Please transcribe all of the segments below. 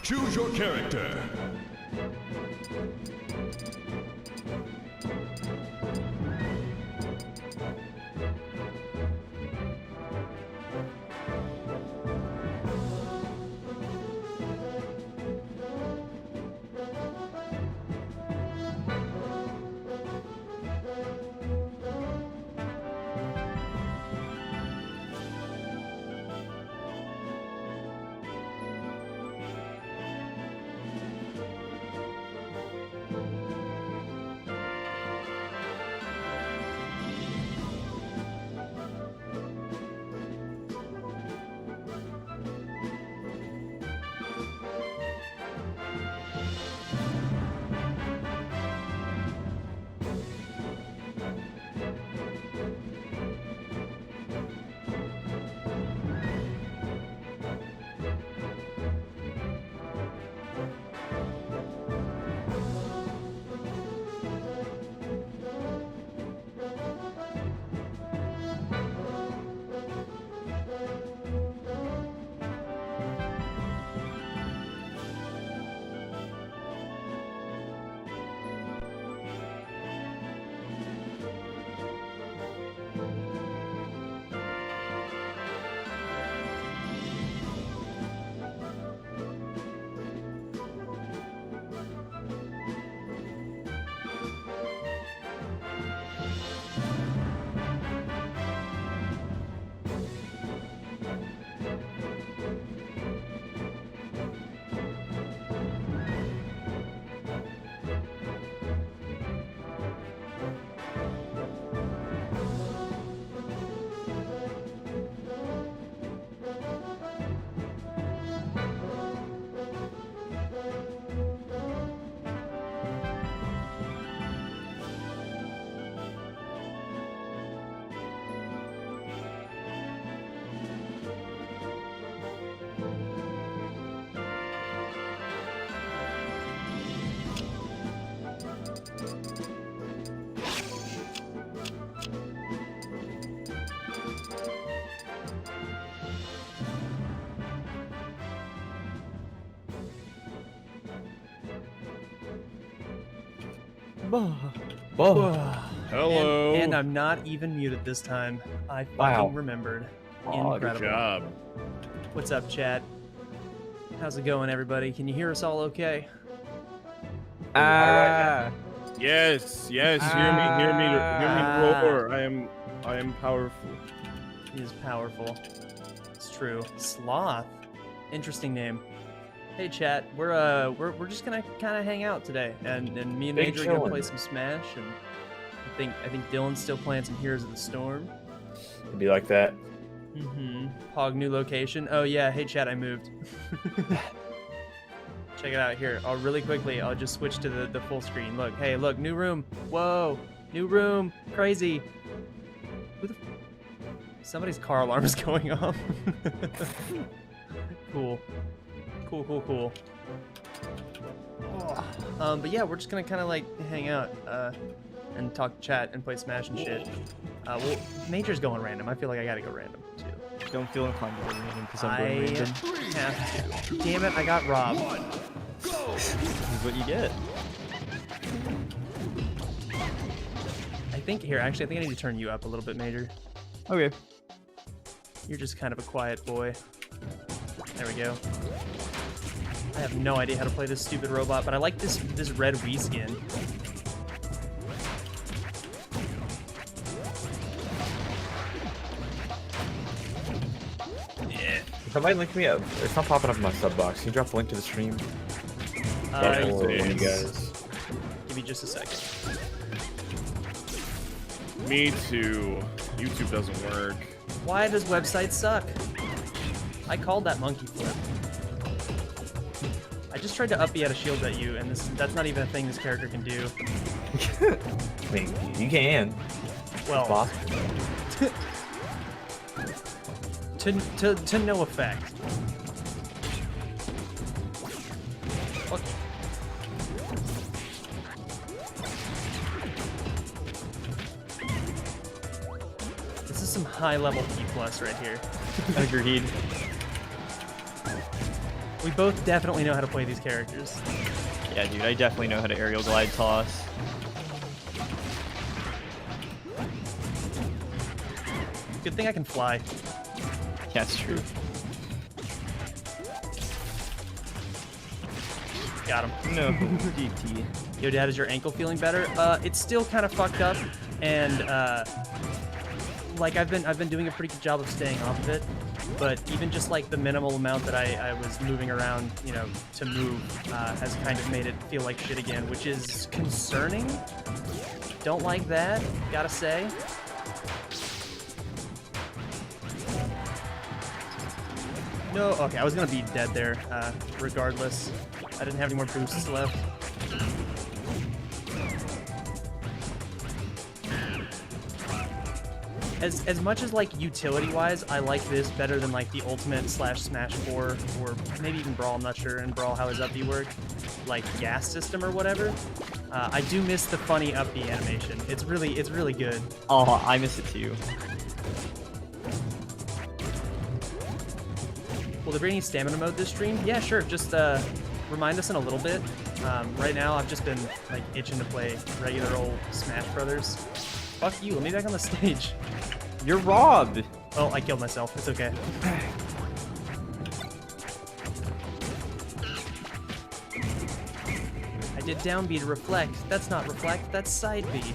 Choose your character. Hello. And I'm not even muted this time. I fucking remembered. Incredible. Good job. What's up, chat? How's it going, everybody? Can you hear us all okay? Yes, hear me roar. I am powerful. He is powerful. It's true. Sloth. Interesting name. Hey, chat. We're just gonna kind of hang out today, and me and Major are gonna play some Smash, and I think Dylan's still playing some Heroes of the Storm. It'd be like that. Pog new location. Oh yeah. Hey, chat. I moved. Check it out here. I'll really quickly. I'll just switch to the full screen. Look. Hey, look. New room. Whoa. New room. Crazy. Who the? Somebody's car alarm is going off. Cool. Cool. But yeah, we're just gonna kind of like hang out and talk chat and play Smash and shit. Well, Major's going random. I feel like I gotta go random too. Don't feel inclined to go random because I'm I going random. have to. Damn it! I got robbed. This is what you get. I think here. Actually, I think I need to turn you up a little bit, Major. Okay. You're just kind of a quiet boy. There we go. I have no idea how to play this stupid robot, but I like this red Wii skin. Yeah. Somebody link me up. It's not popping up in my sub box. Can you drop a link to the stream? Alright, For you guys. give me just a second. Me too. YouTube doesn't work. Why does website suck? I called that monkey flip. I just tried to up out a shield at you, and that's not even a thing this character can do. I mean, you can. Well, Possible. to no effect. What? This is some high level P+ right here. Agreed. We both definitely know how to play these characters. Yeah, dude, I definitely know how to aerial glide toss. Good thing I can fly. Yeah, it's true. Got him. No, DT. Yo, Dad, is your ankle feeling better? It's still kind of fucked up, and like I've been doing a pretty good job of staying off of it. But even just like the minimal amount that I was moving around, you know, to move, has kind of made it feel like shit again, which is concerning. Don't like that, gotta say. No, okay, I was gonna be dead there, regardless. I didn't have any more boosts left. As much as like utility-wise, I like this better than like the Ultimate / Smash 4 or maybe even Brawl. I'm not sure in Brawl how his up B worked, like gas system or whatever. I do miss the funny up B animation. It's really good. Oh, I miss it too. Will there be any stamina mode this stream? Yeah, sure. Just remind us in a little bit. Right now, I've just been like itching to play regular old Smash Brothers. Fuck you. Let me back on the stage. You're robbed. Oh, I killed myself. It's okay. I did down B to reflect. That's not reflect. That's side B.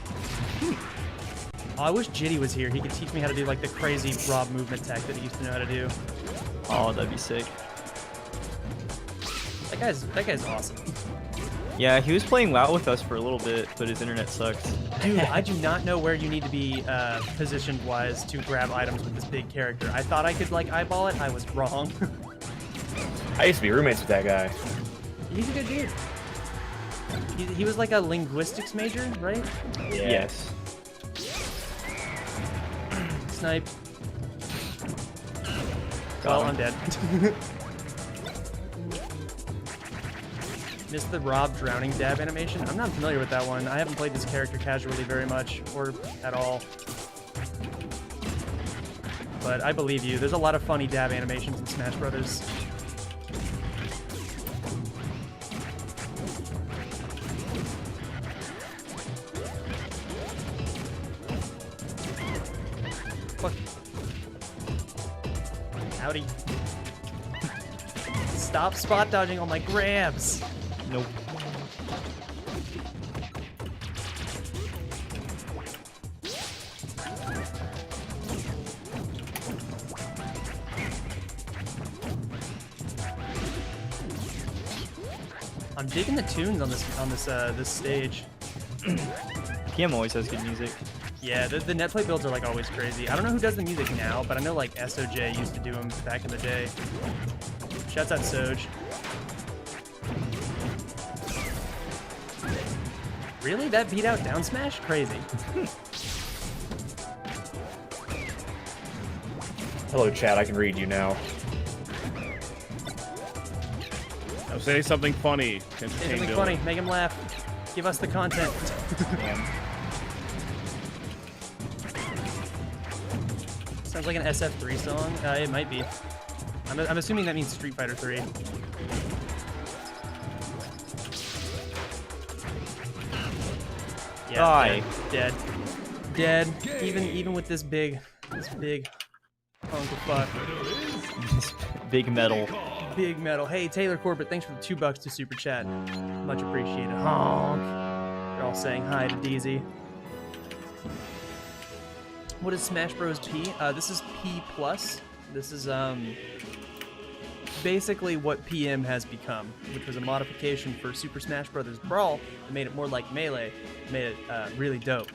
Oh, I wish Jitty was here. He could teach me how to do like the crazy Rob movement tech that he used to know how to do. Oh, that'd be sick. That guy's awesome. Yeah, he was playing WoW with us for a little bit, but his internet sucked. Dude, I do not know where you need to be positioned-wise to grab items with this big character. I thought I could like eyeball it. I was wrong. I used to be roommates with that guy. He's a good dude. He was like a linguistics major, right? Yeah. Yes. Snipe. Well, I'm dead. Missed the Rob drowning dab animation. I'm not familiar with that one. I haven't played this character casually very much, or at all. But I believe you. There's a lot of funny dab animations in Smash Brothers. Fuck. Howdy. Stop spot dodging all my grabs. Nope. I'm digging the tunes on this stage. PM always has good music. Yeah, the net play builds are like always crazy. I don't know who does the music now, but I know like SOJ used to do them back in the day. Shouts out Soj. Really? That beat out down smash? Crazy. Hello, chat. I can read you now. Now say something funny. Say something funny. Make him laugh. Give us the content. Sounds like an SF3 song. It might be. I'm assuming that means Street Fighter 3. Yeah, Die. Dead. Dead. Even with this big hunk of fuck. This big metal. Big metal. Hey, Taylor Corbett, thanks for the $2 to super chat. Much appreciated. Honk. They're all saying hi to DZ. What is Smash Bros. P? This is P+. This is basically what PM has become, which was a modification for Super Smash Bros. Brawl that made it more like Melee, made it really dope,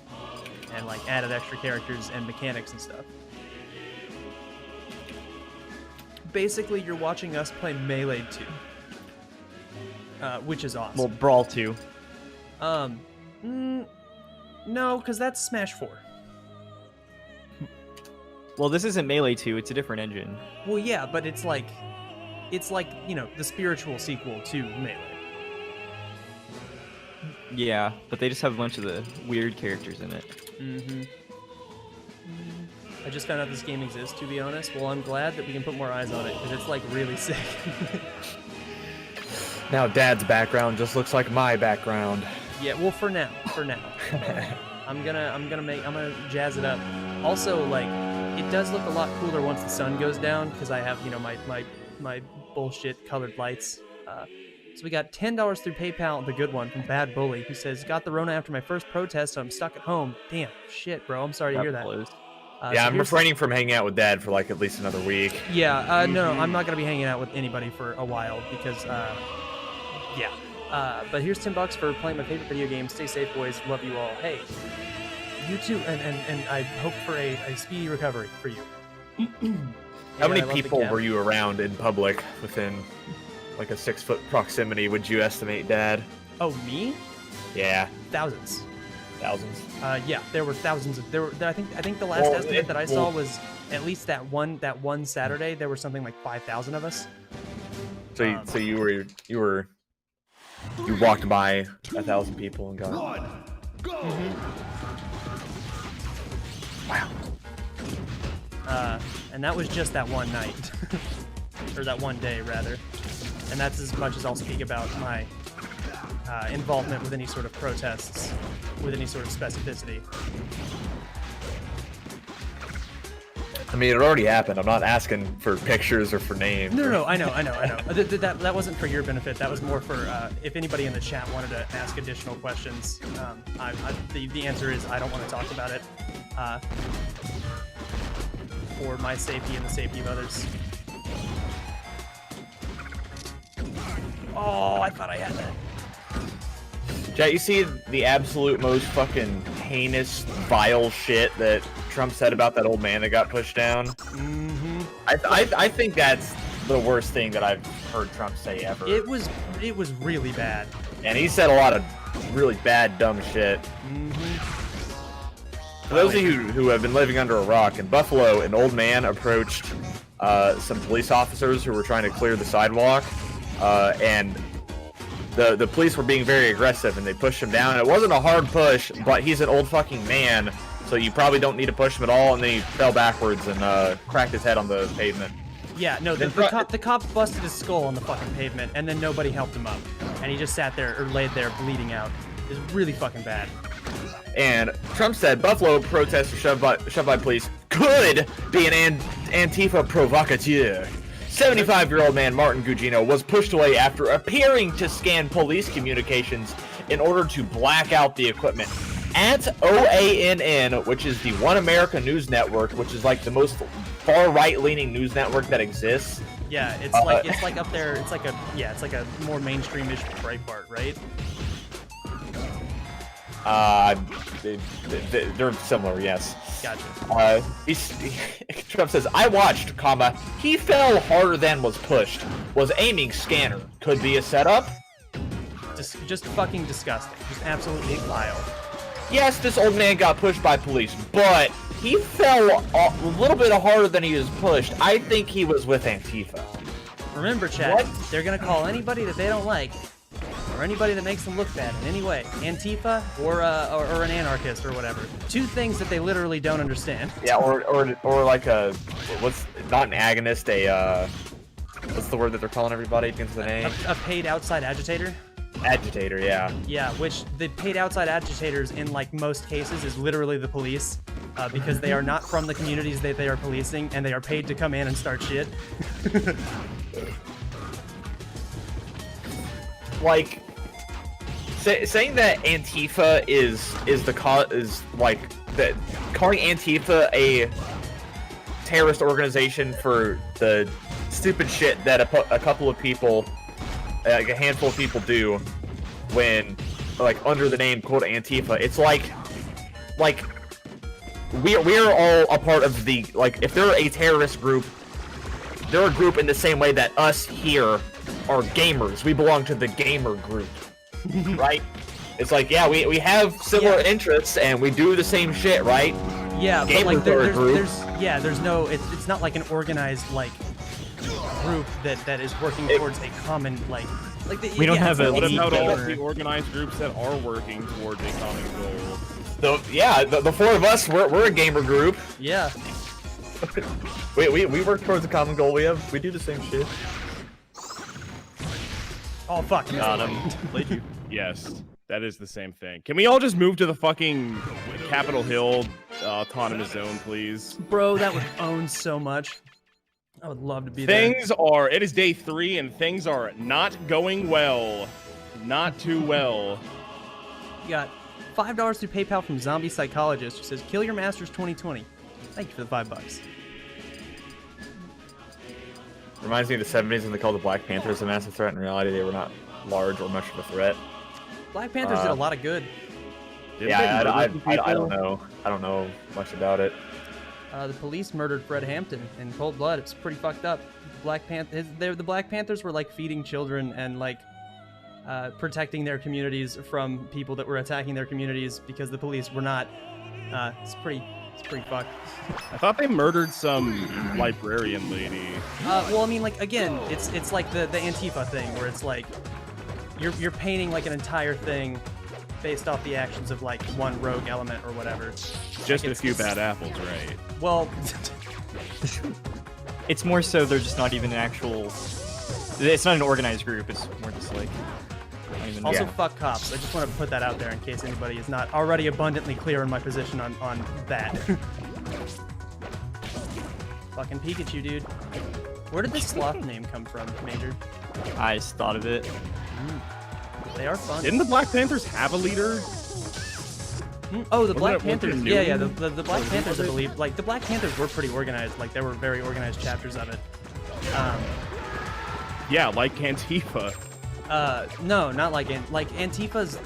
and like added extra characters and mechanics and stuff. Basically, you're watching us play Melee 2, which is awesome. Well, Brawl 2. No, because that's Smash 4. Well, this isn't Melee 2, it's a different engine. Well, yeah, but it's like, you know, the spiritual sequel to Melee. Yeah, but they just have a bunch of the weird characters in it. Mm-hmm. I just found out this game exists, to be honest. Well, I'm glad that we can put more eyes on it, because it's, like, really sick. Now Dad's background just looks like my background. Yeah, well, for now. I'm gonna jazz it up. Also, like, it does look a lot cooler once the sun goes down because I have, you know, my bullshit colored lights. So we got $10 through PayPal, the good one from Bad Bully, who says, "Got the Rona after my first protest, so I'm stuck at home." Damn, shit, bro. I'm sorry to hear that. Yeah, so I'm refraining from hanging out with Dad for like at least another week. Yeah, no, I'm not gonna be hanging out with anybody for a while because, yeah. But here's $10 for playing my favorite video game. Stay safe, boys. Love you all. Hey, you too, and I hope for a speedy recovery for you. How many people were you around in public within like a 6-foot proximity, would you estimate, Dad? Oh, me? Yeah. Thousands. Thousands? Yeah, there were thousands of I think the last estimate that I saw was at least that one Saturday there were something like 5,000 of us. So you walked by 1,000 people and got Wow. And that was just that one night. Or that one day, rather. And that's as much as I'll speak about my involvement with any sort of protests, with any sort of specificity. I mean, it already happened. I'm not asking for pictures or for names. No, I know. That wasn't for your benefit. That was more for if anybody in the chat wanted to ask additional questions. The answer is I don't want to talk about it for my safety and the safety of others. Oh, I thought I had that. Chat, you see the absolute most fucking heinous, vile shit that Trump said about that old man that got pushed down? Mm-hmm. I think that's the worst thing that I've heard Trump say ever. It was really bad. And he said a lot of really bad, dumb shit. Mm-hmm. For those of you who have been living under a rock, in Buffalo, an old man approached some police officers who were trying to clear the sidewalk, and the police were being very aggressive, and they pushed him down. It wasn't a hard push, but he's an old fucking man, so you probably don't need to push him at all, and then he fell backwards and cracked his head on the pavement. Yeah, no, the cop busted his skull on the fucking pavement, and then nobody helped him up. And he just sat there, or laid there, bleeding out. It was really fucking bad. And Trump said Buffalo protesters shoved by police could be an Antifa provocateur. 75-year-old man Martin Gugino was pushed away after appearing to scan police communications in order to black out the equipment. At OANN, which is the One America News Network, which is like the most far right-leaning news network that exists. Yeah, it's like up there. It's like a more mainstream-ish Breitbart, right? They're similar, yes. Gotcha. Trump says, I watched, comma, he fell harder than was pushed. Was aiming scanner. Could be a setup? Just fucking disgusting. Just absolutely vile. Yes, this old man got pushed by police, but he fell a little bit harder than he was pushed. I think he was with Antifa. Remember, Chad, they're gonna call anybody that they don't like, or anybody that makes them look bad in any way, Antifa or an anarchist or whatever. Two things that they literally don't understand. Yeah, or like a not an agonist, what's the word that they're calling everybody against the name? A paid outside agitator. Agitator, yeah. Yeah, which the paid outside agitators in like most cases is literally the police, because they are not from the communities that they are policing, and they are paid to come in and start shit. Like, saying that Antifa is the cause is like that, calling Antifa a terrorist organization for the stupid shit that a couple of people, like a handful of people, do when like under the name quote Antifa. It's like we're all a part of the, like, if they're a terrorist group, they're a group in the same way that us here are gamers. We belong to the gamer group, right? It's like, yeah, we have similar interests and we do the same shit, right? Yeah, Gamers but like there's no, it's not like an organized like group that is working towards a common we don't have a What lead about all of gamer. the organized groups that are working towards a common goal? The four of us, we're a gamer group. Yeah. We work towards a common goal. We do the same shit. Oh fuck! Got him. Played you. Yes, that is the same thing. Can we all just move to the fucking Capitol Hill autonomous zone, please? Bro, that would own so much. I would love to be there. It is day 3 and things are not going well. Not too well. You got $5 through PayPal from Zombie Psychologist who says, "Kill your masters 2020." Thank you for the $5. Reminds me of the 70s when they called the Black Panthers a massive threat. In reality, they were not large or much of a threat. Black Panthers did a lot of good. Yeah, I don't know. I don't know much about it. The police murdered Fred Hampton in cold blood. It's pretty fucked up. The Black Panthers were like feeding children and like protecting their communities from people that were attacking their communities because the police were not. It's pretty fucked. I thought they murdered some librarian lady. Well, I mean, like again, it's like the Antifa thing where it's like you're painting like an entire thing based off the actions of like one rogue element or whatever. Just like, a few bad apples, right? Well, it's more so they're just not even an actual. It's not an organized group. It's more just like. Also, fuck cops. I just want to put that out there in case anybody is not already abundantly clear in my position on that. Fucking Pikachu, dude. Where did this sloth name come from, Major? I just thought of it. They are fun. Didn't the Black Panthers have a leader? Oh, the Black Panthers. Yeah. The Black Panthers, I believe. Like, the Black Panthers were pretty organized. Like, there were very organized chapters of it. Yeah, like Antifa. No, not like Antifa's.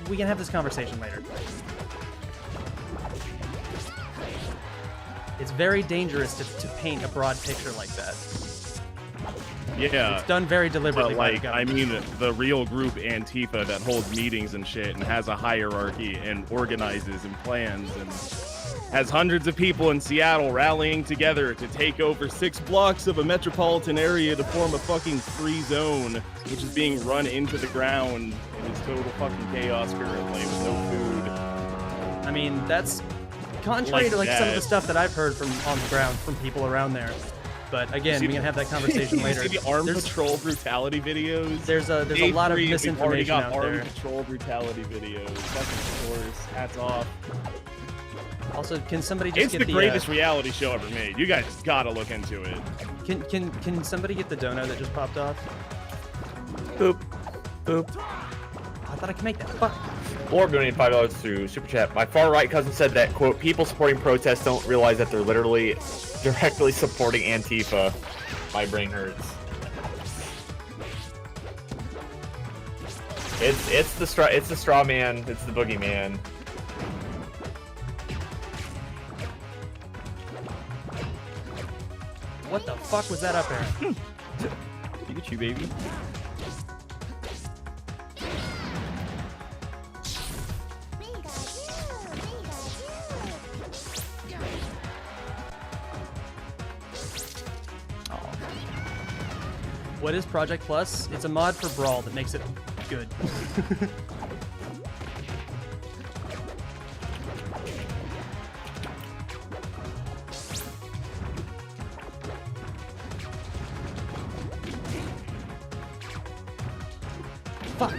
We can have this conversation later. It's very dangerous to paint a broad picture like that. Yeah. It's done very deliberately. But like, I mean, the real group Antifa that holds meetings and shit and has a hierarchy and organizes and plans and has hundreds of people in Seattle rallying together to take over 6 blocks of a metropolitan area to form a fucking free zone, which is being run into the ground and is total fucking chaos currently with no food. I mean, that's contrary to like some of the stuff that I've heard from on the ground from people around there. But again, we can have that conversation later. You see the armed patrol brutality videos? There's a lot of misinformation out there. Armed patrol brutality videos. Fucking of course. Hats off. Also, can somebody just get the greatest reality show ever made. You guys gotta look into it. Can somebody get the dono that just popped off? Boop. Boop. I thought I could make that. Fuck. Orb donated $5 through Super Chat. My far-right cousin said that, quote, people supporting protests don't realize that they're literally directly supporting Antifa. My brain hurts. It's the straw man. It's the boogeyman. What the fuck was that up there? Pikachu, baby. What is Project Plus? It's a mod for Brawl that makes it good. Fuck.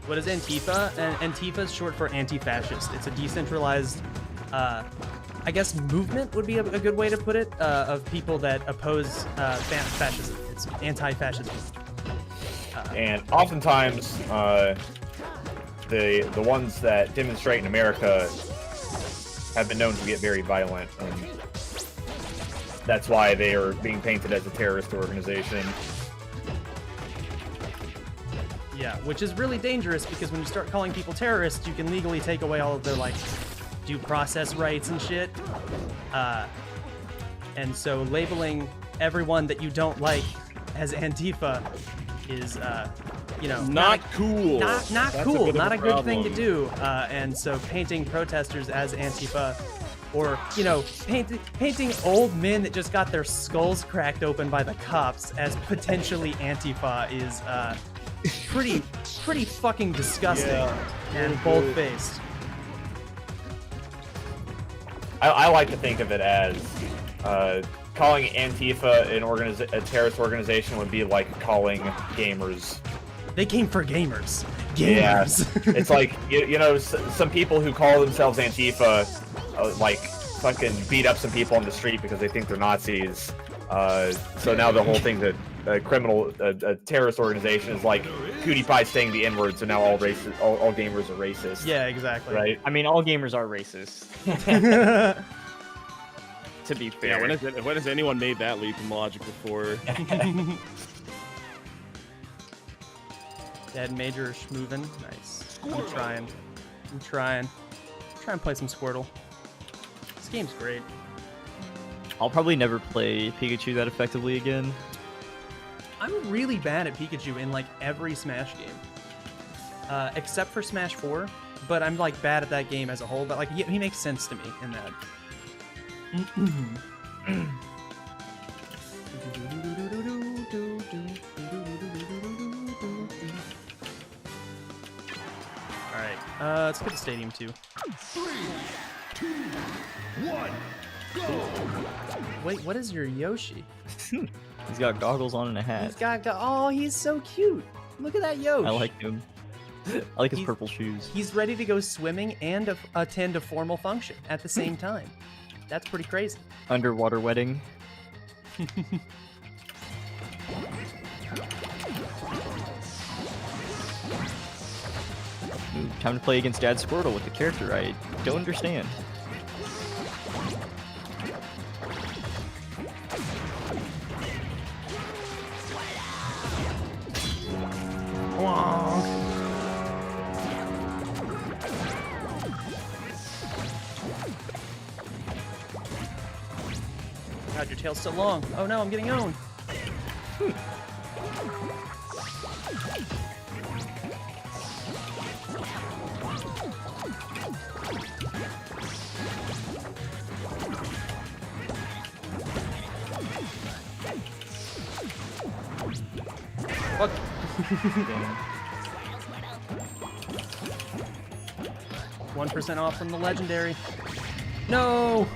What is Antifa? Antifa is short for anti-fascist. It's a decentralized, I guess movement would be a good way to put it, of people that oppose fascism. It's anti-fascism. And oftentimes, the ones that demonstrate in America have been known to get very violent, and that's why they are being painted as a terrorist organization. Yeah, which is really dangerous because when you start calling people terrorists, you can legally take away all of their like due process rights and shit. And so labeling everyone that you don't like as Antifa is, you know, not cool. Not cool. Not a good thing to do. And so painting protesters as Antifa, or you know, painting old men that just got their skulls cracked open by the cops as potentially Antifa is pretty fucking disgusting and bold-faced. I like to think of it as calling Antifa a terrorist organization would be like calling gamers. They came for gamers. Yeah, Gamers. it's like you know some people who call themselves Antifa, like fucking beat up some people on the street because they think they're Nazis. So now the whole thing's a terrorist organization is like PewDiePie saying the N-word, so now all gamers are racist. Yeah, exactly. Right? I mean, all gamers are racist. To be fair. Yeah, when has anyone made that leap in logic before? Dead Major schmoovin'. Nice. I'm trying. Try and play some Squirtle. This game's great. I'll probably never play Pikachu that effectively again. I'm really bad at Pikachu in like every Smash game, except for Smash 4. But I'm like bad at that game as a whole. But like he makes sense to me in that. All right, let's get the stadium too. 3, 2, 1, go! Wait, what is your Yoshi? He's got goggles on and a hat. He's got oh, he's so cute. Look at that Yoshi. I like him. I like his He's- purple shoes. He's ready to go swimming and attend a formal function at the same time. That's pretty crazy. Underwater wedding. Ooh, time to play against Dad Squirtle with the character I don't understand. God, your tail's so long. Oh no, I'm getting owned. Fuck. 1% off from the legendary. No!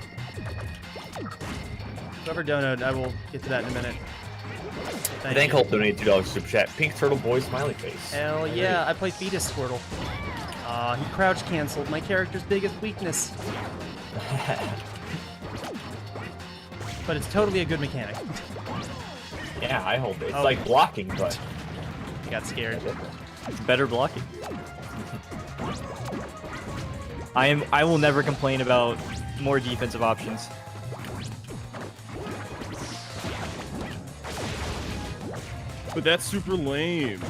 Whoever donated, I will get to that in a minute. Thank Holt donated $2 super chat. Pink Turtle Boy smiley face. Hell yeah, I play Fetus Squirtle. He crouch canceled, my character's biggest weakness. But it's totally a good mechanic. Yeah, I hope it's Oh. like blocking, but I got scared. It's better blocking. I will never complain about more defensive options. But that's super lame.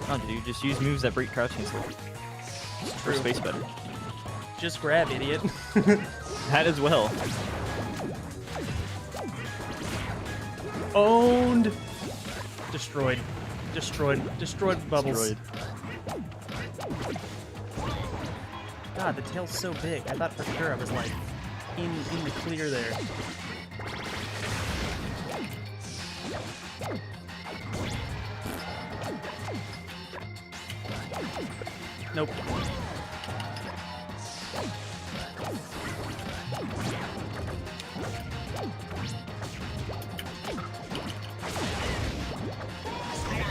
Oh, dude, just use moves that break crouch cancel. For space better. Just grab, idiot. That as well. Owned. Destroyed. Destroyed bubbles. Destroyed. God, the tail's so big. I thought for sure I was like in the clear there. Nope.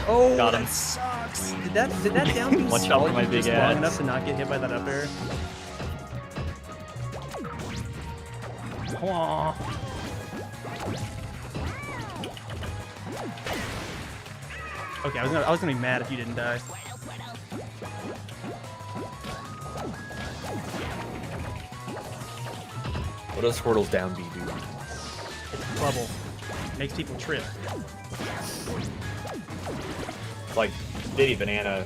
Oh, Got him. that sucks. Did that down B Watch out for stall my you big just long ads. enough to not get hit by that up air? Aw. Okay, I was gonna be mad if you didn't die. what does Squirtle's down B do? It's bubble. Makes people trip. It's like Diddy Banana,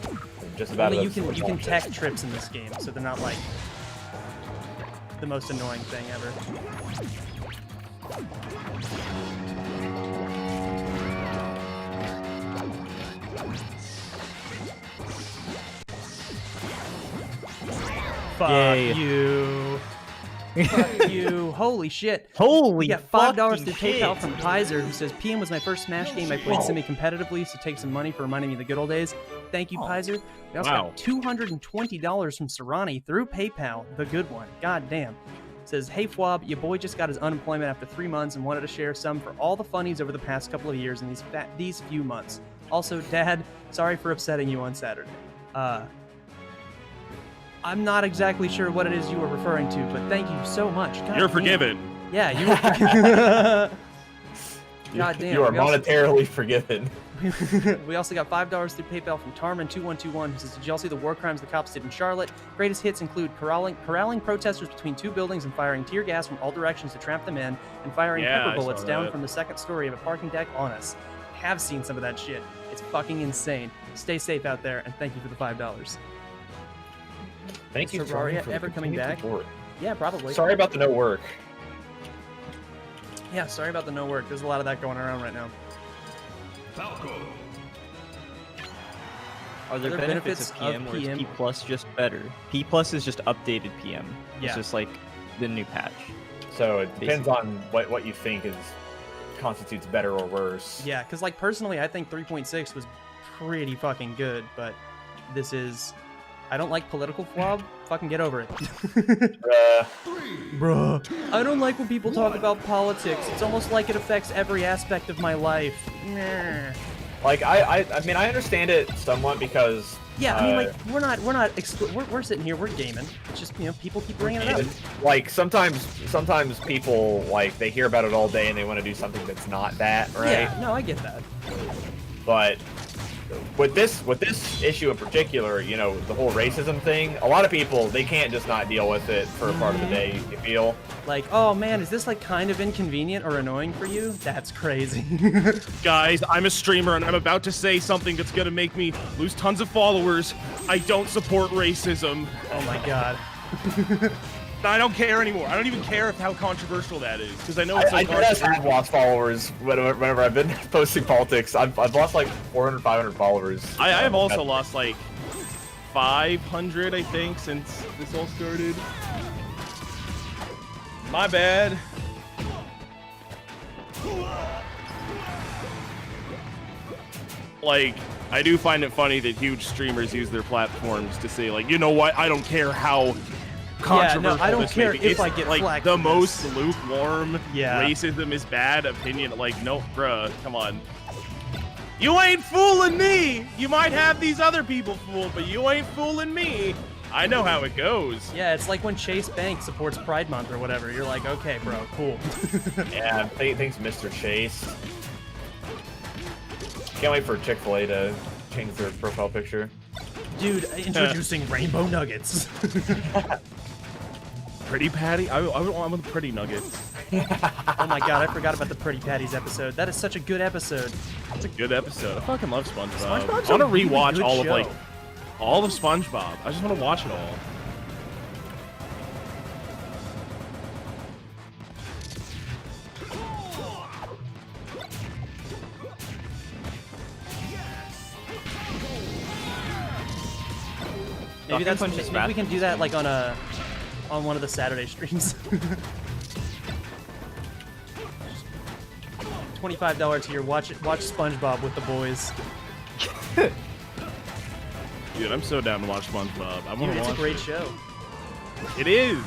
just about. Only as you can shit. tech trips in this game, so they're not like the most annoying thing ever. Fuck Yay. you. Fuck you. Holy shit. Holy We got $5 to fucking PayPal shit. from Pizer, who says PM was my first Smash game I played semi-competitively, so take some money for reminding me of the good old days. Thank you, Pizer. We also Wow. got $220 from Serrani through PayPal, the good one. God damn. Says, hey Fwab, your boy just got his unemployment after 3 months and wanted to share some for all the funnies over the past couple of years in these few months. Also, Dad, sorry for upsetting you on Saturday. I'm not exactly sure what it is you were referring to, but thank you so much. God You're damn. forgiven. Yeah, you were forgiven. God damn. You are we also- monetarily forgiven. We also got $5 through PayPal from Tarman2121, who says, did y'all see the war crimes the cops did in Charlotte? Greatest hits include corralling protesters between 2 buildings and firing tear gas from all directions to trap them in, and firing Yeah, pepper I bullets saw down that. from the second story of a parking deck on us. Have seen some of that shit. It's fucking insane. Stay safe out there, and thank you for the $5. Thank you, Terraria Jordan, for the ever coming continued back? support. Yeah, probably. Sorry about the no work. Yeah, sorry about the no work. There's a lot of that going around right now. Falco. Are there Are there benefits of PM, or is PM? P Plus just better? P Plus is just updated PM. Yeah. It's just like the new patch. So it depends on what you think constitutes better or worse. Yeah, because like personally, I think 3.6 was pretty fucking good, but this is. I don't like political flub. Fucking get over it. Bruh. I don't like when people talk about politics. It's almost like it affects every aspect of my life. Nah. Like I mean I understand it somewhat because Yeah, I mean, like we're sitting here, we're gaming. It's just people keep bringing it up. like sometimes people like they hear about it all day and they want to do something that's not that, right? Yeah, no, I get that. But with this issue in particular, the whole racism thing, a lot of people they can't just not deal with it for a part of the day. You feel Like, oh man, is this like kind of inconvenient or annoying for you? That's crazy. Guys, I'm a streamer and I'm about to say something that's gonna make me lose tons of followers. I don't support racism. Oh my god. I don't care anymore. I don't even care how controversial that is, because I know it's so I just controversial. have lost followers whenever I've been posting politics. I've lost like 400, 500 followers. I have also lost like 500, I think, since this all started. My bad. Like, I do find it funny that huge streamers use their platforms to say, like, you know what? I don't care how controversial I don't this may care be. if It's I get like flack the for most this. lukewarm. Yeah. Racism is bad opinion. Like, no, bruh, come on. You ain't fooling me. You might have these other people fooled, but you ain't fooling me. I know how it goes. Yeah, it's like when Chase Bank supports Pride Month or whatever. You're like, okay, bro, cool. Yeah, thanks, Mr. Chase. Can't wait for Chick-fil-A to change their profile picture. Dude, introducing Rainbow Nuggets. Pretty Patty? I want the Pretty Nuggets. Oh my god, I forgot about the Pretty Patties episode. That is such a good episode. It's a good episode. I fucking love SpongeBob. SpongeBob's I want to a really rewatch good all of show. all of SpongeBob. I just want to watch it all. Maybe Falcon Punch is maybe we fast. can do that like on one of the Saturday streams. $25 tier. Watch SpongeBob with the boys. Dude, I'm so down to watch SpongeBob. I want Dude, to it's watch a great it. show. It is.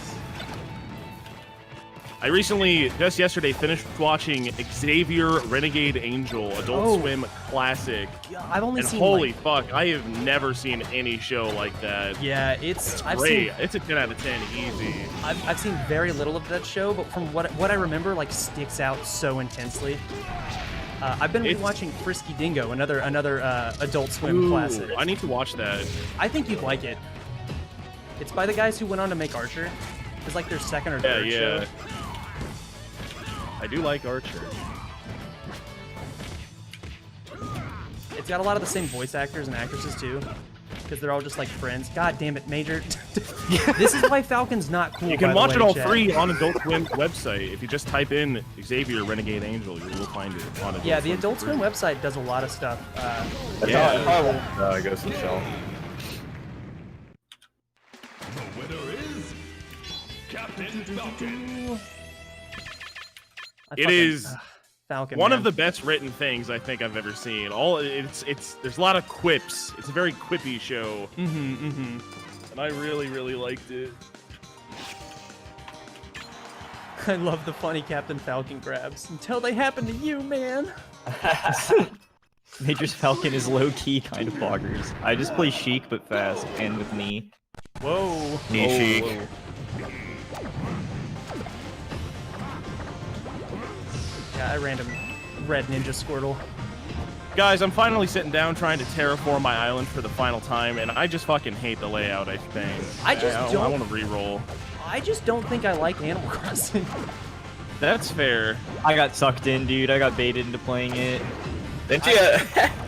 I recently, just yesterday, finished watching Xavier Renegade Angel, Adult Oh. Swim classic. Yeah, I've only And seen holy like, fuck, I have never seen any show like that. yeah, I've Great. seen It's a 10 out of 10, easy. I've seen very little of that show, but from what I remember, like sticks out so intensely. I've been It's- rewatching Frisky Dingo, another Adult Swim Ooh, classic. I need to watch that. I think you'd like it. It's by the guys who went on to make Archer. It's like their second or Yeah, third yeah. show. I do like Archer. It's got a lot of the same voice actors and actresses too, because they're all just like friends. God damn it, Major! This is why Falcon's not cool. You can by the watch way, it all chat. free on Adult Swim's website. If you just type in Xavier Renegade Angel, you will find it on Adult Yeah, the Swim Adult for Swim free. website does a lot of stuff. Yeah. I Ghost in the Shell. The winner is Captain Falcon. I is Falcon. One man. of the best written things I think I've ever seen. There's a lot of quips. It's a very quippy show. And I really, really liked it. I love the funny Captain Falcon grabs. Until they happen to you, man. Major's Falcon is low-key kind of boggers. I just play Sheik, but fast, and with knee. Whoa. Knee Sheik. Yeah, I random red ninja Squirtle. Guys, I'm finally sitting down trying to terraform my island for the final time, and I just fucking hate the layout, I think. I want to re-roll. I just don't think I like Animal Crossing. That's fair. I got sucked in, dude. I got baited into playing it. Didn't you?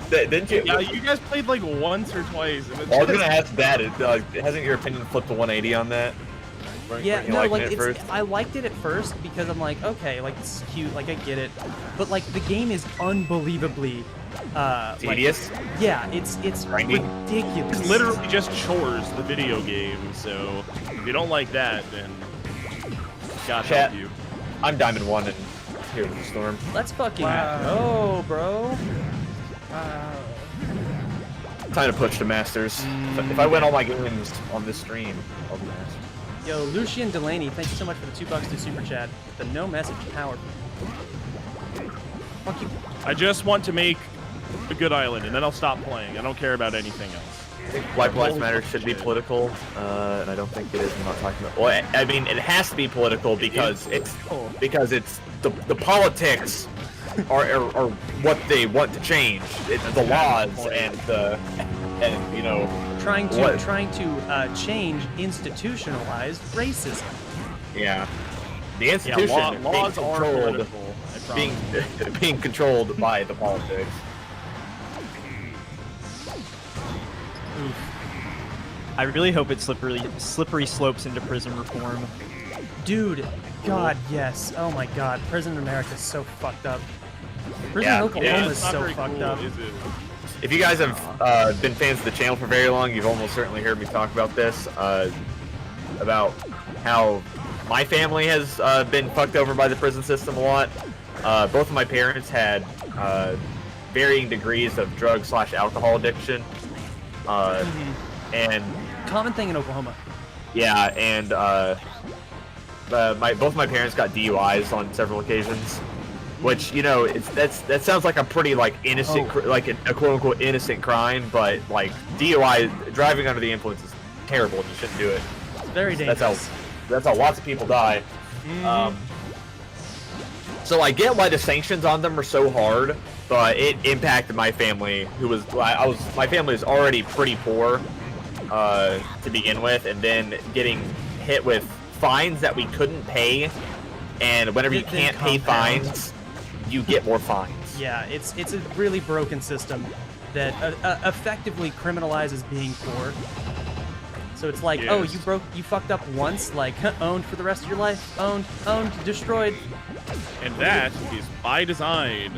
Didn't you? Yeah, you guys played like once or twice. And it's I was just- gonna ask that. Hasn't your opinion flipped to 180 on that? Yeah, Weren't you no, liking like it it's. first? I liked it at first because I'm like, okay, like it's cute, like I get it, but like the game is unbelievably Tedious? Like, yeah, it's Grindy? ridiculous. It's literally just chores, the video game, so if you don't like that, then God Chat. help you. I'm Diamond 1 and here with the storm. Let's fucking Wow. go, bro. Time to push the Masters. If I win all my games on this stream, I'll be Masters. Yo, Lucian Delaney, thank you so much for the $2 to super chat. The no message power. Fuck you. I just want to make a good island, and then I'll stop playing. I don't care about anything else. I think Black Lives Matter should be political, and I don't think it is. I'm not talking about. Well, I mean, it has to be political because it's the politics are what they want to change. It's the laws and you know. Trying to What? change institutionalized racism. Yeah. The institution laws being are controlled, political. I promise. being controlled by the politics. I really hope it slippery slopes into prison reform. Dude, God, yes. Oh my God, Prison in America is so fucked up. Prison in Oklahoma Yeah, is it's not so very fucked cool, up. is it? If you guys have been fans of the channel for very long, you've almost certainly heard me talk about this, about how my family has been fucked over by the prison system a lot. Both of my parents had varying degrees of drug/alcohol addiction, and Common thing in Oklahoma. yeah, and both my parents got DUIs on several occasions. Which, you know, that sounds like a pretty like innocent, like a quote unquote innocent crime, but like DUI, driving under the influence, is terrible. And you shouldn't do it. It's very dangerous. That's how lots of people die. So I get why the sanctions on them are so hard, but it impacted my family, my family was already pretty poor to begin with, and then getting hit with fines that we couldn't pay, and whenever you It then can't pay compounds. fines, you get more fines. Yeah, it's a really broken system that effectively criminalizes being poor. So it's like, oh, Yes. you fucked up once, like owned for the rest of your life, owned, destroyed. And that is by design.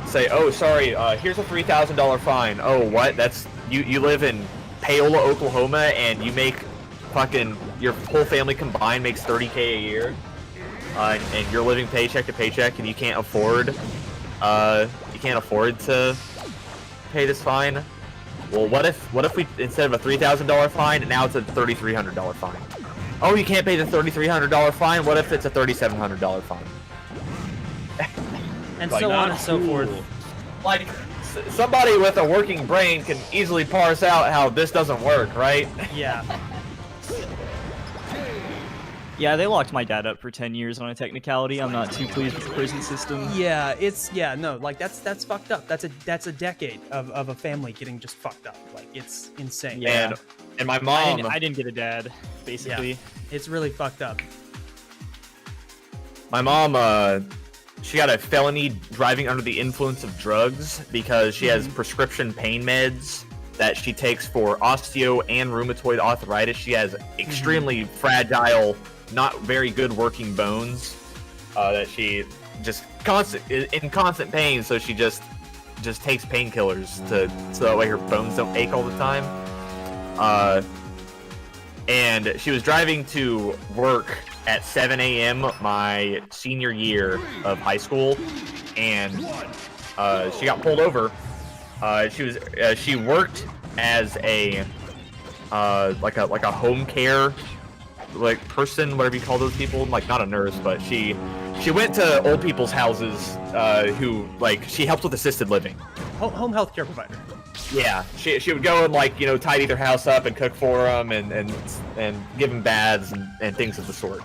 Say, oh, sorry, here's a $3,000 fine. Oh, what? That's you live in Paola, Oklahoma, and you make fucking your whole family combined makes $30K a year, and you're living paycheck to paycheck, and you can't afford to pay this fine. Well, what if we, instead of a $3,000 fine, now it's a $3,300 fine? Oh, you can't pay the $3,300 fine. What if it's a $3,700 fine? And Like, so on not and so forth. cool. Like, somebody with a working brain can easily parse out how this doesn't work, right? Yeah. Yeah, they locked my dad up for 10 years on a technicality. I'm not too pleased with the prison system. Yeah, no, like that's fucked up. That's a decade of a family getting just fucked up. Like it's insane. Yeah. And my mom, I didn't get a dad, basically. Yeah. It's really fucked up. my mom, she got a felony driving under the influence of drugs because she has prescription pain meds that she takes for osteo and rheumatoid arthritis. She has extremely fragile, not very good working bones that she just in constant pain. So she just takes painkillers so that way her bones don't ache all the time. And she was driving to work at 7 a.m. my senior year of high school, and she got pulled over. She worked as a like a home care like person, whatever you call those people, like not a nurse, but she went to old people's houses who like she helped with assisted living. Home health care provider. Yeah, she would go and like tidy their house up and cook for them and give them baths and things of the sort.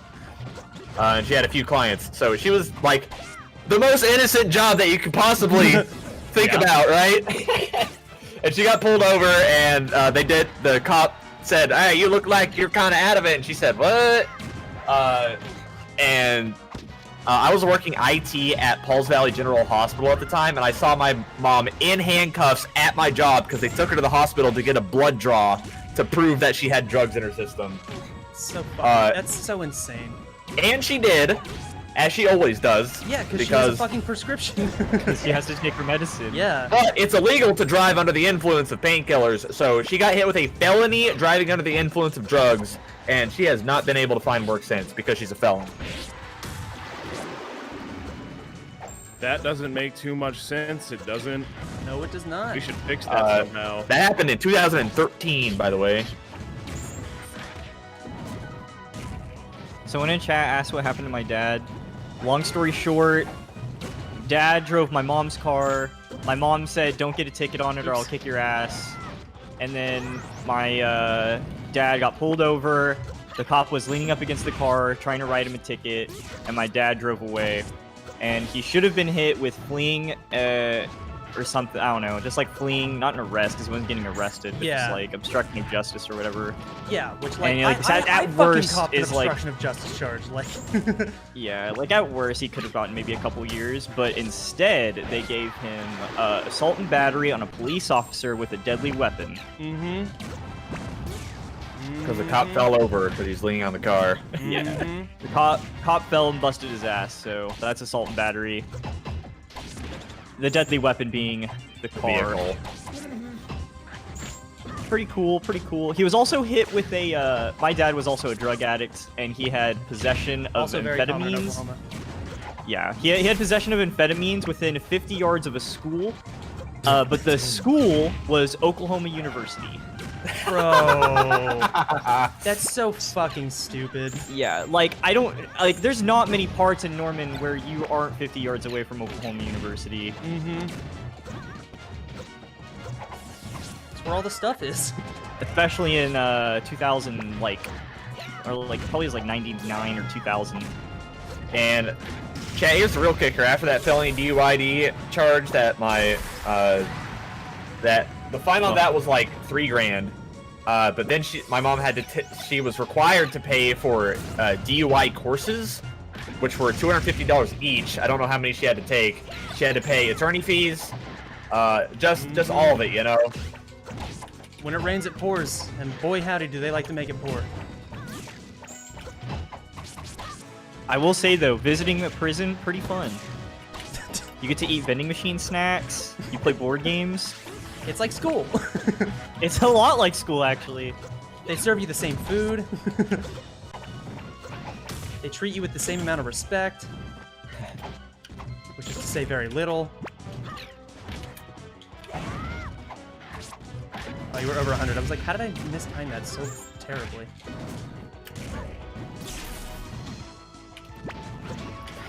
And she had a few clients, so she was like the most innocent job that you could possibly think about, right? And she got pulled over, and the cop said, "Hey, you look like you're kind of out of it," and she said, "What?" I was working IT at Pauls Valley General Hospital at the time, and I saw my mom in handcuffs at my job because they took her to the hospital to get a blood draw to prove that she had drugs in her system. So fucking, that's so insane. And she did, as she always does. Yeah, because she has a fucking prescription. Because she has to take her medicine. Yeah. But it's illegal to drive under the influence of painkillers, so she got hit with a felony driving under the influence of drugs, and she has not been able to find work since because she's a felon. That doesn't make too much sense. It doesn't. No, it does not. We should fix that somehow. That happened in 2013, by the way. Someone in chat asked what happened to my dad. Long story short, Dad drove my mom's car. My mom said, "Don't get a ticket on it or I'll kick your ass." And then my dad got pulled over. The cop was leaning up against the car, trying to write him a ticket, and my dad drove away. And he should have been hit with fleeing or something. I don't know, just like fleeing, not an arrest because he wasn't getting arrested, but just like obstructing of justice or whatever. Yeah, which like, and, I at worst fucking is like obstruction of justice charge. Like, yeah, like at worst he could have gotten maybe a couple years, but instead they gave him assault and battery on a police officer with a deadly weapon. Because the cop fell over because he's leaning on the car. Yeah, the cop fell and busted his ass, so that's assault and battery. The deadly weapon being the car. Vehicle. Pretty cool, pretty cool. He was also hit with a, my dad was also a drug addict, and he had possession of also very common in amphetamines. Oklahoma. Yeah, he had possession of amphetamines within 50 yards of a school, but the school was Oklahoma University. Bro, that's so fucking stupid. Yeah, like, there's not many parts in Norman where you aren't 50 yards away from Oklahoma University. That's where all the stuff is. Especially in 2000, like, or like, probably was like 99 or 2000. And chat, here's the real kicker. After that felony DUID charge, that the fine on that was like $3,000. But then my mom had she was required to pay for DUI courses, which were $250 each. I don't know how many she had to take. She had to pay attorney fees, just all of it, you know. When it rains, it pours, and boy howdy, do they like to make it pour. I will say though, visiting a prison, pretty fun. You get to eat vending machine snacks. You play board games. It's like school. It's a lot like school, actually. They serve you the same food. They treat you with the same amount of respect, which is to say very little. Oh, you were over 100. I was like, how did I mistime that so terribly?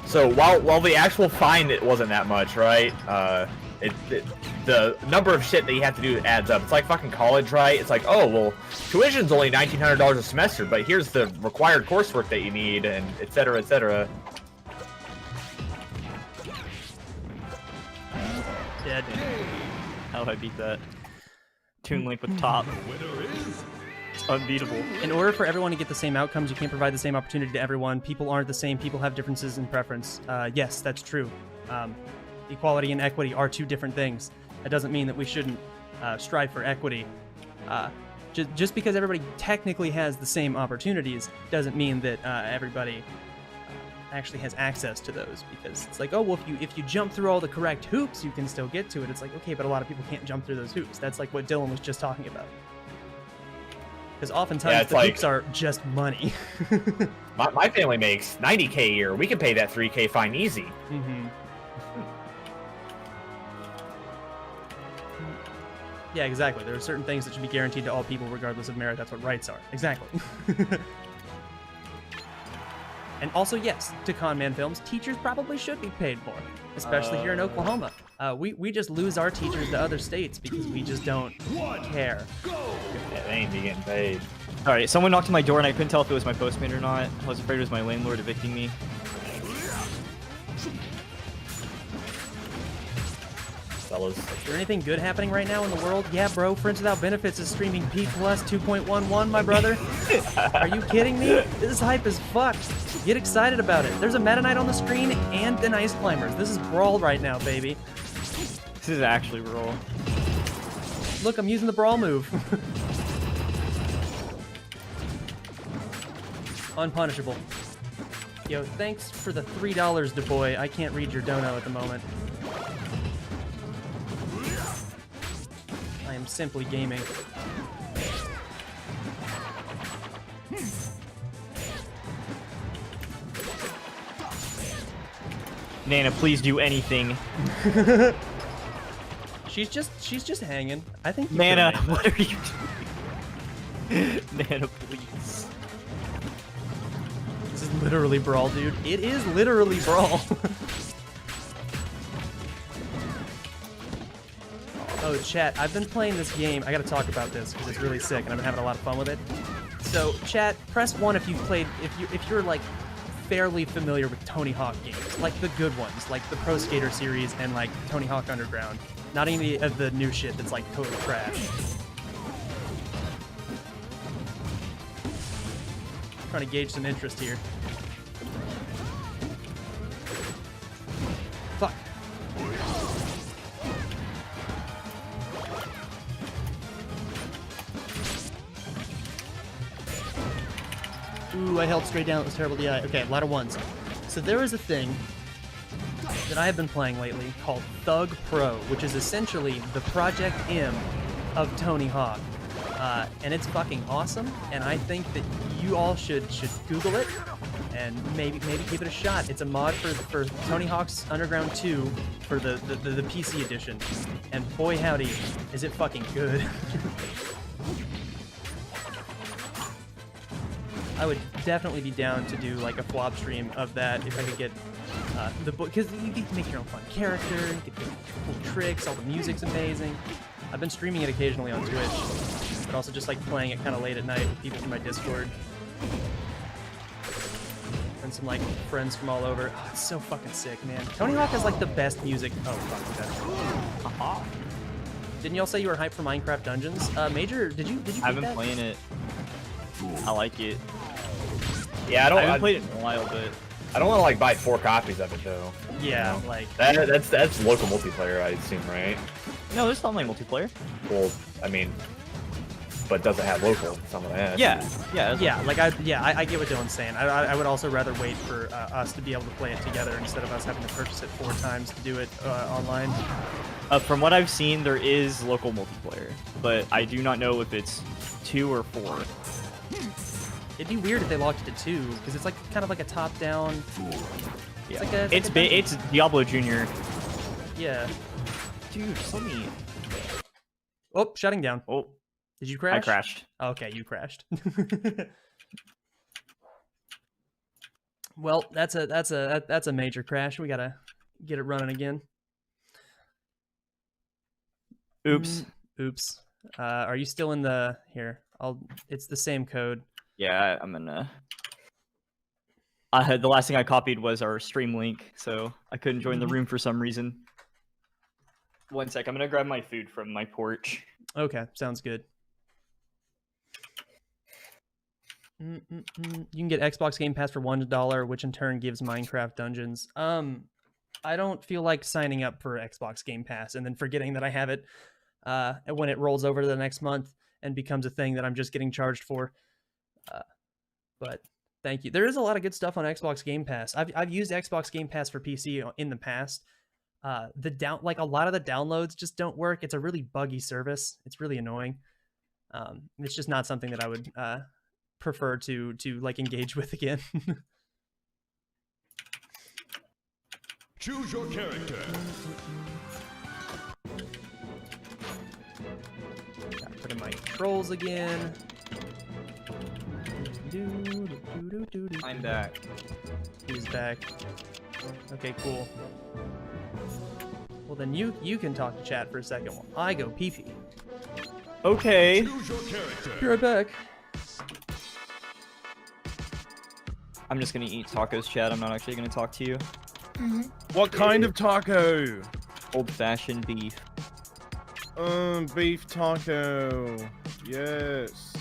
So while the actual fine it wasn't that much, right? The number of shit that you have to do adds up. It's like fucking college, right? It's like, oh well, tuition's only $1,900 a semester, but here's the required coursework that you need, and et cetera, et cetera. Dead. How do I beat that? Toon Link with top. It's unbeatable. In order for everyone to get the same outcomes, you can't provide the same opportunity to everyone. People aren't the same. People have differences in preference. Yes, that's true. Equality and equity are two different things. That doesn't mean that we shouldn't strive for equity. Just because everybody technically has the same opportunities doesn't mean that everybody actually has access to those. Because it's like, oh well, if you jump through all the correct hoops, you can still get to it. It's like, okay, but a lot of people can't jump through those hoops. That's like what Dylan was just talking about. Because oftentimes the hoops are just money. My family makes $90K a year. We can pay that $3K fine easy. Yeah, exactly. There are certain things that should be guaranteed to all people regardless of merit. That's what rights are. Exactly. And also, yes, to con man films, teachers probably should be paid more, especially here in Oklahoma. We just lose our teachers to other states because we just don't care. Yeah, they ain't be getting paid. All right, someone knocked on my door and I couldn't tell if it was my postman or not. I was afraid it was my landlord evicting me. Fellas. Is there anything good happening right now in the world? Yeah, bro, Friends Without Benefits is streaming P Plus 2.11, my brother. Are you kidding me? This is hype as fuck. Get excited about it. There's a Meta Knight on the screen and an Ice Climbers. This is Brawl right now, baby. This is actually Brawl. Look, I'm using the Brawl move. Unpunishable. Yo, thanks for the $3, DeBoy. I can't read your dono at the moment. I am simply gaming. Nana, please do anything. She's just hanging. I think you Nana, could've made what are you doing? Nana, please. This is literally Brawl, dude. It is literally Brawl. Oh, chat, I've been playing this game. I gotta talk about this because it's really sick and I've been having a lot of fun with it. So, chat, press 1 if you've played, if you're like fairly familiar with Tony Hawk games, like the good ones, like the Pro Skater series and like Tony Hawk Underground. Not any of the new shit that's like total trash. Trying to gauge some interest here. Fuck. Ooh, I held straight down. It was terrible DI. Okay, a lot of ones. So there is a thing that I have been playing lately called Thug Pro, which is essentially the Project M of Tony Hawk. And it's fucking awesome, and I think that you all should Google it and maybe give it a shot. It's a mod for Tony Hawk's Underground 2 for the PC edition, and boy howdy, is it fucking good. I would definitely be down to do like a FWAB stream of that if I could get the book, because you get to make your own fun character, you get cool tricks, all the music's amazing. I've been streaming it occasionally on Twitch, but also just like playing it kind of late at night with people from my Discord. And some like friends from all over. Oh, it's so fucking sick, man. Tony Hawk has like the best music. Oh, fuck, okay. Didn't y'all say you were hyped for Minecraft Dungeons? Major, did you I've been that? playing it. I like it. Yeah, I haven't played it in a while, but I don't want to like buy 4 copies of it though. Yeah, like That's local multiplayer, I assume, right? no, there's online multiplayer. Well, I mean, but does it have local? Some of that. Yeah, yeah, yeah, like I get what Dylan's saying. I would also rather wait for us to be able to play it together instead of us having to purchase it 4 times to do it online. From what I've seen, there is local multiplayer, but I do not know if it's 2 or 4. It'd be weird if they locked it to 2 because it's like kind of like a top-down. Yeah. Like a, It's Diablo Jr. Yeah. Dude, let me. Oh, shutting down. Oh, Did you crash? I crashed. Okay, you crashed. Well, that's a major crash. We gotta get it running again. Oops. Oops. Are you still in the here? It's the same code. Yeah, I'm gonna. The last thing I copied was our stream link, so I couldn't join the room for some reason. 1 sec, I'm gonna grab my food from my porch. Okay, sounds good. You can get Xbox Game Pass for $1, which in turn gives Minecraft Dungeons. I don't feel like signing up for Xbox Game Pass and then forgetting that I have it when it rolls over to the next month and becomes a thing that I'm just getting charged for. But thank you. There is a lot of good stuff on Xbox Game Pass. I've used Xbox Game Pass for PC in the past. Like a lot of the downloads just don't work. It's a really buggy service. It's really annoying. It's just not something that I would prefer to like engage with again. Choose your character. Gotta put in my controls again. I'm back. He's back. Okay, cool. Well, then you can talk to chat for a second while I go pee-pee. Okay. Choose your character. Be right back. I'm just gonna eat tacos, Chad. I'm not actually gonna talk to you. What kind of taco? Old-fashioned beef. Beef taco. Yes.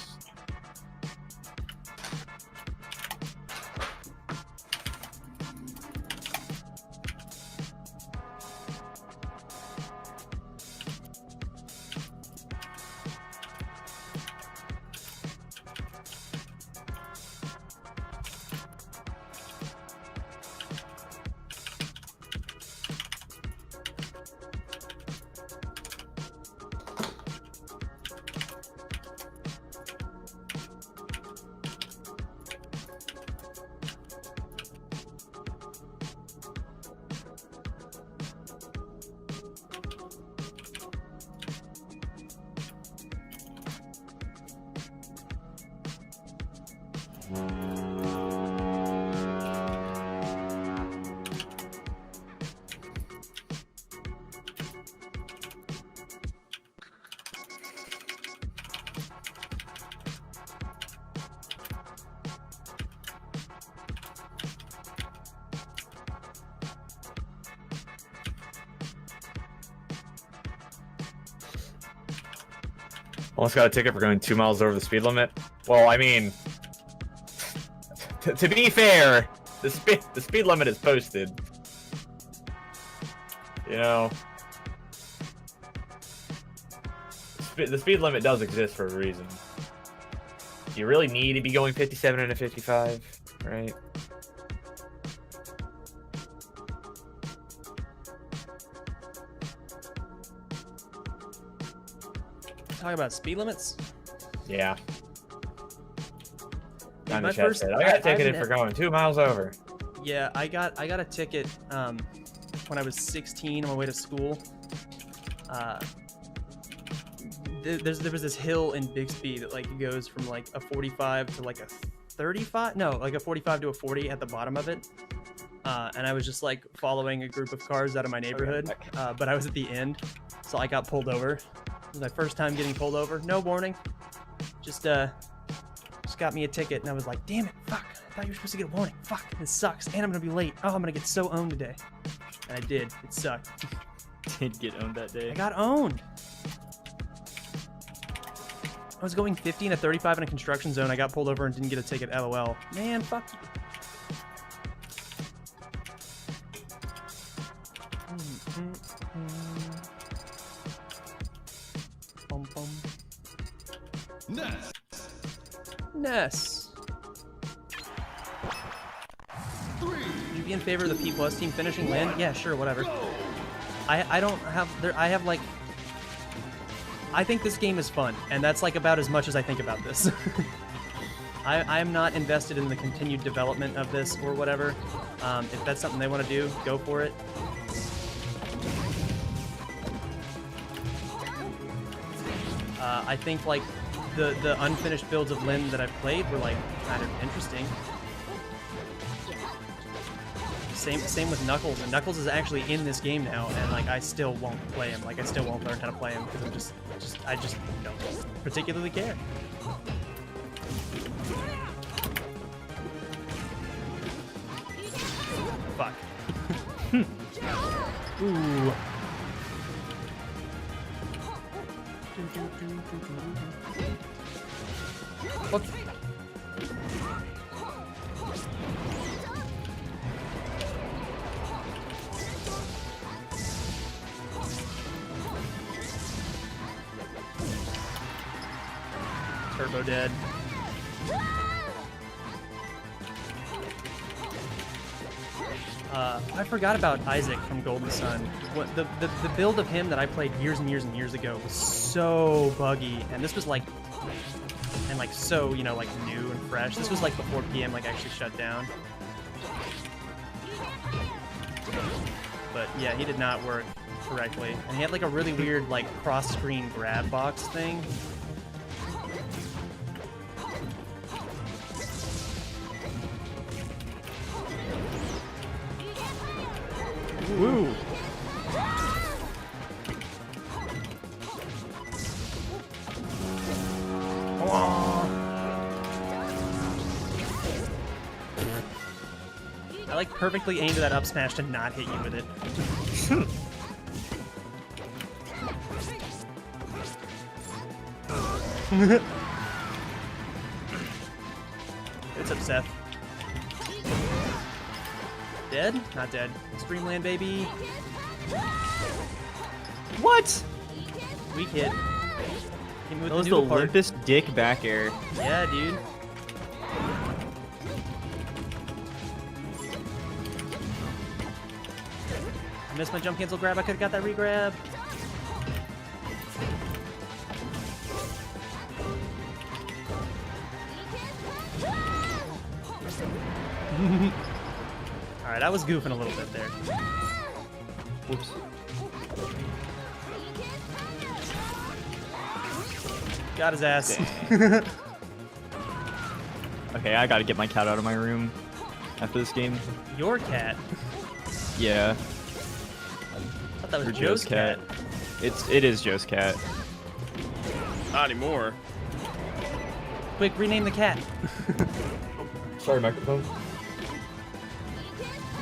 Almost got a ticket for going 2 miles over the speed limit. Well, I mean, to be fair, the speed limit is posted. You know, the speed limit does exist for a reason. You really need to be going 57 and a 55, right? Talk about speed limits. Yeah. Yeah, I got ticketed for going 2 miles over. Yeah, I got a ticket when I was 16 on my way to school. There was this hill in Bixby that like goes from like a 45 to like a 35. No, like a 45 to a 40 at the bottom of it. And I was just like following a group of cars out of my neighborhood, but I was at the end, so I got pulled over. It was my first time getting pulled over. No warning. Just got me a ticket, and I was like, damn it, fuck. I thought you were supposed to get a warning. Fuck, this sucks, and I'm gonna be late. Oh, I'm gonna get so owned today. And I did. It sucked. Did get owned that day. I got owned. I was going 50 and a 35 in a construction zone. I got pulled over and didn't get a ticket. LOL. Man, fuck you. Bum, bum. Ness. Ness. 3. Would you be in favor of the P plus team finishing Lynn? Yeah, sure, whatever. I don't have I have like I think this game is fun, and that's like about as much as I think about this. I am not invested in the continued development of this or whatever. If that's something they want to do, go for it. I think like the unfinished builds of Lynn that I've played were like kind of interesting. Same with Knuckles, and Knuckles is actually in this game now, and like I still won't play him. Like I still won't learn how to play him because I just don't particularly care. Fuck. Ooh. Look. Turbo dead. I forgot about Isaac from Golden Sun. What the build of him that I played years and years and years ago was so buggy, and this was like, and like so, you know, like new and fresh. This was like before PM like actually shut down. But yeah, he did not work correctly, and he had like a really weird like cross-screen grab box thing. Woo! I like perfectly aimed that up smash to not hit you with it. What's up, Seth? Dead? Not dead. Streamland, baby. What? Weak hit. Hit me with That was the noodle part. limpest dick back air. Yeah, dude. I missed my jump cancel grab. I could have got that re-grab. Alright, I was goofing a little bit there. Whoops. Got his ass. Okay, I gotta get my cat out of my room after this game. Your cat? Yeah, I thought that was or Joe's cat. It is Joe's cat. Not anymore. Quick, rename the cat. Sorry, microphone.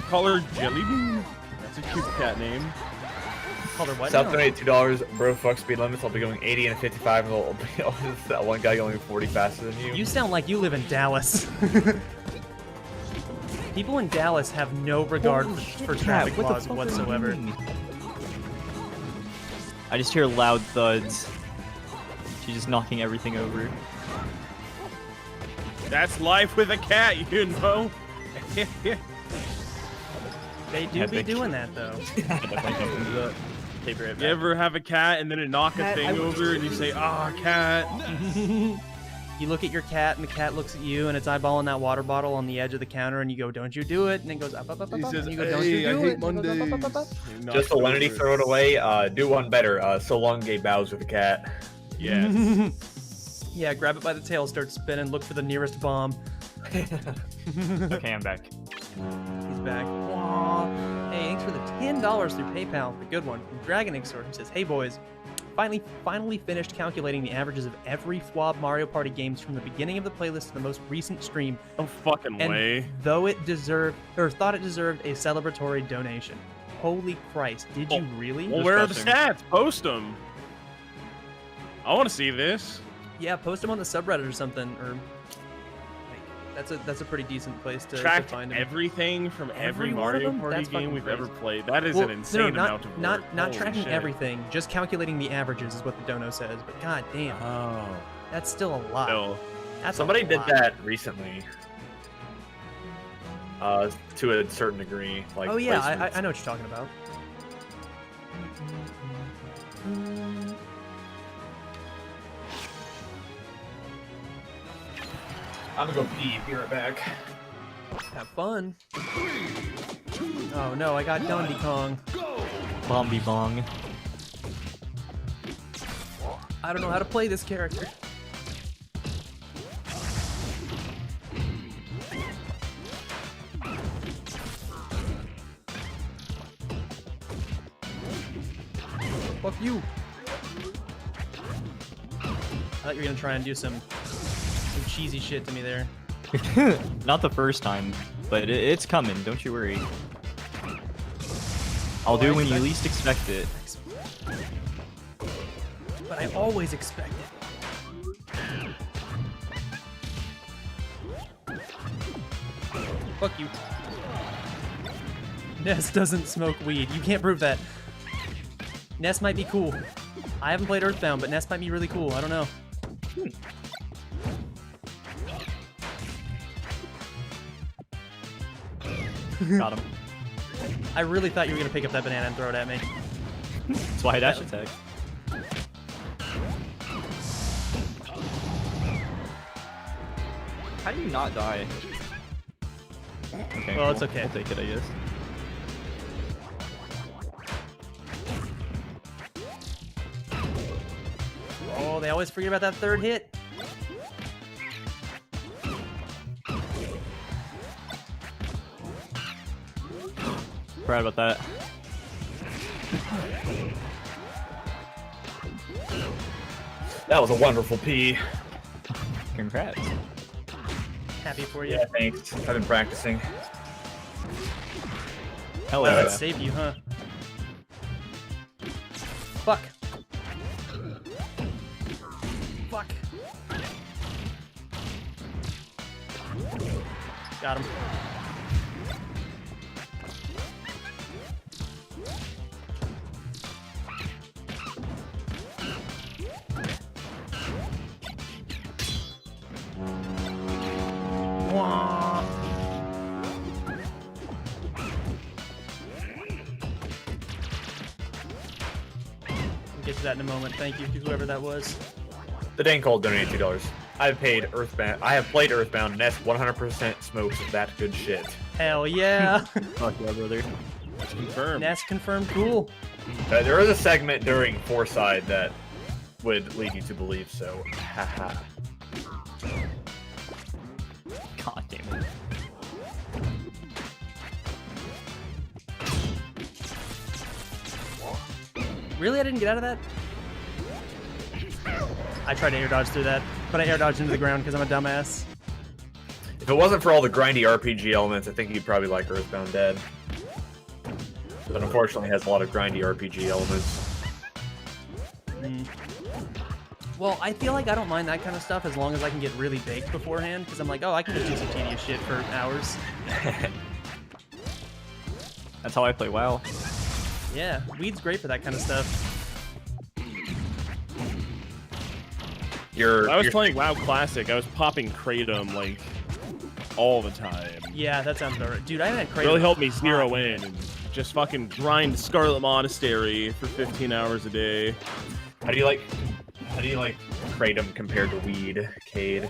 Call her Jelly Bean. That's a cute cat name. Call her what? South now? donate $2. Bro, fuck speed limits. I'll be going 80 and 55, and I'll be that one guy going 40 faster than you. You sound like you live in Dallas. People in Dallas have no regard for traffic What the laws fuck are you whatsoever. doing? I just hear loud thuds. She's just knocking everything over. That's life with a cat, you know. They do be Epic. doing that though. Take right You ever have a cat and then it knock a Cat, thing I- over and you say, "Ah, cat." You look at your cat and the cat looks at you and it's eyeballing that water bottle on the edge of the counter and you go, "Don't you do it?" And it goes up, up, up, up, He up. says, And you go, "Don't you "Hey, I do hate it?" And it goes up, up, up, up, up. Mondays. Just a lenity, throw it away. Do one better. So long, gay bows with a cat. Yes. Yeah, grab it by the tail, start spinning, look for the nearest bomb. Okay, I'm back. He's back. Aw. Hey, thanks for the $10 through PayPal. The good one. From Dragon Exor, who says, "Hey boys, finally finished calculating the averages of every FWAB Mario Party games from the beginning of the playlist to the most recent stream. No fucking And way. thought it deserved a celebratory donation. Holy Christ, did you really?" Well, where are the Disgusting. stats? Post them. I want to see this. Yeah, post them on the subreddit or something, or like, that's a pretty decent place to Tracked find them. everything from every Every one of Mario them? Party That's game fucking we've ever crazy. played. That is Well, an insane not, amount of work. not Holy tracking shit. everything, just calculating the averages is what the dono says. But god damn, Oh. that's still a lot. No. That's Somebody a did lot. that recently. To a certain degree. Like Oh yeah, placements. I know what you're talking about. I'm gonna go pee. Be right back. Have fun. Oh no, I got Donkey Kong. Bombi bong. I don't know how to play this character. Fuck you. I thought you were gonna try and do some cheesy shit to me there. Not the first time, but it's coming. Don't you worry. I'll do when you least expect it. But I always expect it. Fuck you. Ness doesn't smoke weed. You can't prove that. Ness might be cool. I haven't played Earthbound, but Ness might be really cool. I don't know. Got him. I really thought you were gonna pick up that banana and throw it at me. That's why I dash attack. How do you not die? Okay, Well, it's okay. I'll take it, I guess. Oh, they always forget about that third hit. Forgot about that. That was a wonderful pee. Congrats. Happy for you. Yeah, thanks. I've been practicing. Hell Wow, yeah. that saved you, huh? Fuck. Fuck. Got him. Wah. We'll get to that in a moment. Thank you to whoever that was. The Dang Cold donated $2. I've paid Earthbound. I have played Earthbound, and that's 100% smokes that good shit. Hell yeah. Fuck yeah, brother. Confirmed. That's confirmed. Cool. There is a segment during Foreside that would lead you to believe so. Haha. God damn it. Really? I didn't get out of that? I tried to air dodge through that, but I air dodged into the ground because I'm a dumbass. If it wasn't for all the grindy RPG elements, I think you'd probably like Earthbound Dead. But unfortunately, it has a lot of grindy RPG elements. Well, I feel like I don't mind that kind of stuff as long as I can get really baked beforehand, because I'm like, oh, I can just do some tedious shit for hours. That's how I play WoW. Yeah, weed's great for that kind of stuff. I was playing WoW Classic. I was popping Kratom like all the time. Yeah, that sounds about right. Dude, I haven't It crazy. really helped me zero in and just fucking grind Scarlet Monastery for 15 hours a day. How do you like Kratom compared to weed, Cade?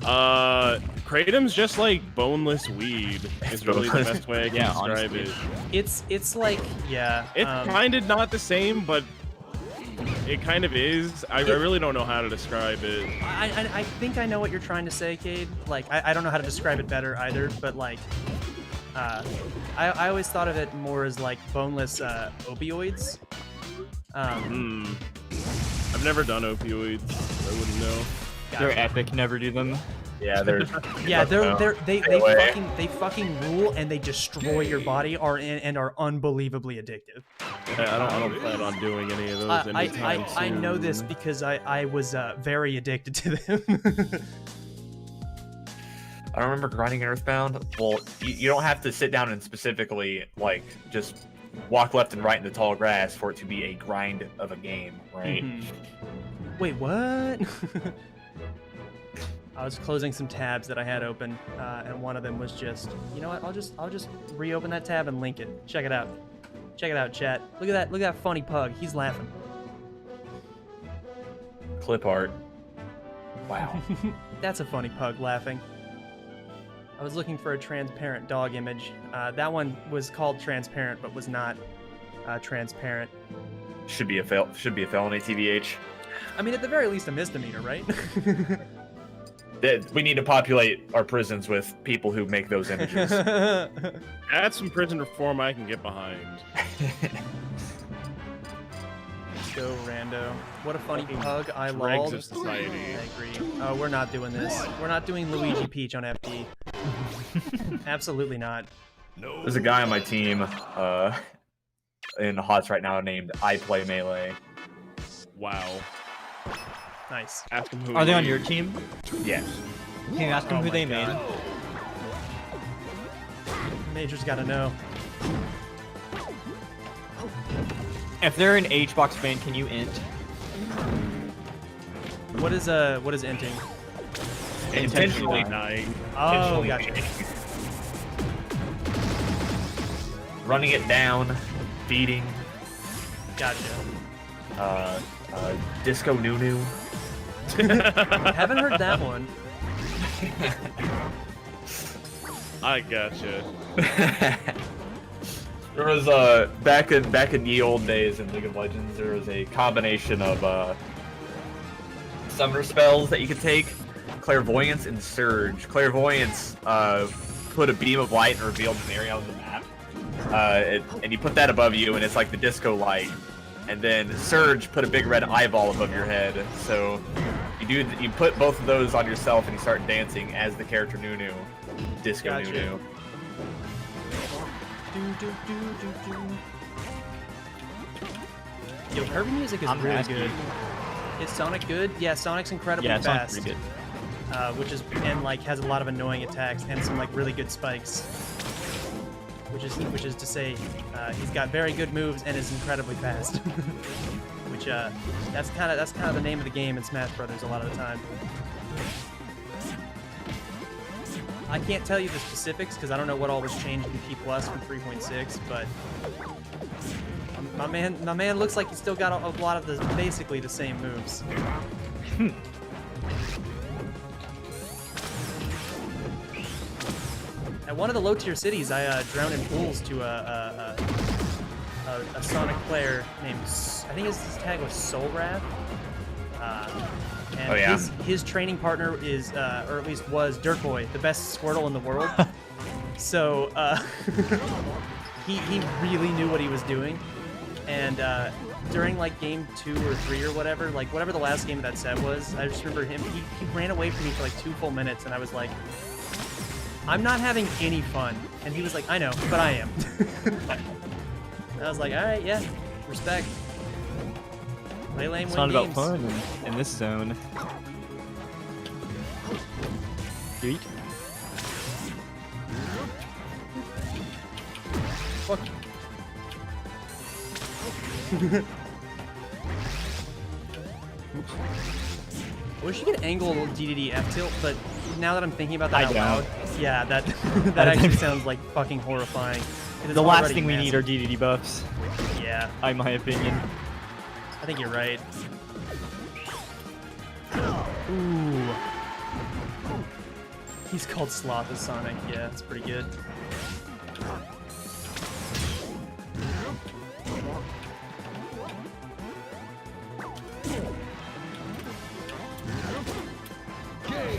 Kratom's just like boneless weed. Is really the best way I can Yeah, describe honestly. it. It's like, yeah. It's kind of not the same, but it kind of is. I really don't know how to describe it. I think I know what you're trying to say, Cade. Like, I don't know how to describe it better either, but like, I always thought of it more as like boneless opioids. I've never done opioids. So I wouldn't know. They're epic, never do them. Yeah, there's. Yeah, they away. fucking rule and they destroy your body and are unbelievably addictive. I don't plan on doing any of those anytime soon. I know this because I was very addicted to them. I don't remember grinding in Earthbound. Well, you don't have to sit down and specifically like just walk left and right in the tall grass for it to be a grind of a game, right? Wait, what? I was closing some tabs that I had open, and one of them was just, you know what? I'll just reopen that tab and link it. Check it out. Check it out, chat. Look at that. Look at that funny pug. He's laughing. Clip art. Wow. That's a funny pug laughing. I was looking for a transparent dog image. That one was called transparent, but was not transparent. Should be a felony, TBH. I mean, at the very least, a misdemeanor, right? We need to populate our prisons with people who make those images. Add some prison reform I can get behind. Go, rando. What a funny pug. I Dregs lolled. of society. I agree. Oh, we're not doing this. We're not doing Luigi Peach on FD. Absolutely not. There's a guy on my team in the HOTS right now named I Play Melee. Wow. Nice. Ask them who Are they it on is. your team? Yes. Can you ask them who my they God. made? Major's gotta know. If they're an HBox fan, can you int? What is inting? Intentionally dying. Oh, Intentionally gotcha. Running it down, feeding, Gotcha. Disco Nunu. Haven't heard that one. I gotcha. There was back in the old days in League of Legends, there was a combination of summoner spells that you could take: Clairvoyance and Surge. Clairvoyance put a beam of light and revealed an area on the map, and you put that above you, and it's like the disco light. And then Surge put a big red eyeball above your head. So you put both of those on yourself, and you start dancing as the character Nunu, Disco Gotcha. Nunu. Yo, Kirby music is I'm really asking good. Is Sonic good? Yeah, Sonic's incredibly Yeah, fast. Sonic's pretty good. Which is and like has a lot of annoying attacks and some like really good spikes. Which is to say, he's got very good moves and is incredibly fast. Which that's kind of the name of the game in Smash Brothers a lot of the time. I can't tell you the specifics because I don't know what all was changed in P+ from 3.6, but my man looks like he's still got a lot of basically the same moves. At one of the low-tier cities, I drowned in pools to a Sonic player named, I think his tag was Soul Wrath. And Oh, yeah. his training partner is, or at least was, Dirt Boy, the best Squirtle in the world. So he really knew what he was doing. And during like game 2 or 3 or whatever, like whatever the last game of that set was, I just remember him, he ran away from me for like 2 full minutes, and I was like, I'm not having any fun. And he was like, I know, but I am. I was like, all right, yeah, respect. Play lame, It's win not games. about fun in this zone. Yeet. Fuck. I wish you could angle DDD F tilt, but now that I'm thinking about that I out don't. loud, yeah, that that actually sounds like fucking horrifying. It is The last already thing we need massive. are DDD buffs, Yeah, in my opinion. I think you're right. Ooh. He's called Sloth as Sonic. Yeah, that's pretty good.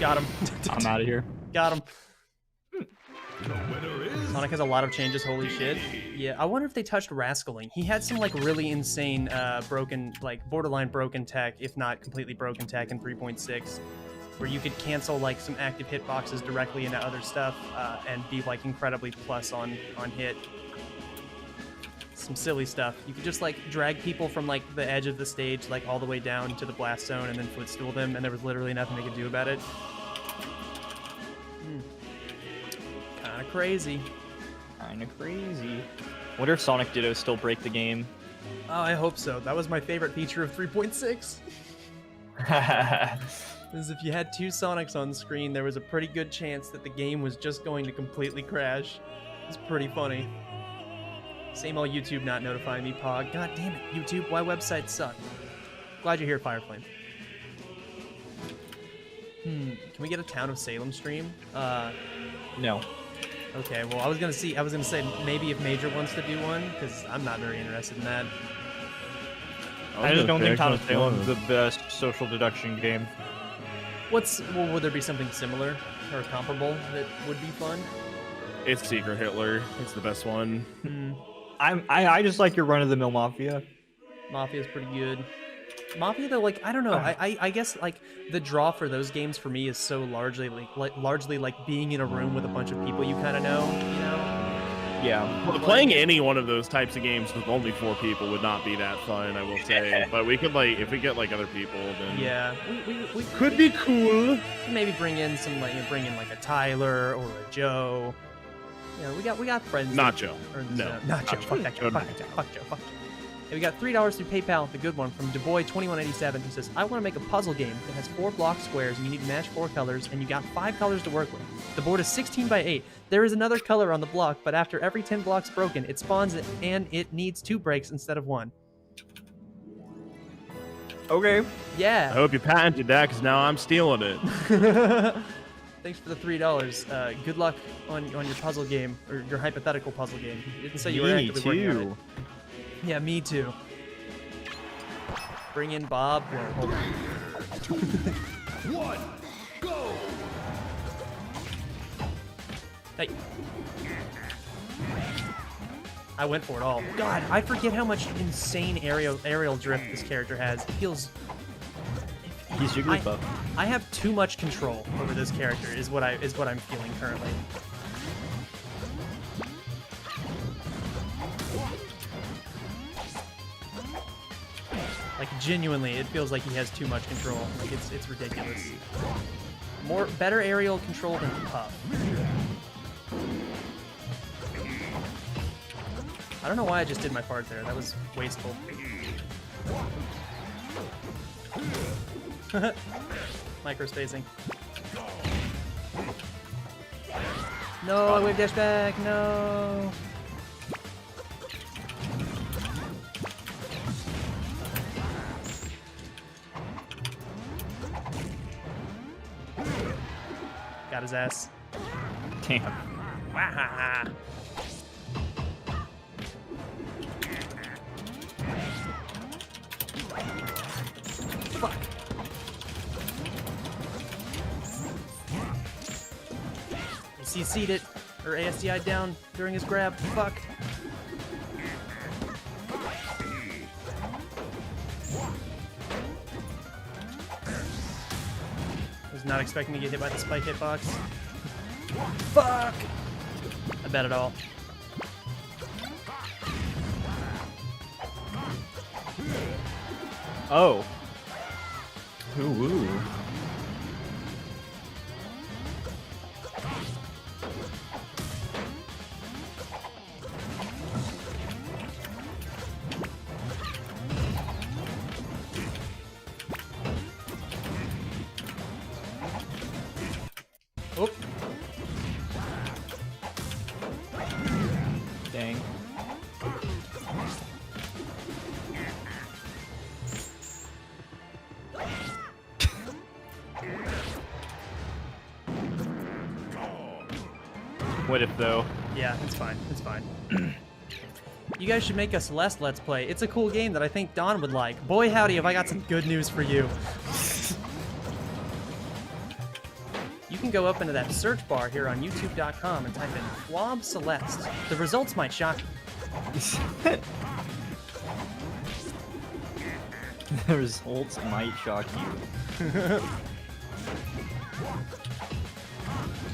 Got him. I'm out of here. Got him. The winner is Sonic has a lot of changes, holy shit. Yeah, I wonder if they touched Rascaling. He had some like really insane broken, like borderline broken tech, if not completely broken tech in 3.6, where you could cancel like some active hitboxes directly into other stuff and be like incredibly plus on hit. Some silly stuff. You could just like drag people from like the edge of the stage like all the way down to the blast zone and then footstool them, and there was literally nothing they could do about it. Kinda crazy. Kinda crazy. Wonder if Sonic Dittos still break the game. Oh, I hope so. That was my favorite feature of 3.6. Is if you had 2 Sonics on screen, there was a pretty good chance that the game was just going to completely crash. It's pretty funny. Same old YouTube not notifying me, Pog. God damn it, YouTube, why websites suck? Glad you're here, Fireflame. Can we get a Town of Salem stream? No. Okay, well, I was gonna say maybe if Major wants to do one, because I'm not very interested in that. I just don't think Town of Salem is the best social deduction game. Well, would there be something similar or comparable that would be fun? It's Secret Hitler. It's the best one. I just like your run-of-the-mill Mafia. Mafia's pretty good. Mafia, though, like I don't know. I guess like the draw for those games for me is so largely like being in a room with a bunch of people you kind of know, you know. Yeah. Well, playing any one of those types of games with only 4 people would not be that fun, I will say. But we could like, if we get like other people, then Yeah, we could be cool. maybe bring in some like a Tyler or a Joe. You know, we got friends. Not that- Joe. Or, No, not Joe. not Fuck Joe. that Joe. Fuck that Joe. Fuck Joe. Fuck Joe. Okay, we got $3 through PayPal, the good one, from DuBois2187, who says, I want to make a puzzle game that has 4 block squares and you need to match 4 colors, and you got 5 colors to work with. The board is 16 by 8. There is another color on the block, but after every 10 blocks broken, it spawns it, and it needs 2 breaks instead of 1. Okay. I Yeah. hope you patented that, because now I'm stealing it. Thanks for the $3. Good luck on your puzzle game, or your hypothetical puzzle game. You didn't say you were Me actively working on it. too. Yeah, me too. Bring in Bob. Well, hold on. 1. Go. Hey. I went for it all. God, I forget how much insane aerial drift this character has. It feels... He's Jigglypuff. I have too much control over this character, is what I'm feeling currently. Like genuinely, it feels like he has too much control. Like it's ridiculous. Better aerial control than Puff. I don't know why I just did my part there. That was wasteful. Microspacing. No, I wave dash back. No. Got his ass. Damn. Wah-ha-ha. Fuck. He CC'd it, or ASDI'd down during his grab. Fuck. Was not expecting to get hit by the spike hitbox. Fuck! I bet it all. Oh. Ooh. Oh. Dang. What if though? Yeah, it's fine. It's fine. You guys should make a Celeste Let's Play. It's a cool game that I think Don would like. Boy, howdy, have I got some good news for you. You can go up into that search bar here on youtube.com and type in Flob Celeste. The results might shock you. The results might shock you.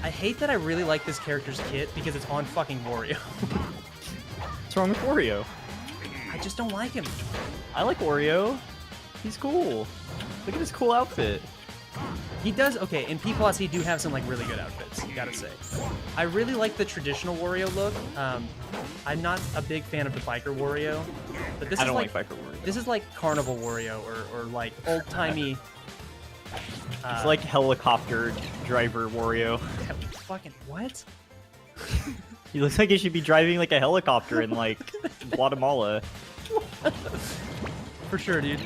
I hate that I really like this character's kit because it's on fucking Wario. What's wrong with Wario? I just don't like him. I like Wario. He's cool. Look at his cool outfit. He does, okay, in P+, he do have some, like, really good outfits, you gotta say. I really like the traditional Wario look. I'm not a big fan of the biker Wario, but this I is don't like, like biker Wario. This is like Carnival Wario, or like, old-timey... It's like helicopter driver Wario. Fucking, what? He looks like he should be driving like a helicopter in like Guatemala. For sure, dude.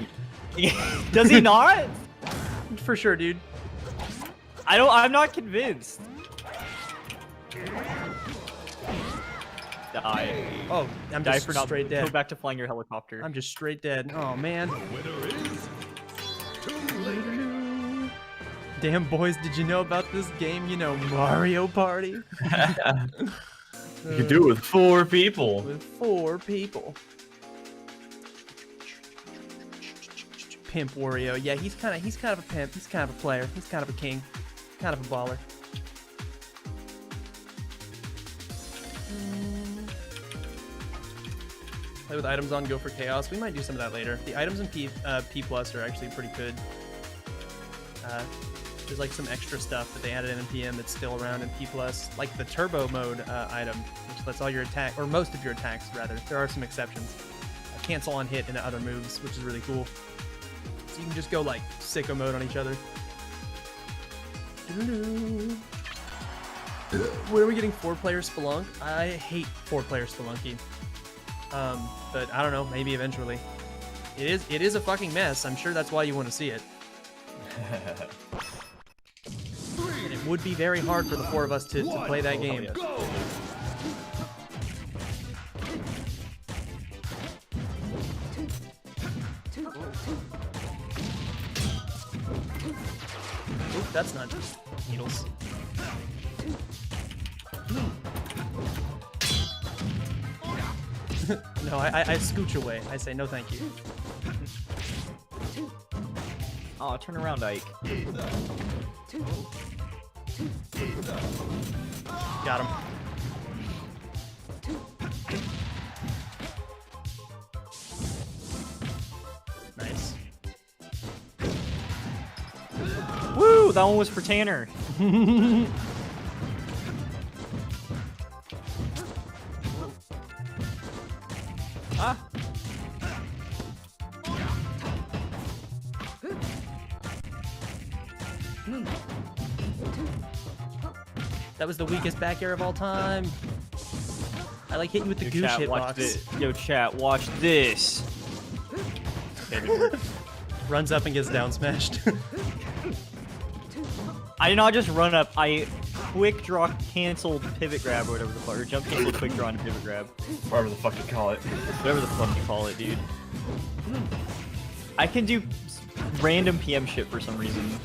Does he not? For sure, dude. I'm not convinced. Die. Oh, I'm Die just for not straight dead. Go back to flying your helicopter. I'm just straight dead. Oh, man. Winner is too late. Damn, boys, did you know about this game? You know, Mario Party? You can do it with 4 people. With 4 people. Pimp Wario. Yeah, he's kind of a pimp. He's kind of a player. He's kind of a king. Kind of a baller. Play with items on Go for Chaos. We might do some of that later. The items in P+ are actually pretty good. There's like some extra stuff that they added in PM that's still around in P+, like the turbo mode item, which lets all your attack, or most of your attacks rather. There are some exceptions. Cancel on hit into other moves, which is really cool. So you can just go like sicko mode on each other. When are we getting 4-player Spelunk? I hate 4-player Spelunky. But I don't know, maybe eventually. It is a fucking mess. I'm sure that's why you want to see it. And it would be very hard for the 4 of us to play that game. Go! Oop, that's not just needles. No, I scooch away. I say no thank you. Oh, turn around, Ike. Got him. Nice. Woo! That one was for Tanner. Ah. That was the weakest back air of all time. I like hitting you with the Yo, goosh chat, watch hitbox. this. Yo, chat, watch this. Runs up and gets down smashed. I did not just run up. I quick draw canceled pivot grab or whatever the fuck, or jump canceled quick draw and pivot grab. Whatever the fuck you call it. Whatever the fuck you call it, dude. I can do random PM shit for some reason.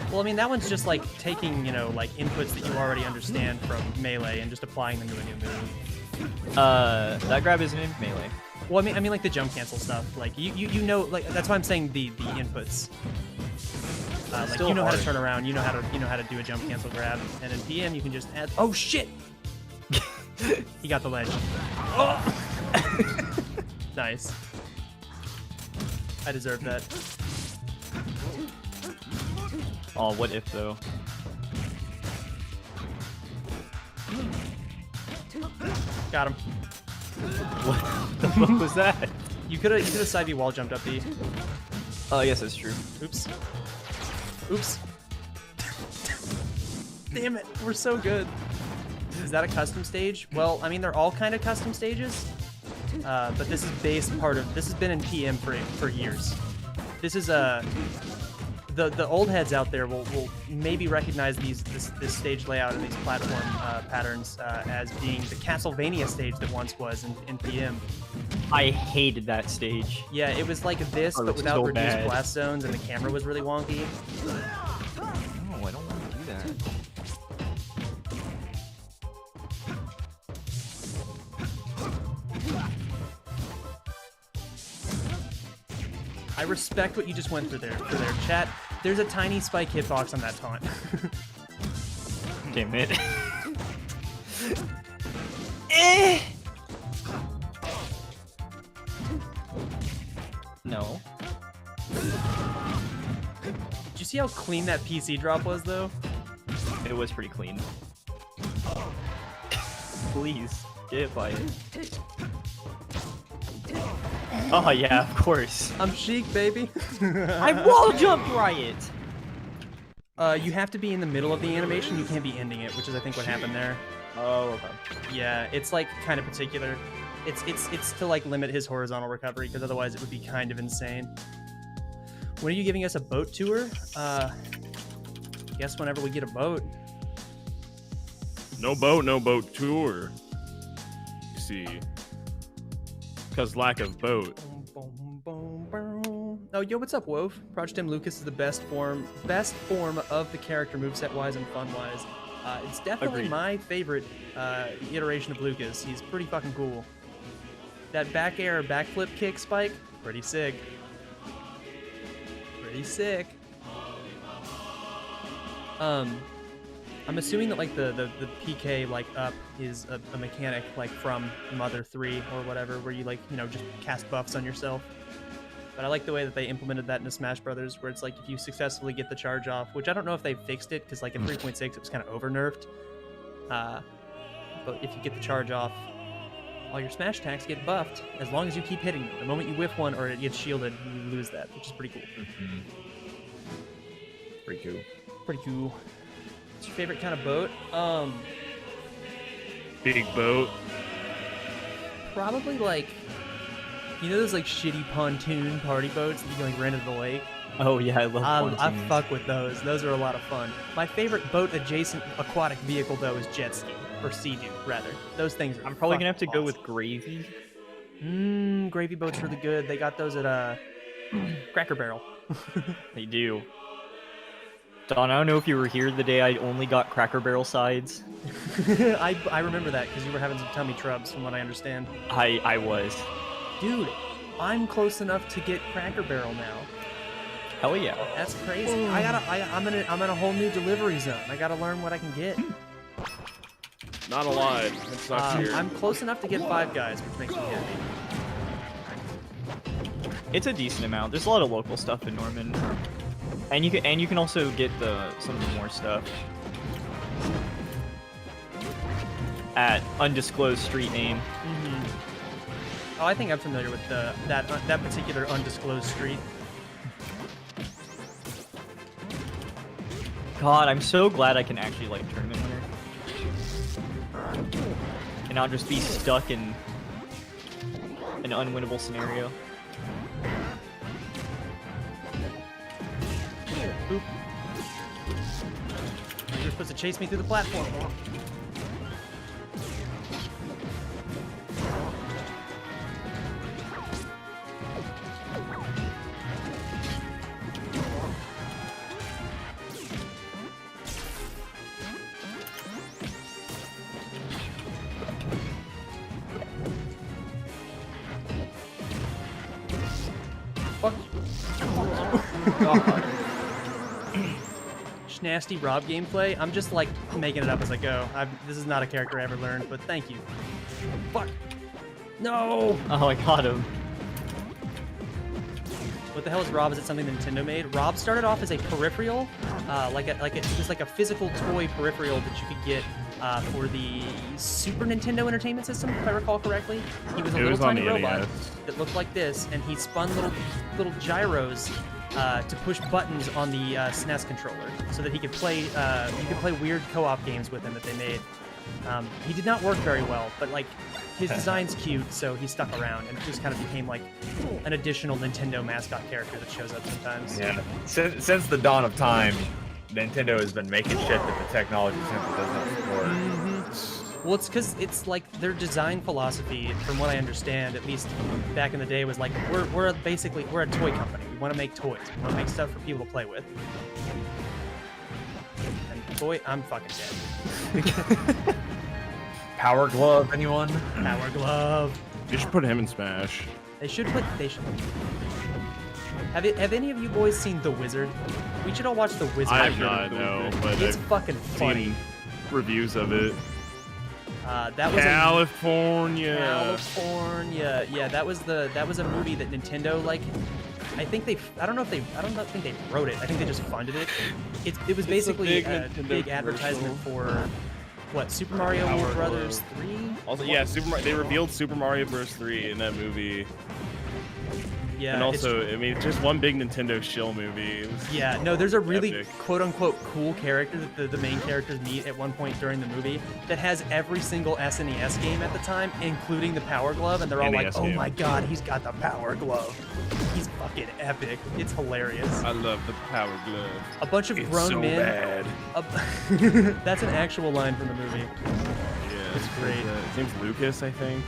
Well, I mean, that one's just like taking, you know, like inputs that you already understand from Melee and just applying them to a new move. That grab isn't in melee. Well, I mean like the jump cancel stuff. Like you know, like that's why I'm saying the inputs. Like Still you know how to hard. turn around, you know how to do a jump cancel grab, and in PM you can just add. Oh shit! He got the ledge. Oh! Nice. I deserve that. Oh, what if though? Got him. What the fuck was that? You could have side B wall jumped up B. Oh, yes, that's true. Oops. Oops. Damn it, we're so good. Is that a custom stage? Well, I mean, they're all kind of custom stages, but this is this has been in PM for years. This is the old heads out there will maybe recognize this stage layout and these platform patterns as being the Castlevania stage that once was in PM. I hated that stage. Yeah, it was like this, Oh, but it's without so reduced bad. blast zones, and the camera was really wonky. No, I don't want to do that. I respect what you just went through there. Chat, there's a tiny spike hitbox on that taunt. Damn it. Eh. No. Did you see how clean that PC drop was, though? It was pretty clean. Please, get hit by it. Oh yeah, of course. I'm chic, baby. I wall jumped Riot! You have to be in the middle of the animation. You can't be ending it, which is I think what happened there. Oh, okay. Yeah, it's like kind of particular. It's to like limit his horizontal recovery, because otherwise it would be kind of insane. When are you giving us a boat tour? Guess whenever we get a boat. No boat tour. You see, because lack of boat. Oh, yo, what's up, Wove? Project M Lucas is the best form of the character moveset-wise and fun-wise. It's definitely Agreed. my favorite iteration of Lucas. He's pretty fucking cool. That back air backflip kick spike, pretty sick. Pretty sick. I'm assuming that like the PK like up is a mechanic like from Mother 3 or whatever, where you like, you know, just cast buffs on yourself. But I like the way that they implemented that into Smash Brothers, where it's like if you successfully get the charge off, which I don't know if they fixed it, because like in 3.6 it was kind of over nerfed. But if you get the charge off, all your smash attacks get buffed as long as you keep hitting them. The moment you whiff one or it gets shielded, you lose that, which is pretty cool. Pretty cool. Pretty cool. What's your favorite kind of boat? Big boat. Probably like, you know those like shitty pontoon party boats that you can like rent at the lake? Oh yeah, I love I pontoons. fuck with those. Those are a lot of fun. My favorite boat adjacent aquatic vehicle though is jet ski, or sea-doo rather. Those things are I'm probably gonna have fucking to go awesome. with gravy. Gravy boat's really good. They got those at Cracker Barrel. They do. Don, I don't know if you were here the day I only got Cracker Barrel sides. I remember that because you were having some tummy trubs, from what I understand. I was. Dude, I'm close enough to get Cracker Barrel now. Hell yeah. That's crazy. I'm in a whole new delivery zone. I gotta learn what I can get. Not a lot. It sucks here. I'm close enough to get Five Guys, which makes me happy. It's a decent amount. There's a lot of local stuff in Norman, and you can also get some of the more stuff at undisclosed street name. Oh, I think I'm familiar with that particular undisclosed street. God, I'm so glad I can actually like tournament winner, and not just be stuck in an unwinnable scenario. Oop. You're supposed to chase me through the platform. Fuck. God. Nasty Rob gameplay. I'm just like making it up as I go. This is not a character I ever learned, but thank you. Fuck. No. Oh, I got him. What the hell is Rob? Is it something Nintendo made? Rob started off as a peripheral, it was like a physical toy peripheral that you could get for the Super Nintendo Entertainment System, if I recall correctly. He was a little tiny robot that looked like this, and he spun little gyros to push buttons on the SNES controller, so that he could play. You could play weird co-op games with him that they made. He did not work very well, but like his design's cute, so he stuck around, and it just kind of became like an additional Nintendo mascot character that shows up sometimes. Yeah. Since the dawn of time, Nintendo has been making shit that the technology simply doesn't support. Well, it's because it's like their design philosophy, from what I understand, at least back in the day, was like we're a toy company. We want to make toys. We want to make stuff for people to play with. And boy, I'm fucking dead. Power Glove, anyone? Power Glove. You should put him in Smash. They should. Have any of you boys seen The Wizard? We should all watch The Wizard. I have not, no, but it's I've fucking funny. seen reviews of it. That was California. California. Yeah, that was a movie that Nintendo like. I think they wrote it. I think they just funded it. It was basically a big advertisement for what, Super Mario Brothers 3? Also, yeah, they revealed Super Mario Bros. 3 in that movie. Yeah, and also, I mean, it's just one big Nintendo shill movie. Yeah, no, there's a really epic, quote-unquote cool character that the main characters meet at one point during the movie that has every single SNES game at the time, including the Power Glove, and they're all like, oh my god, he's got the Power Glove. He's fucking epic. It's hilarious. I love the Power Glove. A bunch of grown so men. Bad. That's an actual line from the movie. Yeah, it's great. His name's Lucas, I think.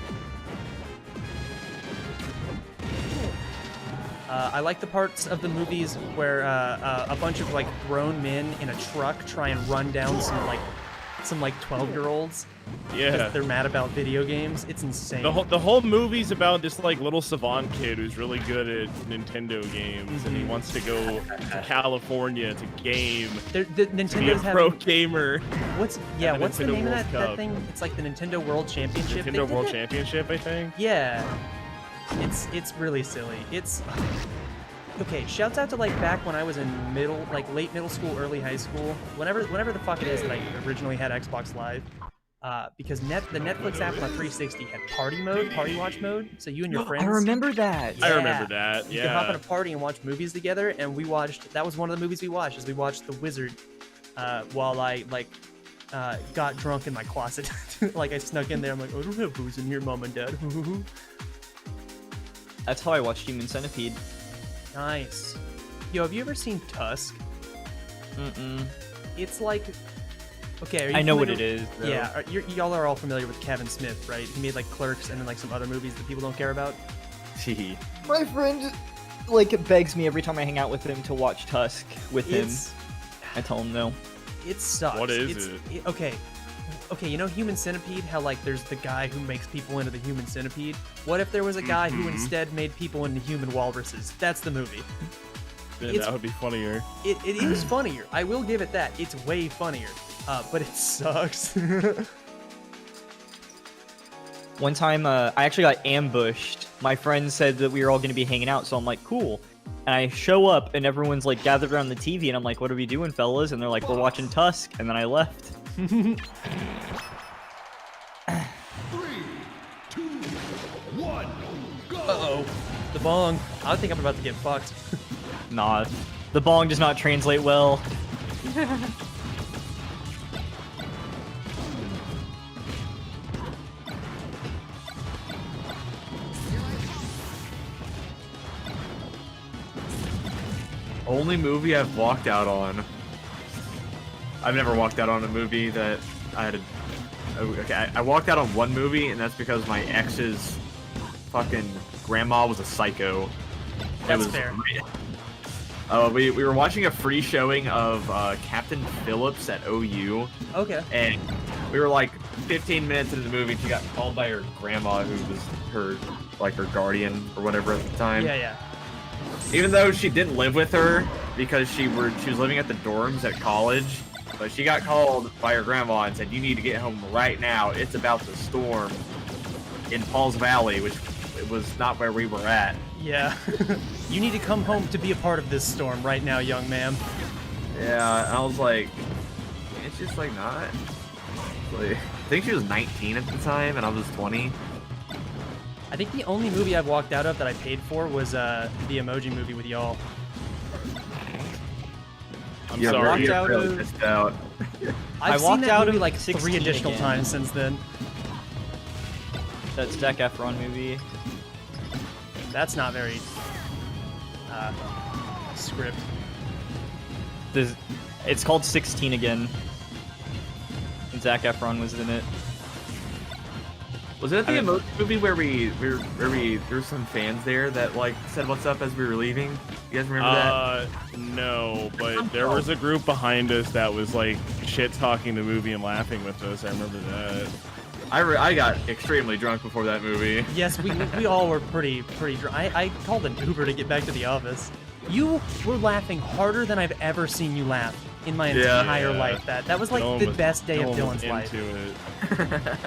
I like the parts of the movies where a bunch of like grown men in a truck try and run down some 12-year-olds. Yeah. They're mad about video games. It's insane. The whole movie's about this like little savant kid who's really good at Nintendo games, and he wants to go to California to game. Nintendo's to be a pro gamer. What's the name of that thing? It's like the Nintendo World Championship. Nintendo World Championship, I think. Yeah. It's really silly. It's okay. Shouts out to like back when I was in late middle school, early high school. Whenever the fuck it is that I originally had Xbox Live, because the Netflix app on 360 had party watch mode. So you and your friends. I remember that. Yeah, I remember that. You could hop in a party and watch movies together, and we watched. That was one of the movies we watched. Is we watched The Wizard, while I got drunk in my closet. Like I snuck in there. I'm like, oh, I don't have booze in here, Mom and Dad. That's how I watched Human Centipede. Nice. Yo, have you ever seen Tusk? Mm-mm. It's like... Okay, are you I know what familiar- it is, though. Yeah, y'all are all familiar with Kevin Smith, right? He made like Clerks and then like some other movies that people don't care about. My friend begs me every time I hang out with him to watch Tusk with him. I tell him no. It sucks. What is it? Okay. Okay, you know Human Centipede? How, like, there's the guy who makes people into the Human Centipede? What if there was a guy who instead made people into human walruses? That's the movie. Then that would be funnier. It is funnier. I will give it that. It's way funnier. But it sucks. One time, I actually got ambushed. My friend said that we were all going to be hanging out, so I'm like, cool. And I show up, and everyone's like gathered around the TV, and I'm like, what are we doing, fellas? And they're like, we're watching Tusk. And then I left. 3, 2, 1, go! Uh-oh. The bong. I think I'm about to get fucked. Nah, the bong does not translate well. Only movie I've walked out on. I've never walked out on a movie that I had a... Okay, I walked out on one movie, and that's because my ex's fucking grandma was a psycho. That's fair. We were watching a free showing of Captain Phillips at OU. Okay. And we were like 15 minutes into the movie, and she got called by her grandma, who was her guardian or whatever at the time. Yeah, yeah. Even though she didn't live with her because she was living at the dorms at college, but she got called by her grandma and said, "You need to get home right now. It's about to storm in Paul's Valley," which was not where we were at. Yeah. You need to come home to be a part of this storm right now, young man. Yeah, I was like, it's just like not. Like, I think she was 19 at the time, and I was 20. I think the only movie I've walked out of that I paid for was the Emoji Movie with y'all. I'm Yeah, sorry. you're out really of- missed out. I've seen walked that out movie of like 3 16 additional again. times since then. That Zac Efron movie. That's not very script. It's called 16 again. And Zac Efron was in it. Was it the I mean- emoji movie where there were some fans there that like said what's up as we were leaving? You guys remember that? No, but there was a group behind us that was like shit talking the movie and laughing with us. I remember that. I got extremely drunk before that movie. Yes, we all were pretty drunk. I called an Uber to get back to the office. You were laughing harder than I've ever seen you laugh in my Yeah. entire life. That was like Dylan the was- best day of Dylan was Dylan's life. into it.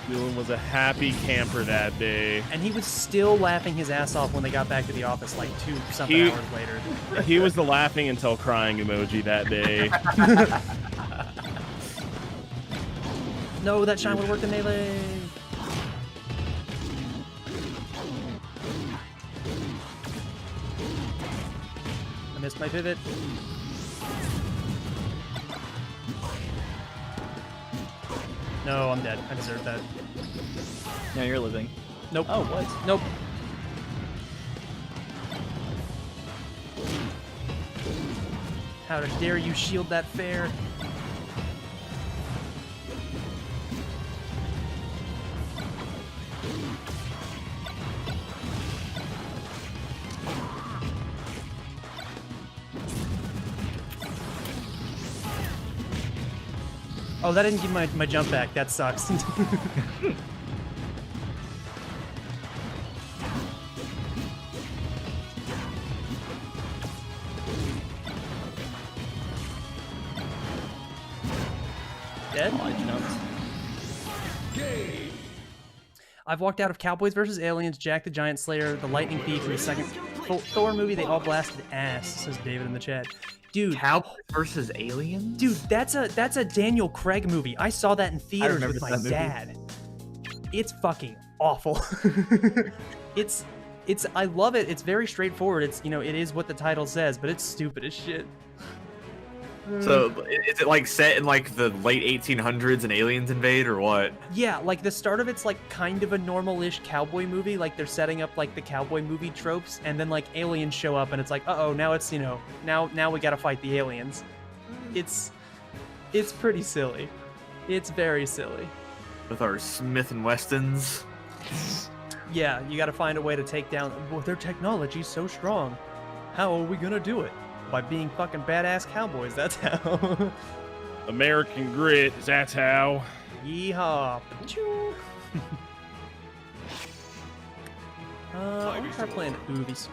Dylan was a happy camper that day. And he was still laughing his ass off when they got back to the office like 2-something hours later. He was the laughing until crying emoji that day. No, that shine would work in melee. I missed my pivot. No, I'm dead. I deserve that. No, you're living. Nope. Oh, what? Nope. How dare you shield that fair? Oh, that didn't give my jump back. That sucks. Dead? Oh, I jumped. Game. I've walked out of Cowboys vs. Aliens, Jack the Giant Slayer, The Lightning Thief, and the second Thor movie. They all blasted ass, says David in the chat. Dude, Cowboys versus Aliens? dude, that's a Daniel Craig movie. I saw that in theaters remember with my that movie. dad. It's fucking awful. it's I love it. It's very straightforward. It's, you know, it is what the title says, but it's stupid as shit. So is it like set in like the late 1800s and aliens invade or what? Yeah, like the start of it's like kind of a normal-ish cowboy movie. Like they're setting up like the cowboy movie tropes, and then like aliens show up, and it's like, uh-oh, now it's, you know, now we gotta fight the aliens. It's pretty silly. It's very silly. With our Smith and Wessons. Yeah, you gotta find a way to take down. Well, their technology's so strong. How are we gonna do it? by being fucking badass cowboys. That's how. American grit. That's how. Yeehaw. Choo. I'm gonna try playing Ubisoft.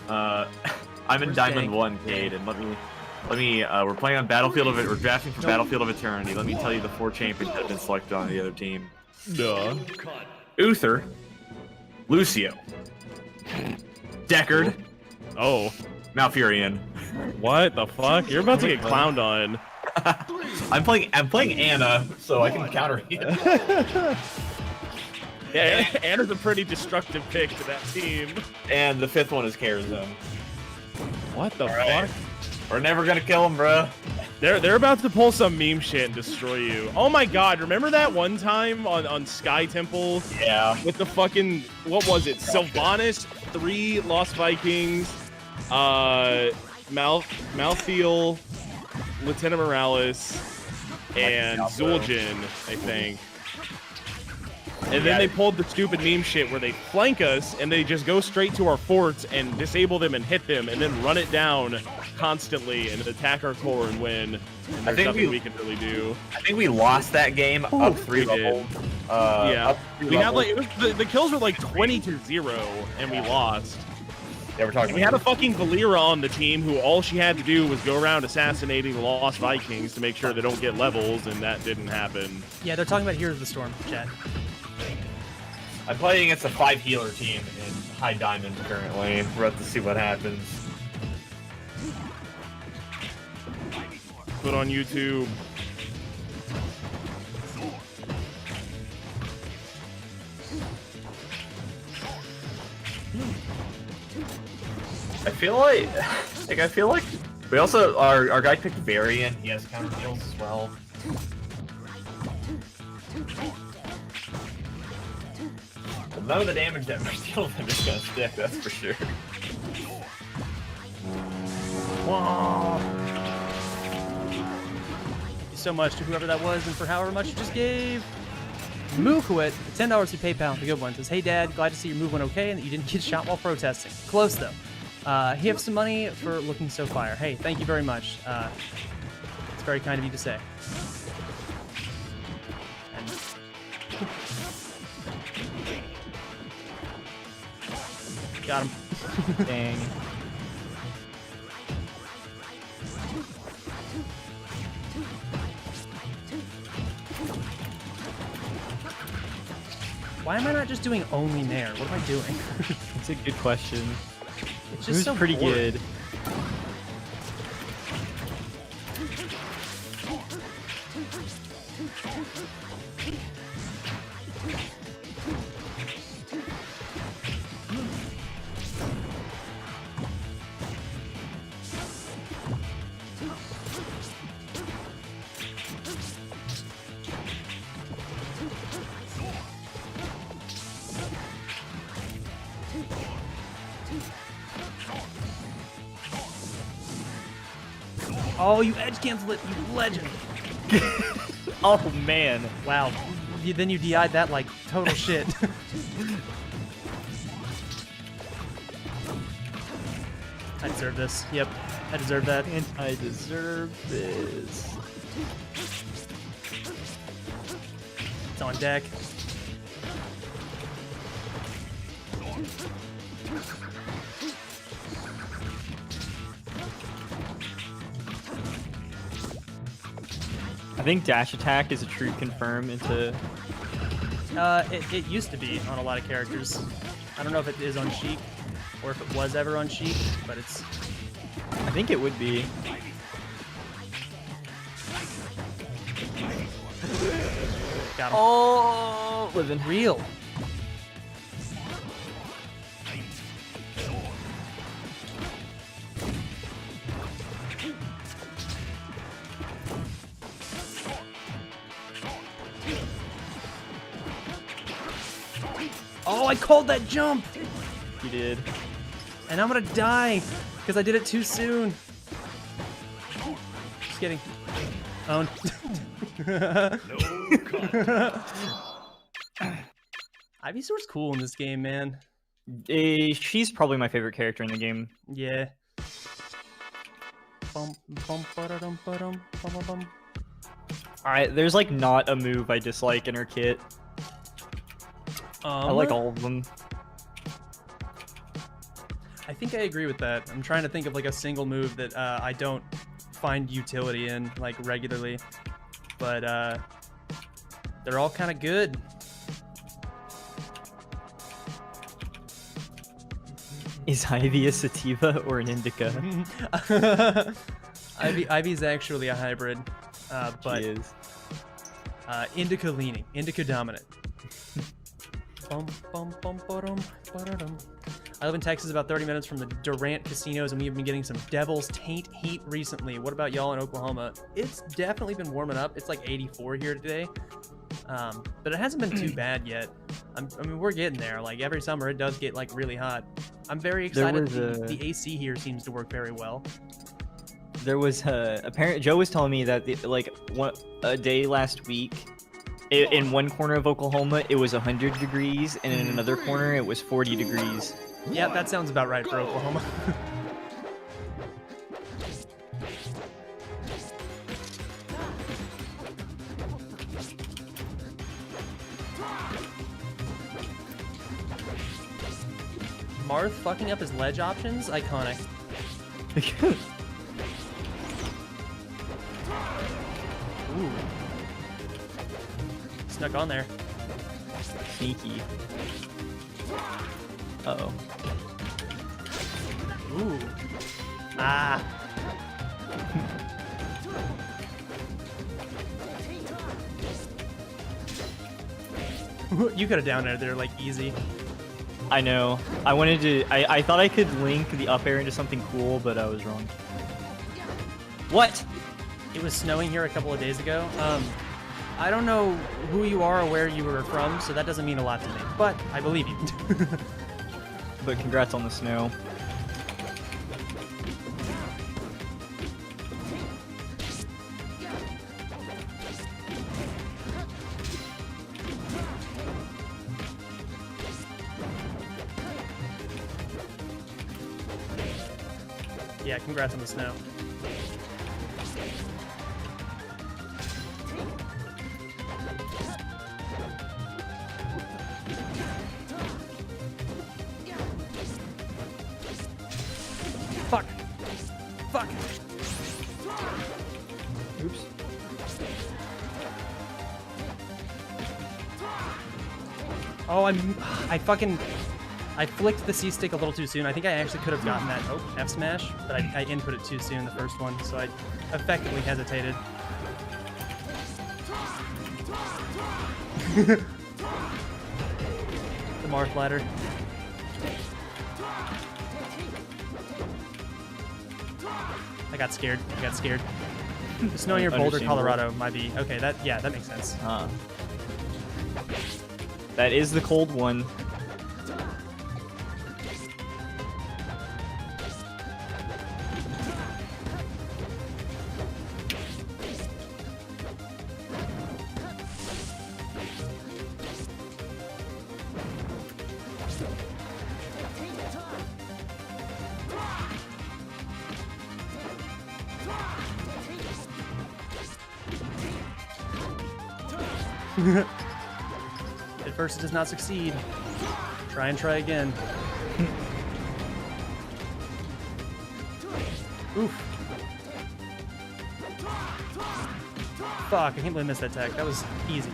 I'm in Where's Diamond Dank? 1, Cade, and let me, we're playing on Battlefield of it. We're drafting for Battlefield of Eternity. Let me tell you the 4 champions that have been selected on the other team. Duh. Uther, Lucio, Deckard, Oh. Malfurion. What the fuck? You're about to get clowned on. I'm playing Anna, so I can counter you. Yeah, Anna's a pretty destructive pick to that team. And the 5th one is Karazhan. What the Alright. fuck? We're never gonna kill him, bro. They're about to pull some meme shit and destroy you. Oh my god, remember that one time on Sky Temple? Yeah. With the fucking, what was it? Sylvanas, 3 Lost Vikings, Malthael, Lieutenant Morales, and Zul'jin, I think. And then they pulled the stupid meme shit where they flank us and they just go straight to our forts and disable them and hit them and then run it down constantly and attack our core and win. And there's nothing we can really do. I think we lost that game up 3 we did. levels. Yeah, Up 3 we had levels. like it was, the kills were like 20-0 and we lost. Yeah, we're talking. We had a fucking Valera on the team who all she had to do was go around assassinating the Lost Vikings to make sure they don't get levels, and that didn't happen. Yeah, they're talking about Heroes of the Storm, chat. I'm playing against a 5 healer team in High Diamond currently. We're about to see what happens. Put on YouTube. I feel like we also our guy picked Varian. He has counter heals as well. None of the damage that my deal them is gonna stick, that's for sure. Whoa. Thank you so much to whoever that was and for however much you just gave. Mookwit, $10 to PayPal, the good one, says, "Hey Dad, glad to see your move went okay and that you didn't get shot while protesting. Close though. He has some money for looking so fire. Hey, thank you very much. It's very kind of you to say." And got him. Dang. Why am I not just doing only Nair? What am I doing? That's a good question. It's It was just so pretty boring. good. Oh, you edge cancel it, you legend. Oh man. Wow. Then you DI'd that like total shit. I deserve this. Yep, I deserve that. And I deserve this. It's on deck. I think dash attack is a true confirm into. It used to be on a lot of characters. I don't know if it is on Sheik, or if it was ever on Sheik, but it's... I think it would be. Got him. Oh, living. Real. Oh, I called that jump! You did. And I'm gonna die, because I did it too soon. Just kidding. Owned. Ivysaur's cool in this game, man. She's probably my favorite character in the game. Yeah. Alright, there's like not a move I dislike in her kit. I like all of them. I think I agree with that. I'm trying to think of like a single move that I don't find utility in like regularly, but they're all kind of good. Is Ivy a sativa or an indica? Ivy's actually a hybrid, but She is. indica leaning, indica dominant. I live in Texas, about 30 minutes from the Durant casinos, and we've been getting some Devil's Taint heat recently. What about y'all in Oklahoma? It's definitely been warming up. It's like 84 here today, but it hasn't been too bad yet. I mean, we're getting there. Like every summer, it does get like really hot. I'm very excited. The AC here seems to work very well. There was Joe was telling me that a day last week, in one corner of Oklahoma it was 100 degrees, and in another corner it was 40 degrees. Yeah, that sounds about right for Oklahoma. Marth fucking up his ledge options? Iconic. Ooh. Snuck on there. Sneaky. Uh-oh. Ooh. Ah. You could have down air there like easy. I know. I thought I could link the up air into something cool, but I was wrong. What? It was snowing here a couple of days ago. I don't know who you are or where you were from, so that doesn't mean a lot to me, but I believe you. But congrats on the snow. Yeah, congrats on the snow. Fuck. Fuck. Oops. Oh, I flicked the C stick a little too soon. I think I actually could have gotten that F smash, but I input it too soon the first one, so I effectively hesitated. The Marth ladder. I got scared. The snow near Boulder, Colorado might be okay. That makes sense. That is the cold one. At first it does not succeed. Try and try again. Oof. Fuck, I can't believe I missed that tech. That was easy.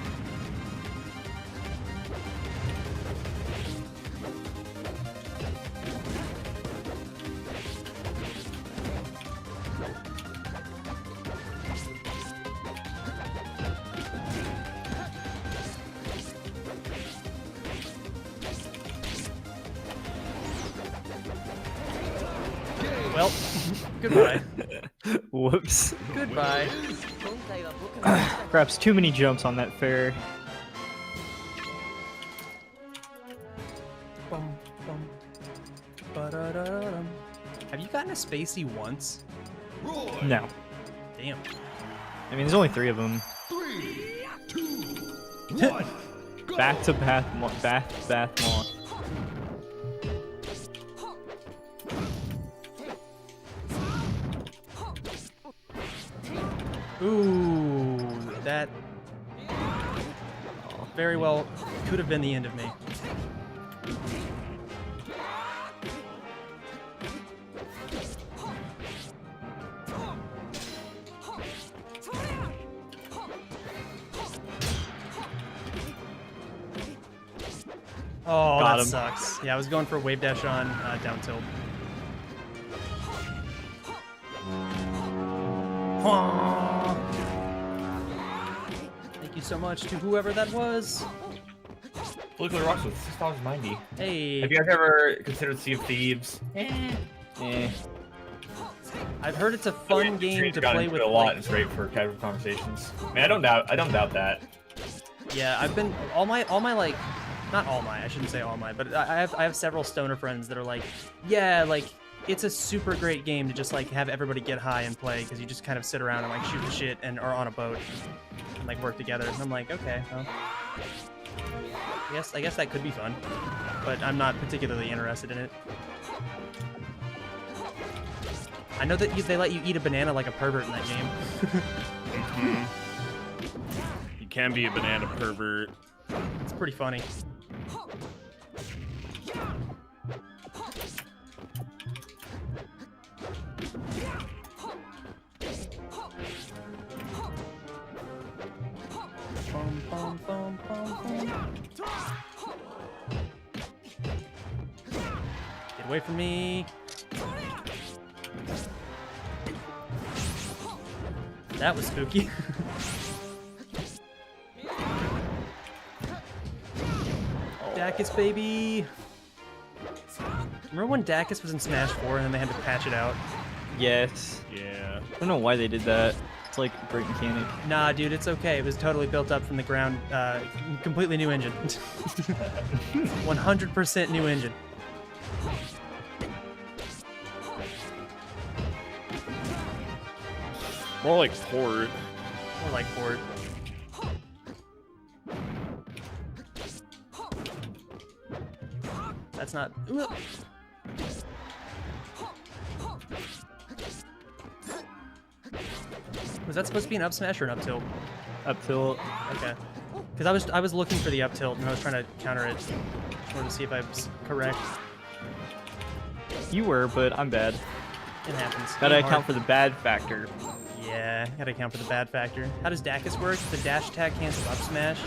Well, goodbye. Whoops. Goodbye. Perhaps too many jumps on that fair. Bum, bum. Ba-da-da-dum. Have you gotten a Spacey once? No. Damn. I mean, there's only 3 of them. 3, 2, 1. Back to Bath Lawn. Ooh, that very well could have been the end of me. Oh, Got that him. sucks. Yeah, I was going for a wave dash on down tilt. Thank you so much to whoever that was. Follicular Rocks with $6.90. Hey, Have you guys ever considered Sea of Thieves? I've heard it's a fun game to play with. A lot. It's great for casual conversations. Man, I don't doubt that. Yeah, I've been all my like, not all my, I shouldn't say all my, but I have several stoner friends that are like, yeah, like it's a super great game to just like have everybody get high and play because you just kind of sit around and like shoot the shit and are on a boat and like work together. And I'm like, okay, well, I guess that could be fun, but I'm not particularly interested in it. I know that they let you eat a banana like a pervert in that game. You can be a banana pervert. It's pretty funny. Bum, bum, bum, bum, bum. Get away from me. That was spooky. Dacus, baby! Remember when Dacus was in Smash 4 and then they had to patch it out? Yes. Yeah. I don't know why they did that. It's like a great mechanic. Nah, dude, it's okay. It was totally built up from the ground. Completely new engine. 100% new engine. More like port. More like port. That's not... Was that supposed to be an up smash or an up tilt? Up tilt. Okay. Because I was looking for the up tilt and I was trying to counter it. Or to see if I was correct. You were, but I'm bad. It happens. Gotta Game account hard. for the bad factor. Yeah, gotta account for the bad factor. How does Dacus work? The dash attack cancels up smash.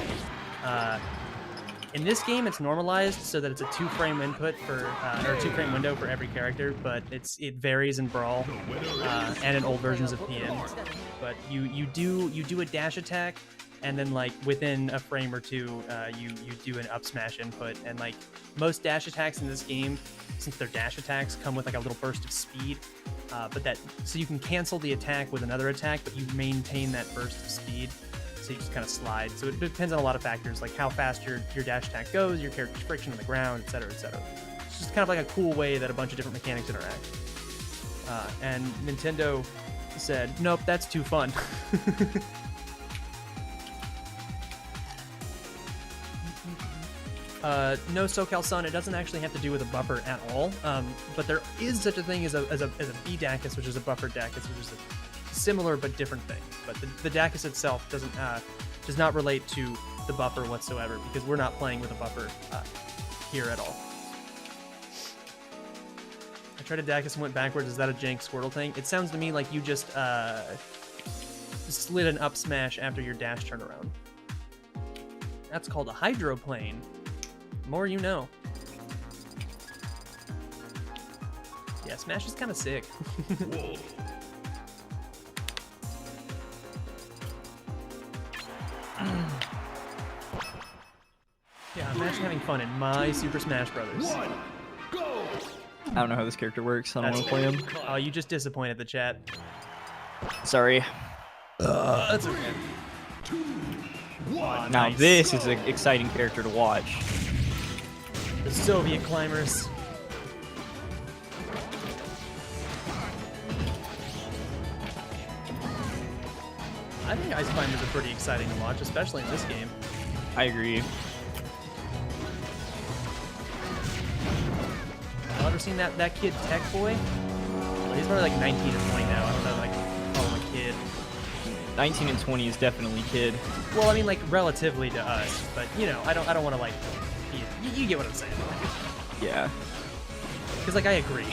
In this game, it's normalized so that it's a 2-frame input for, or 2-frame window for every character, but it varies in Brawl and in old versions of PN. But you do a dash attack, and then like within a frame or two, you do an up smash input, and like most dash attacks in this game, since they're dash attacks, come with like a little burst of speed. So you can cancel the attack with another attack, but you maintain that burst of speed. So you just kind of slide. So it depends on a lot of factors, like how fast your dash attack goes, your character's friction on the ground, etc., etc. It's just kind of like a cool way that a bunch of different mechanics interact. And Nintendo said, nope, that's too fun. No, SoCal Sun, it doesn't actually have to do with a buffer at all, but there is such a thing as a B Dacus, which is a buffered Dacus, which is a similar but different thing. But the Dacus itself does not relate to the buffer whatsoever, because we're not playing with a buffer here at all. I tried a Dacus and went backwards. Is that a jank Squirtle thing? It sounds to me like you just slid an up smash after your dash turnaround. That's called a hydroplane. More you know. Yeah, Smash is kind of sick. Yeah, imagine having fun in my Super Smash Brothers. One, go! I don't know how this character works. I don't want to play him. Oh, you just disappointed the chat. Sorry. That's okay. Two, Oh, one. Now nice. this is an exciting character to watch. The Soviet climbers. I think ice climbers are pretty exciting to watch, especially in this game. I agree. Y'all ever seen that kid Tech Boy? Well, he's probably like 19 or 20 now. I don't know, like, call him a kid. 19 and 20 is definitely kid. Well, I mean, like, relatively to us, but, you know, I don't want to, like, you get what I'm saying. Yeah. Because, like, I agree.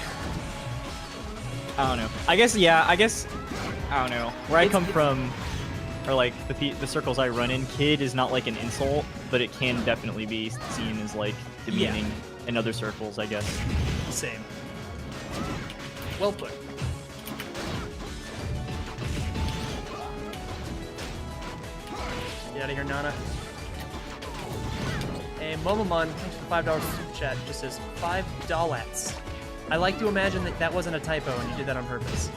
I don't know. I guess, yeah, I don't know. Where I come from, or, like, the circles I run in, kid is not, like, an insult, but it can definitely be seen as, like, demeaning in other circles, I guess. Same. Well put. Get out of here, Nana. Hey, Momomon, thanks for the $5 super chat. Just says $5. I like to imagine that that wasn't a typo and you did that on purpose.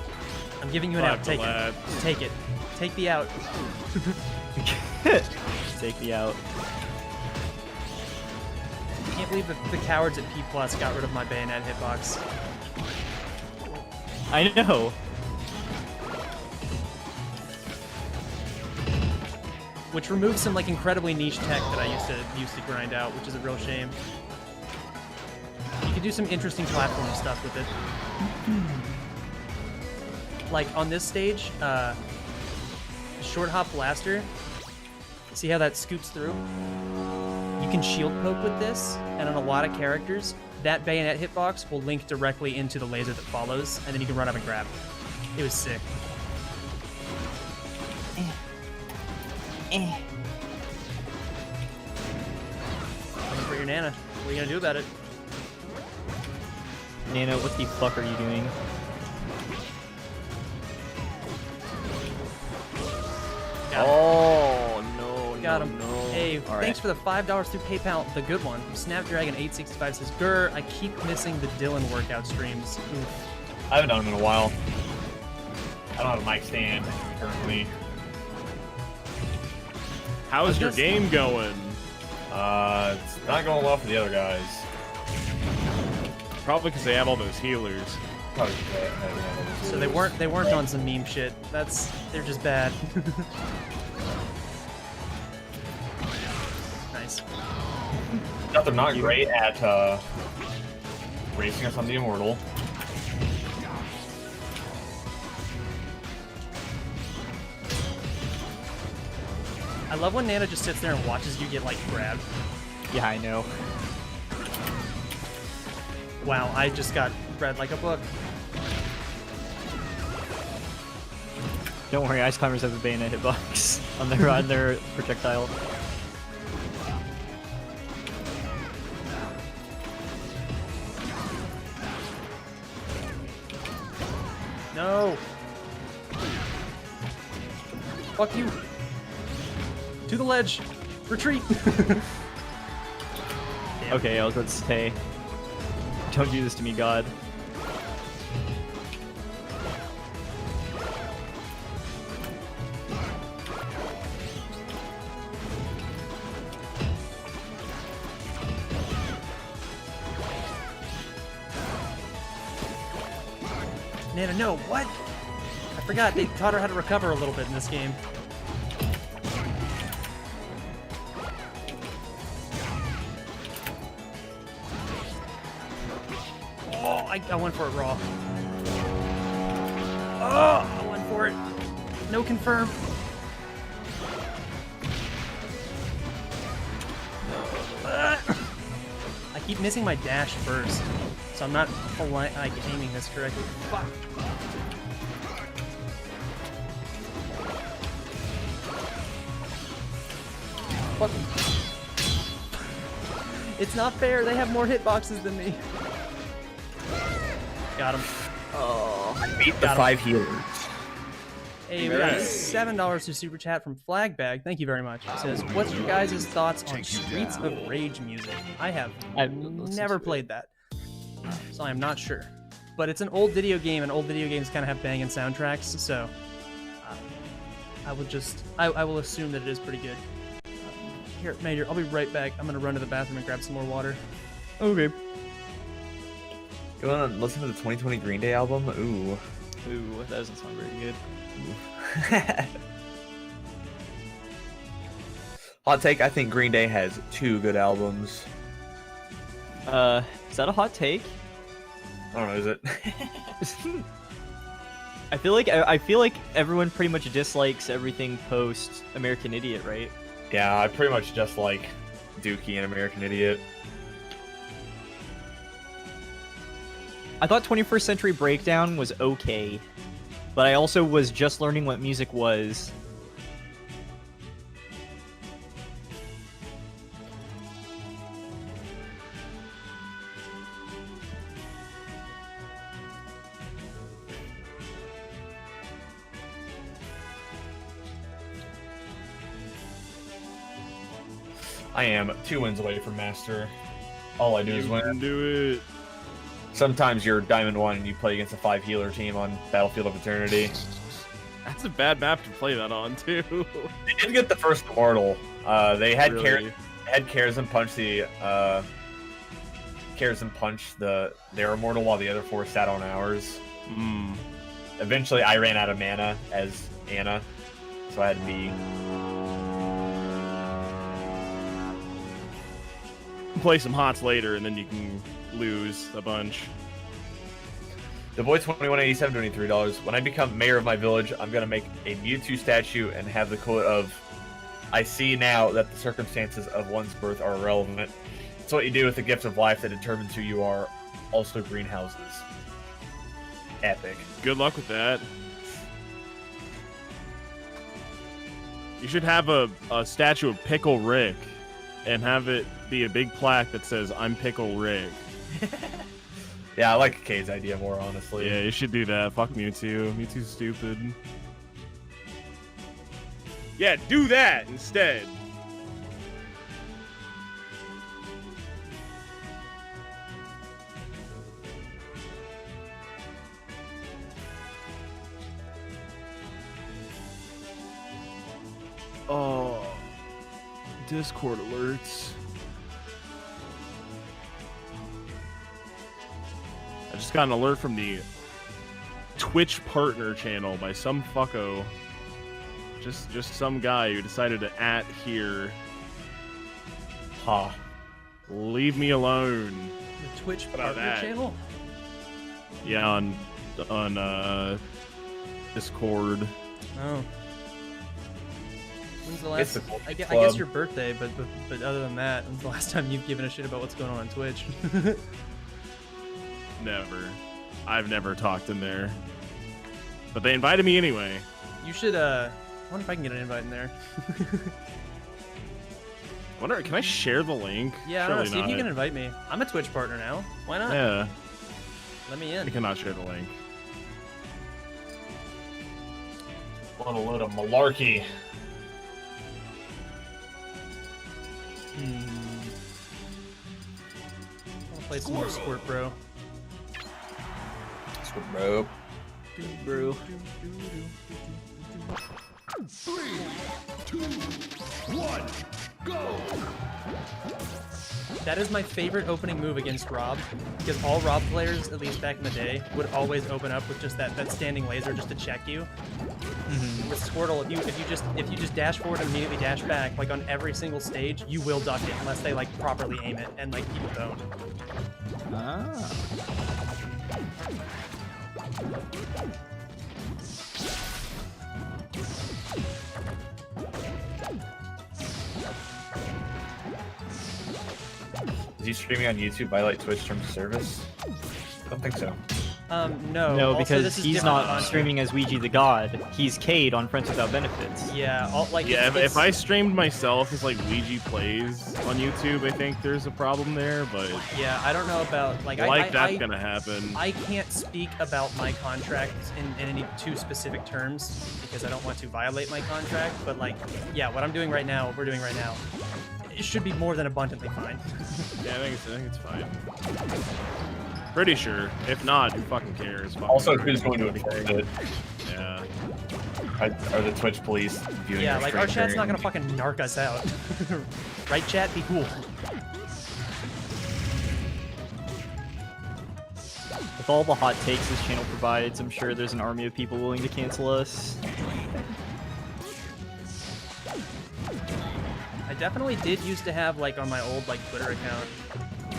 I'm giving you an out. Take it. Take it. Take the out. Take the out. I can't believe that the cowards at P+ got rid of my bayonet hitbox. I know. Which removes some like incredibly niche tech that I used to grind out, which is a real shame. You could do some interesting platform stuff with it. Like on this stage, short hop blaster. See how that scoops through? You can shield poke with this, and on a lot of characters, that bayonet hitbox will link directly into the laser that follows, and then you can run up and grab. It was sick. Coming for your Nana. What are you gonna do about it? Nana, what the fuck are you doing? Oh, no, Got no, him. no. Hey, All thanks right. for the $5 through PayPal. The good one. Snapdragon865 says, Grr, I keep missing the Dylan workout streams. Oof. I haven't done them in a while. I don't have a mic stand currently. How's your game going? It's not going well for the other guys. Probably because they have all those healers. Probably So they weren't on some meme shit. They're just bad. Nice. They're not great at racing us on the Immortal. I love when Nana just sits there and watches you get like grabbed. Yeah, I know. Wow, I just got read like a book. Don't worry, ice climbers have a bayonet hitbox on their projectile. No. Fuck you. To the ledge. Retreat. Okay, I was about to say, don't do this to me, God. Nana, no, what? I forgot they taught her how to recover a little bit in this game. Oh, I went for it raw. Oh, I went for it. No confirm. I keep missing my dash first, so I'm not like aiming this correctly. Fuck. Fuck. It's not fair. They have more hitboxes than me. Got him. Oh, beat the 5 healers. Hey, we got $7 to super chat from Flagbag. Thank you very much. It says, "What's your guys' thoughts on Streets of Rage music? I've never played that, so I'm not sure. But it's an old video game, and old video games kind of have banging soundtracks, so I will assume that it is pretty good. Here, Major, I'll be right back. I'm gonna run to the bathroom and grab some more water. Okay. You wanna listen to the 2020 Green Day album? Ooh. Ooh, that doesn't sound very good. Hot take, I think Green Day has 2 good albums. Is that a hot take? I don't know, is it? I feel like everyone pretty much dislikes everything post American Idiot, right? Yeah, I pretty much just like Dookie and American Idiot. I thought 21st Century Breakdown was okay, but I also was just learning what music was. I am 2 wins away from Master. All I do is You win. can do it. Sometimes you're Diamond 1 and you play against a 5 healer team on Battlefield of Eternity. That's a bad map to play that on too. They did get the first Immortal. They had Really? Karazhan punch their Immortal while the other 4 sat on ours. Hmm. Eventually, I ran out of mana as Anna, so I had to be. Play some HOTS later, and then you can lose a bunch. The Boy 2187 donating $3. When I become mayor of my village, I'm gonna make a Mewtwo statue and have the quote of, "I see now that the circumstances of one's birth are irrelevant. It's what you do with the gift of life that determines who you are." Also, greenhouses. Epic. Good luck with that. You should have a statue of Pickle Rick and have it be a big plaque that says, "I'm Pickle Rick." Yeah, I like Kay's idea more, honestly. Yeah, you should do that. Fuck Mewtwo. Mewtwo's stupid. Yeah, do that instead. Oh, Discord alerts. I just got an alert from the Twitch partner channel by some fucko. Just some guy who decided to @here. Ha. Leave me alone. The Twitch What about partner that? channel? Yeah, on Discord. Oh. When's the It's last? the I guess club. your birthday, but other than that, when's the last time you've given a shit about what's going on Twitch? Never. I've never talked in there. But they invited me anyway. You should. I wonder if I can get an invite in there. Wonder, can I share the link? Yeah, I don't know. Surely See if you not. can invite me. I'm a Twitch partner now. Why not? Yeah, Let me I in. cannot share the link. What a load of malarkey. I'll play some more Squirt Bro. Squirt Bro. Bro. 3, 2, 1, go! That is my favorite opening move against Rob, because all Rob players, at least back in the day, would always open up with just that standing laser just to check you. With Squirtle, if you just dash forward and immediately dash back, like on every single stage, you will duck it unless they like properly aim it, and like people don't. Ah. Is he streaming on YouTube violate Twitch terms of service? I don't think so. No. No, Also, because this is he's different not content. streaming as Ouija the God. He's Cade on Friends Without Benefits. Yeah, like Yeah, it's, if I streamed myself as like Ouija plays on YouTube, I think there's a problem there, but yeah, I don't know about like that's gonna happen. I can't speak about my contract in any too specific terms because I don't want to violate my contract. But like, yeah, what we're doing right now, it should be more than abundantly fine. Yeah, I think it's fine. Pretty sure. If not, who fucking cares? Fucking Also, who's going to enforce it? Yeah. Are the Twitch police viewing Yeah, your like our stream chat's not during- gonna fucking narc us out, right? Chat, be cool. With all the hot takes this channel provides, I'm sure there's an army of people willing to cancel us. I definitely did used to have like on my old like Twitter account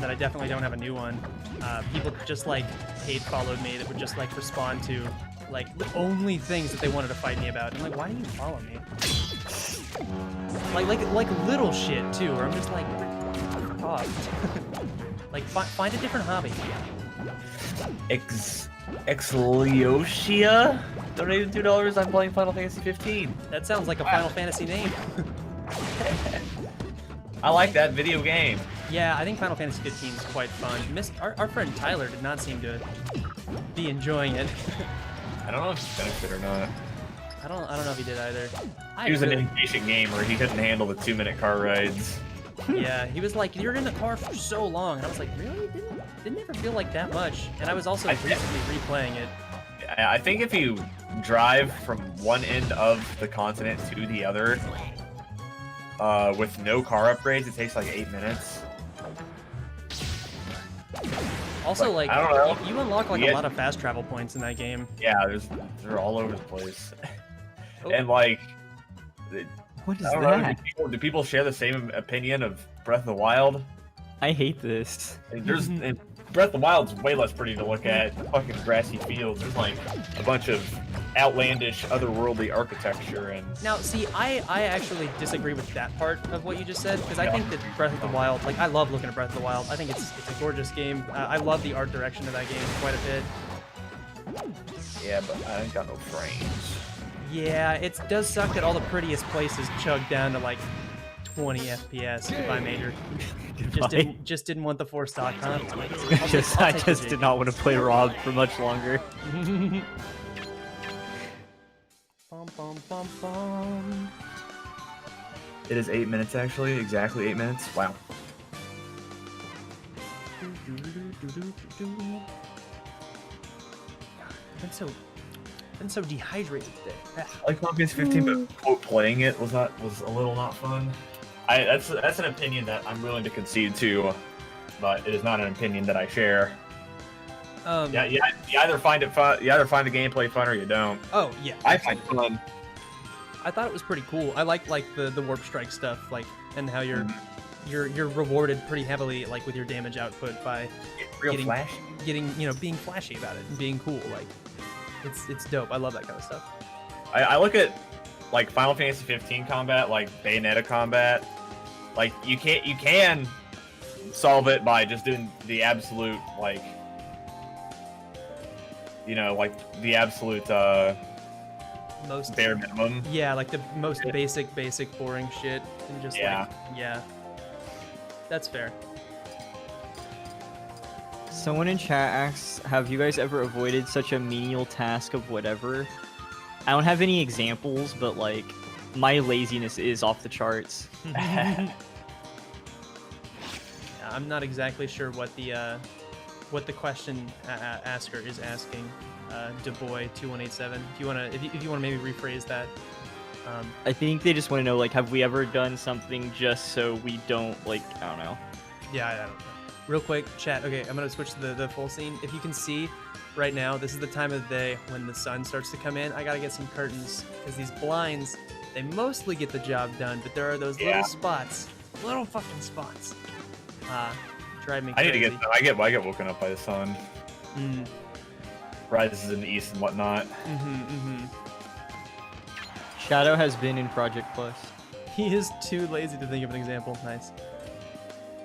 that I definitely don't have a new one. People just like hate followed me that would just like respond to Like, the only things that they wanted to fight me about. I'm like, why do you follow me? Like little shit, too, where I'm just like, fuck off. Like, find a different hobby. Exliotia donated $2. I'm playing Final Fantasy 15. That sounds like a Final Fantasy name. I like that video game. Yeah, I think Final Fantasy 15 is quite fun. Our friend Tyler did not seem to be enjoying it. I don't know if he finished it or not. I don't know if he did either. He was an impatient gamer. He couldn't handle the 2-minute car rides. Yeah, he was like, "You're in the car for so long," and I was like, "Really? Didn't ever feel like that much." And I was also recently replaying it. I think if you drive from one end of the continent to the other, with no car upgrades, it takes like 8 minutes. Also, like, I don't know. you unlock like a lot of fast travel points in that game. Yeah, they're all over the place. Oh. And like, What is I don't that? know, do people share the same opinion of Breath of the Wild? I hate this. And Breath of the Wild's way less pretty to look at. Fucking grassy fields. There's like a bunch of outlandish, otherworldly architecture and. Now, see, I actually disagree with that part of what you just said, because I think that Breath of the Wild, like, I love looking at Breath of the Wild. I think it's a gorgeous game. I love the art direction of that game quite a bit. Yeah, but I ain't got no frames. Yeah, it does suck that all the prettiest places chug down to like 20 FPS. Goodbye, Major. Just didn't want the 4 stock, huh? I just did not want to play Rob for much longer. Bum, bum, bum, bum. It is 8 minutes actually, exactly 8 minutes. Wow. Been so dehydrated today. I like Final Fantasy 15, but quote playing it was a little not fun. That's an opinion that I'm willing to concede to, but it is not an opinion that I share. You either find it fun, you either find the gameplay fun or you don't. Oh yeah, I find it fun. I thought it was pretty cool. I like the warp strike stuff, like, and how you're rewarded pretty heavily, like, with your damage output by getting being flashy about it and being cool. Like, it's dope. I love that kind of stuff. I look at like Final Fantasy 15 combat, like Bayonetta combat. Like you can solve it by just doing the absolute like the absolute Most bare minimum. Yeah, like the most basic boring shit, and just that's fair. Someone in chat asks, have you guys ever avoided such a menial task of whatever? I don't have any examples, but like, my laziness is off the charts. I'm not exactly sure what the question asker is asking. Duboy2187. If you wanna maybe rephrase that. I think they just want to know, like, have we ever done something just so we don't, like, I don't know. Yeah, I don't know. Real quick, chat. Okay, I'm gonna switch to the full scene. If you can see right now, this is the time of the day when the sun starts to come in. I gotta get some curtains because these blinds, they mostly get the job done, but there are those little spots, little fucking spots. Drive me crazy. I get woken up by the sun. Rises in the east and whatnot. Shadow has been in Project Plus. He is too lazy to think of an example. Nice.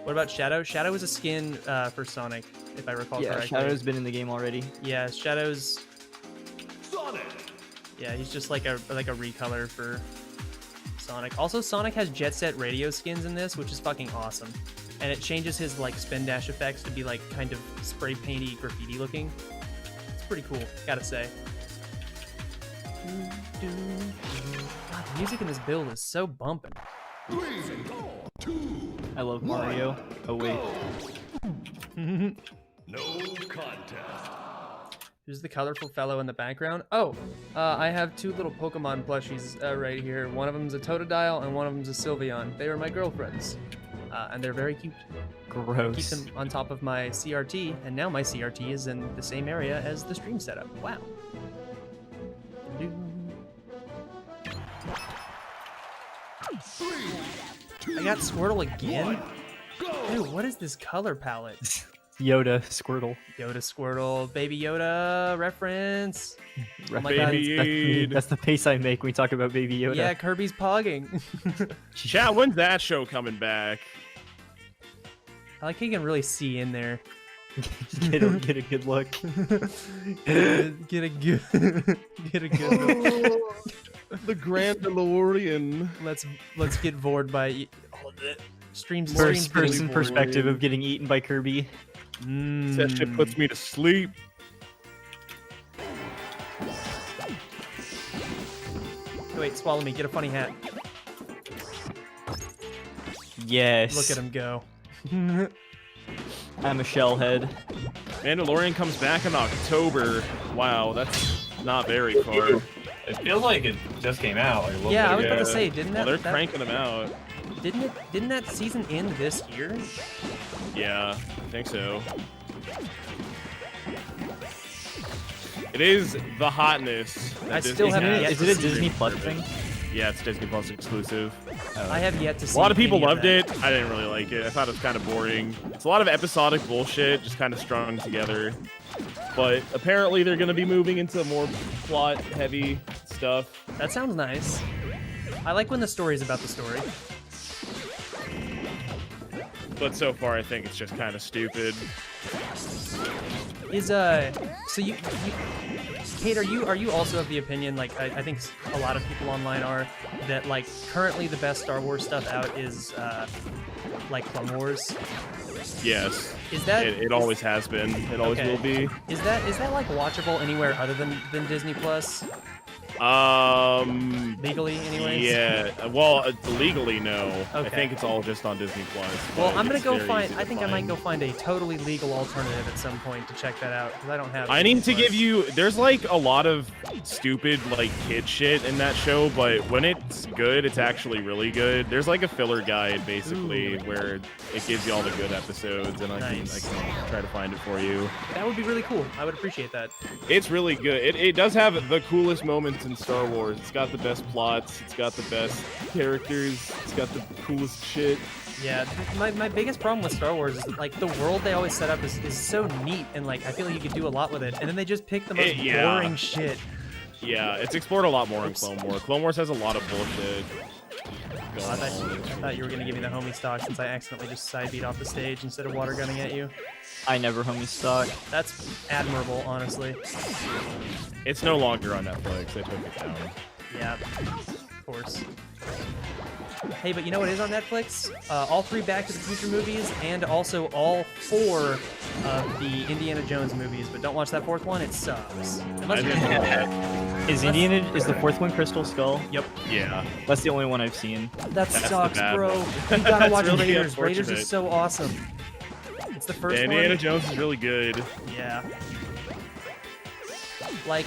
What about Shadow? Shadow is a skin for Sonic, if I recall correctly. Yeah, Shadow's been in the game already. Yeah, Shadow's... Sonic! Yeah, he's just like a recolor for Sonic. Also, Sonic has Jet Set radio skins in this, which is fucking awesome. And it changes his like spin dash effects to be like kind of spray painty graffiti looking. It's pretty cool, gotta say. God, the music in this build is so bumping. 3, 2, I love Mario. Oh wait. no contest. Who's the colorful fellow in the background? Oh, I have 2 little Pokemon plushies right here. One of them's a Totodile and one of them's a Sylveon. They are my girlfriends. And they're very cute. Gross. Keep them on top of my CRT, and now my CRT is in the same area as the stream setup. Wow. Three, two, I got Squirtle again? go! Dude, what is this color palette? Yoda, Squirtle. Yoda Squirtle, Baby Yoda reference. Oh my Baby god. That's the face I make when we talk about Baby Yoda. Yeah, Kirby's pogging. Chat, when's that show coming back? I like how you can really see in there. get a good look. Get a good get a good look. The Grand DeLorean. Let's get vored by all of the streams. First person bored. perspective of getting eaten by Kirby. That shit puts me to sleep. Wait, swallow me. Get a funny hat. Yes. Look at him go. I'm a shellhead. Mandalorian comes back in October. Wow, that's not very far. It feels like it just came out. Like, a little Yeah, I bit was about to ago. say, didn't Well, that, they're cranking them out. didn't that season end this year? Yeah, I think so. It is the hotness. that I Disney still haven't has yet Is to it a see Disney it. Plus thing? Yeah, it's Disney Plus exclusive. I have yet to see. A lot of people any loved that. it. I didn't really like it. I thought it was kind of boring. It's a lot of episodic bullshit, just kind of strung together. But apparently they're going to be moving into more plot-heavy stuff. That sounds nice. I like when the story's about the story. But so far, I think it's just kind of stupid. Is so you Kate, are you also of the opinion, like I think a lot of people online are, that like currently the best Star Wars stuff out is like Clone Wars? Yes. Is that It always has been. It always okay. will be. Is that like watchable anywhere other than Disney Plus? Legally, anyways. Yeah. Well, legally, no. I Okay. think it's all just on Disney Plus. Well, but I'm gonna it's go very find. easy I to think I might find. go find a totally legal alternative at some point to check that out because I don't have. I need to Disney give Plus. you. There's like a lot of stupid like kid shit in that show, but when it's good, it's actually really good. There's like a filler guide basically where it gives you all the good episodes, and I Nice. can try to find it for you. That would be really cool. I would appreciate that. It's really good. It does have the coolest moments in Star Wars. It's got the best plots. It's got the best characters. It's got the coolest shit. Yeah, my biggest problem with Star Wars is that, like, the world they always set up is so neat, and like I feel like you could do a lot with it, and then they just pick the most Yeah. boring shit. Yeah, it's explored a lot more in Oops. Clone Wars. Clone Wars has a lot of bullshit I going on. thought you were gonna give me the homie stock since I accidentally just side beat off the stage instead of water gunning at you. I never homie stock. That's admirable, honestly. It's no longer on Netflix. They took it down. Yeah, of course. Hey, but you know what is on Netflix? All 3 Back to the Future movies, and also all 4 of the Indiana Jones movies. But don't watch that 4th one; it sucks. Unless I you're didn't know into that. Is the 4th one Crystal Skull? Yep, Yeah. That's the only one I've seen. that That's the sucks, bad bro. one. You gotta That's watch really Raiders. Raiders unfortunate. is so awesome. It's the first Indiana one. Jones is really good. Yeah. Like,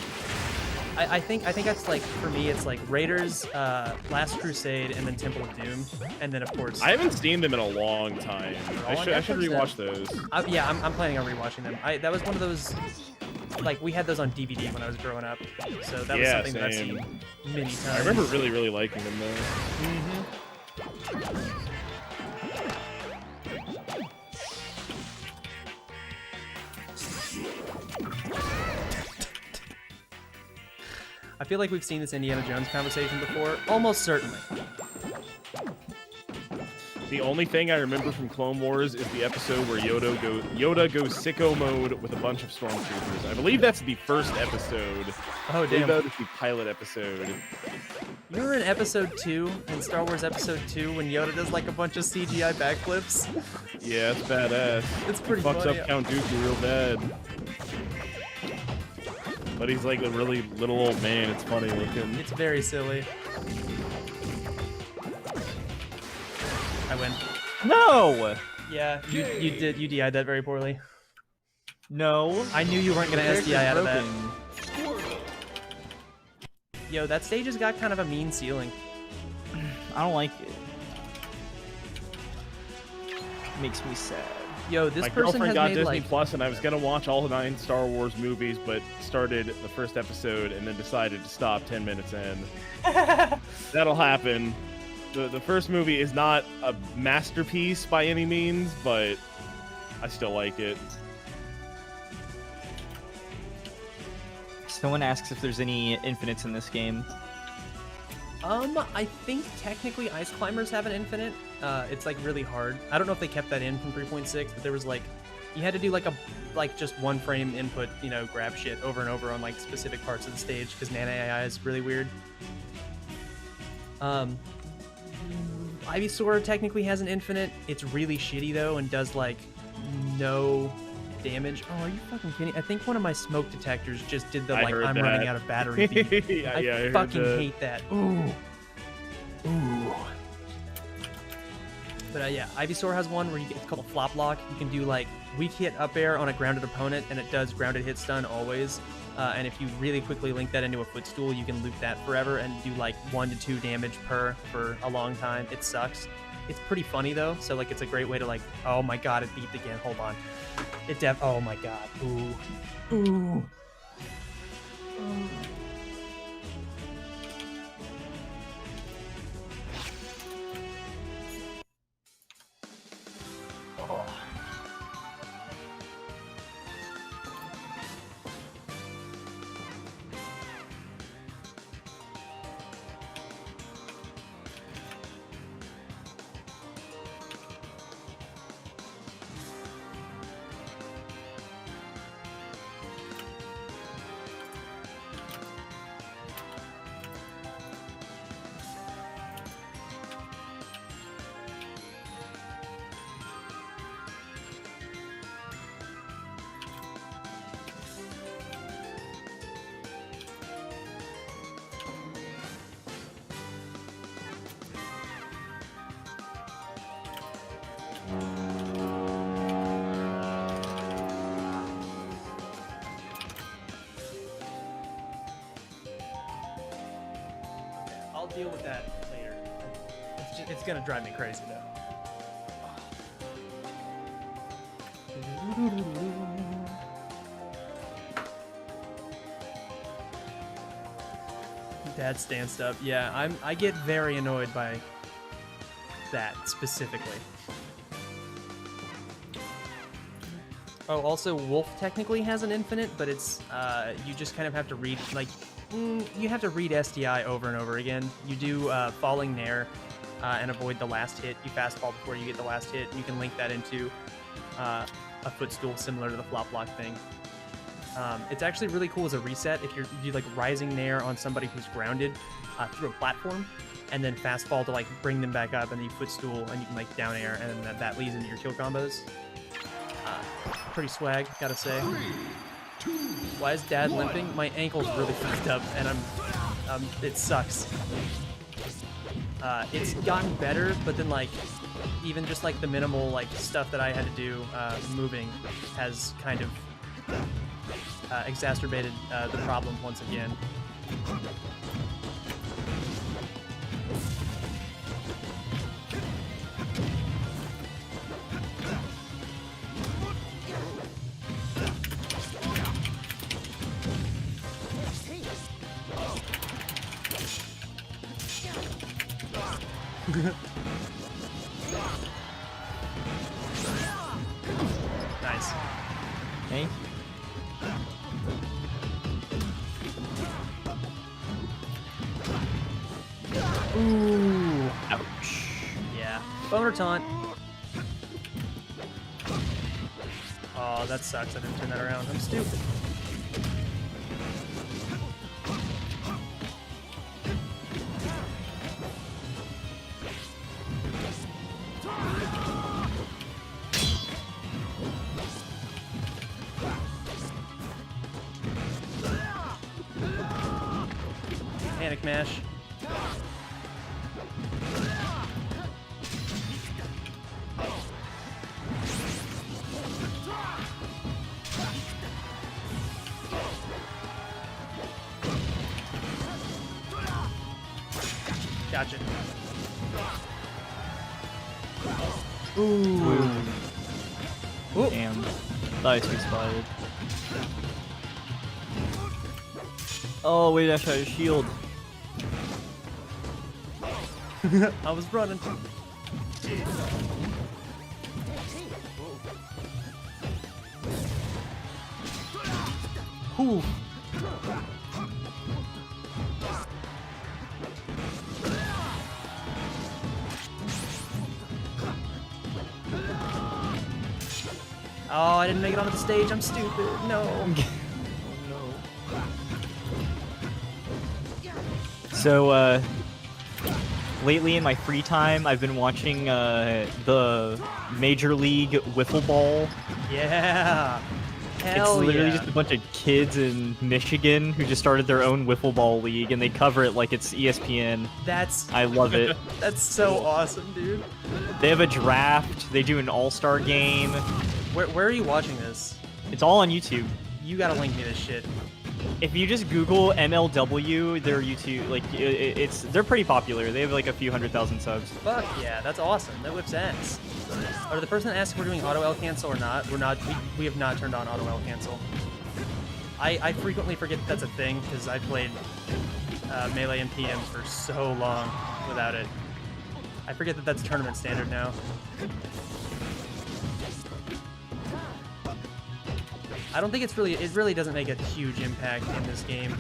I think that's like, for me, it's like Raiders, Last Crusade, and then Temple of Doom, and then of course. I haven't seen them in a long time. All on I should Netflix rewatch those. Yeah, I'm planning on rewatching them. That was one of those, like, we had those on DVD when I was growing up, so that was Yeah, something that I've same. seen many times. I remember really, really liking them though. I feel like we've seen this Indiana Jones conversation before, almost certainly. The only thing I remember from Clone Wars is the episode where Yoda goes sicko mode with a bunch of stormtroopers. I believe that's the first episode. Oh, I believe damn. that was the pilot episode. You remember in episode 2, in Star Wars episode 2, when Yoda does like a bunch of CGI backflips? Yeah, it's badass. It's pretty Fucks funny. up Count Dooku real bad. But he's like a really little old man. It's funny looking. It's very silly. I win. No! Yeah, you DI'd that very poorly. No. I knew you weren't gonna The SDI out of that. broken. Yo, that stage has got kind of a mean ceiling. I don't like it. Makes me sad. Yo, this My person girlfriend has got made Disney like Plus, and I was gonna watch all 9 Star Wars movies, but started the first episode and then decided to stop 10 minutes in. That'll happen. The first movie is not a masterpiece by any means, but I still like it. Someone asks if there's any infinites in this game. I think technically Ice Climbers have an infinite. It's like really hard. I don't know if they kept that in from 3.6, but there was like, you had to do like just one frame input, you know, grab shit over and over on like specific parts of the stage because Nana AI is really weird. Ivysaur technically has an infinite. It's really shitty though and does like no damage. Oh, are you fucking kidding? I think one of my smoke detectors just did the I like heard I'm that. running out of battery beep. Yeah, I I heard fucking that. hate that. Ooh. Ooh. But yeah, Ivysaur has one where it's called a flop lock. You can do like weak hit up air on a grounded opponent, and it does grounded hit stun always. And if you really quickly link that into a footstool, you can loop that forever and do like 1 to 2 damage per for a long time. It sucks. It's pretty funny though, so like it's a great way to like, oh my god, it beeped again. Hold on. Oh my god. Ooh. Ooh. I'll deal with that later. It's gonna drive me crazy though. Dad stance up. Yeah, I get very annoyed by that specifically. Oh, also Wolf technically has an infinite, but it's you just kind of have to read like you have to read SDI over and over again. You do falling nair and avoid the last hit. You fast fall before you get the last hit. You can link that into a footstool similar to the flop lock thing. It's actually really cool as a reset if you do like rising nair on somebody who's grounded through a platform, and then fast fall to like bring them back up, and then you footstool and you can like down air, and then that leads into your kill combos. Pretty swag, gotta say. Why is Dad limping? My ankle's really fucked up, and it sucks. It's gotten better, but then like even just like the minimal like stuff that I had to do moving has kind of exacerbated the problem once again. Nice. Okay. Ooh. Ouch. Yeah. Boner taunt. Oh, that sucks. I didn't turn that around. I'm stupid. Panic mash. Gotcha. Ooh. Ooh. Damn. Thought I too spotted. Oh, wait, I shot his shield. I was running. Ooh. Oh, I didn't make it onto the stage. I'm stupid. No. So, lately in my free time, I've been watching the Major League Wiffle Ball. Yeah. Hell It's literally yeah. just a bunch of kids in Michigan who just started their own Wiffle Ball league, and they cover it like it's ESPN. I love it. That's so awesome, dude. They have a draft. They do an all-star game. Where are you watching this? It's all on YouTube. You gotta link me this shit. If you just Google MLW, their YouTube, like they're pretty popular. They have like a few 100,000 subs. Fuck yeah, that's awesome. That whips ass. Or the person that asked if we're doing auto L cancel or not, we have not turned on auto L cancel. I frequently forget that that's a thing because I played Melee and PM for so long without it. I forget that that's tournament standard now. I don't think it really doesn't make a huge impact in this game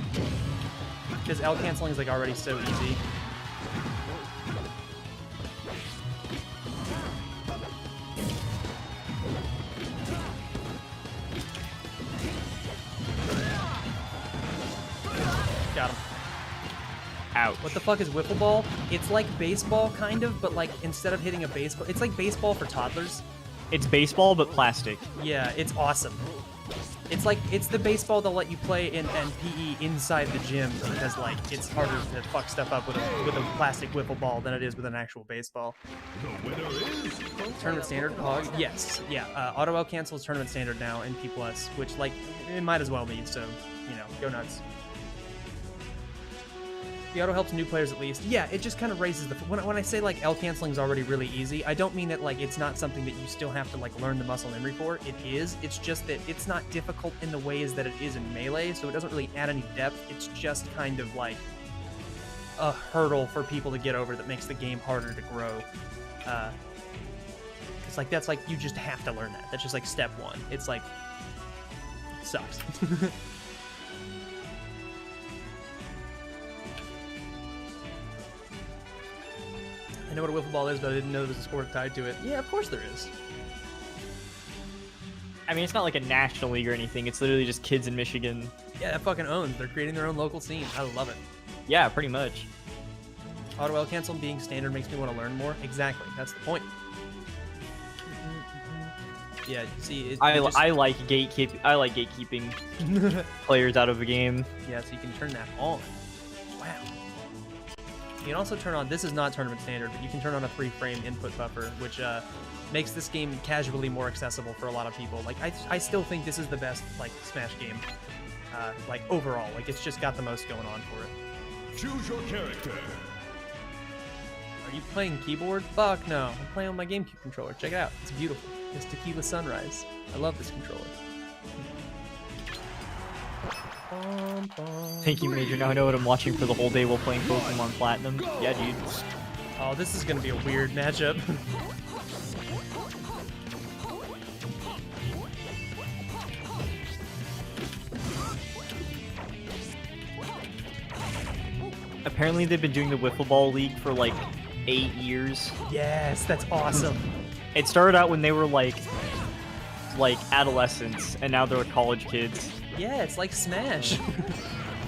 because L canceling is like already so easy. Got him. Ouch. What the fuck is wiffle ball? It's like baseball, kind of, but like instead of hitting a baseball, it's like baseball for toddlers. It's baseball, but plastic. Yeah, it's awesome. It's the baseball they'll let you play in PE inside the gym because like it's harder to fuck stuff up with a plastic wiffle ball than it is with an actual baseball. The winner is Tournament standard? Yes. Yeah. Auto L cancel is tournament standard now in P+, which like it might as well be. So you know, go nuts. The auto helps new players at least. Yeah, it just kind of raises the... When I say, like, L canceling is already really easy, I don't mean that, like, it's not something that you still have to, like, learn the muscle memory for. It is. It's just that it's not difficult in the ways that it is in Melee, so it doesn't really add any depth. It's just kind of, like, a hurdle for people to get over that makes the game harder to grow. It's like, that's, like, you just have to learn that. That's just, like, step one. It's, like... It sucks. I know what a wiffle ball is, but I didn't know there was a sport tied to it. Yeah, of course there is. I mean, it's not like a national league or anything. It's literally just kids in Michigan. Yeah, that fucking owns. They're creating their own local scene. I love it. Yeah, pretty much. Auto L cancel being standard makes me want to learn more. Exactly. That's the point. Yeah, see, I like gatekeeping. I like gatekeeping players out of a game. Yeah, so you can turn that on. Wow. You can also turn on, this is not tournament standard, but you can turn on a 3-frame input buffer, which makes this game casually more accessible for a lot of people. Like, I still think this is the best, like, Smash game, like, overall. Like, it's just got the most going on for it. choose your character. Are you playing keyboard? Fuck no. I'm playing on my GameCube controller. Check it out. It's beautiful. It's Tequila Sunrise. I love this controller. Thank you, Major. Now I know what I'm watching for the whole day while playing Pokemon Platinum. Yeah, dude. Oh, this is gonna be a weird matchup. Apparently they've been doing the Wiffle Ball League for like 8 years. Yes, that's awesome. It started out when they were like adolescents, and now they're college kids. Yeah, it's like Smash.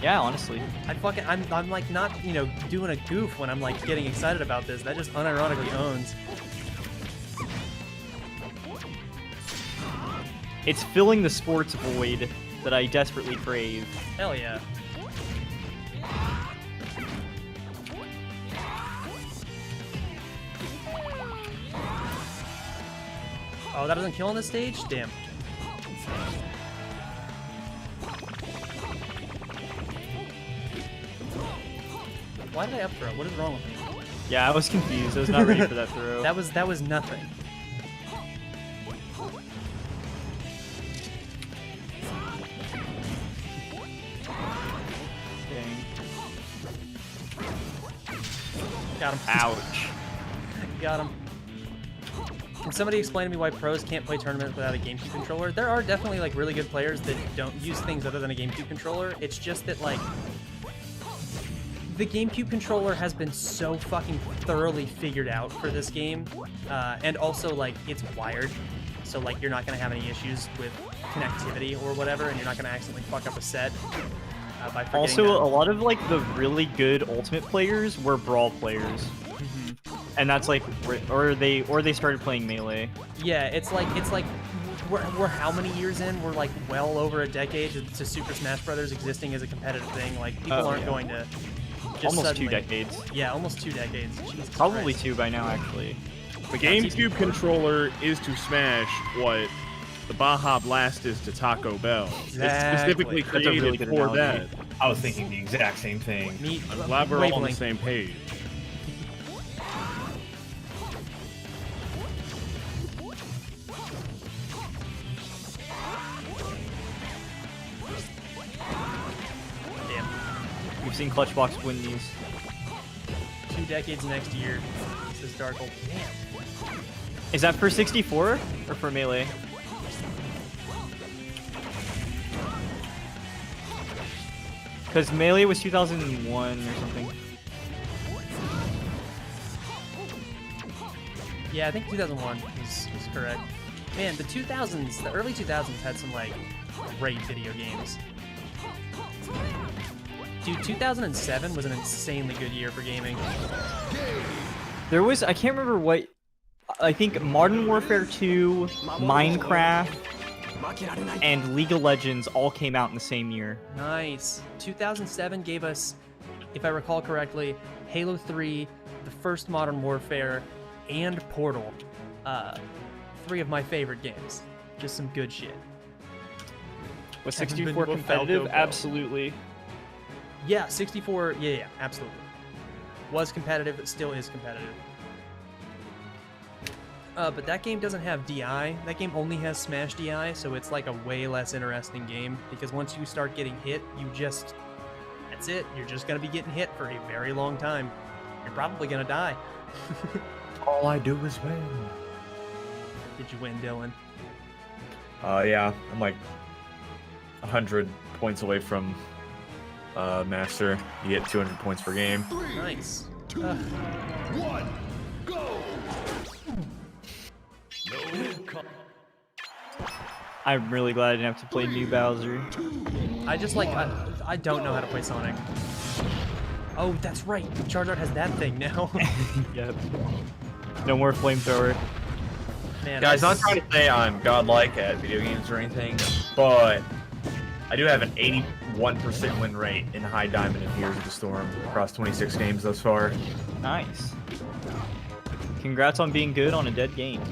Yeah, honestly. I'm like not, you know, doing a goof when I'm like getting excited about this. That just unironically owns. It's filling the sports void that I desperately crave. Hell yeah. Oh, that doesn't kill on this stage? Damn. Why did I up throw? What is wrong with me? Yeah, I was confused. I was not ready for that throw. That was nothing. Dang. Got him. Ouch. Got him. Can somebody explain to me why pros can't play tournaments without a GameCube controller? There are definitely like really good players that don't use things other than a GameCube controller. It's just that like the GameCube controller has been so fucking thoroughly figured out for this game, and also like it's wired, so like you're not gonna have any issues with connectivity or whatever, and you're not gonna accidentally fuck up a set by forgetting Also, that. a lot of like the really good Ultimate players were Brawl players, and that's like, or they started playing Melee. Yeah, it's like we're how many years in? We're like well over a decade to Super Smash Brothers existing as a competitive thing. Like people aren't going to just Almost suddenly, 2 decades. Yeah, almost 2 decades. Jesus Probably Christ. 2 by now, actually. The GameCube controller is to Smash what the Baja Blast is to Taco Bell. It's Exactly. specifically That's a created really good for that. analogy. I was thinking the exact same thing. Me, I'm glad we're all on the wavelength. same page. Damn. We've seen Clutchbox win these. 2 decades next year. Says Darkle. Damn. Is that for 64 or for Melee? Because Melee was 2001 or something. Yeah, I think 2001 is correct. Man, the 2000s, the early 2000s had some like great video games. Dude, 2007 was an insanely good year for gaming. There was, I can't remember what, I think Modern Warfare 2, Minecraft, and League of Legends all came out in the same year. Nice. 2007 gave us, if I recall correctly, Halo 3, the first Modern Warfare, and Portal. 3 of my favorite games. Just some good shit. Was Haven't been 64 to a competitive? Falco Bell. Absolutely. Yeah, 64, yeah, absolutely. Was competitive, it still is competitive. But that game doesn't have DI. That game only has Smash DI, so it's like a way less interesting game, because once you start getting hit, that's it. You're just gonna be getting hit for a very long time. You're probably gonna die. All I do is win. Did you win, Dylan? Yeah, I'm like 100 points away from Master. You get 200 points per game. Nice. 2, 1, go! No I'm really glad I didn't have to play New Bowser. I just like, I don't know how to play Sonic. Oh, that's right. Charizard has that thing now. Yep. No more flamethrower. Man, Guys, not trying to say I'm godlike at video games or anything, but I do have an 81% win rate in High Diamond and Heroes of the Storm across 26 games thus far. Nice. Congrats on being good on a dead game.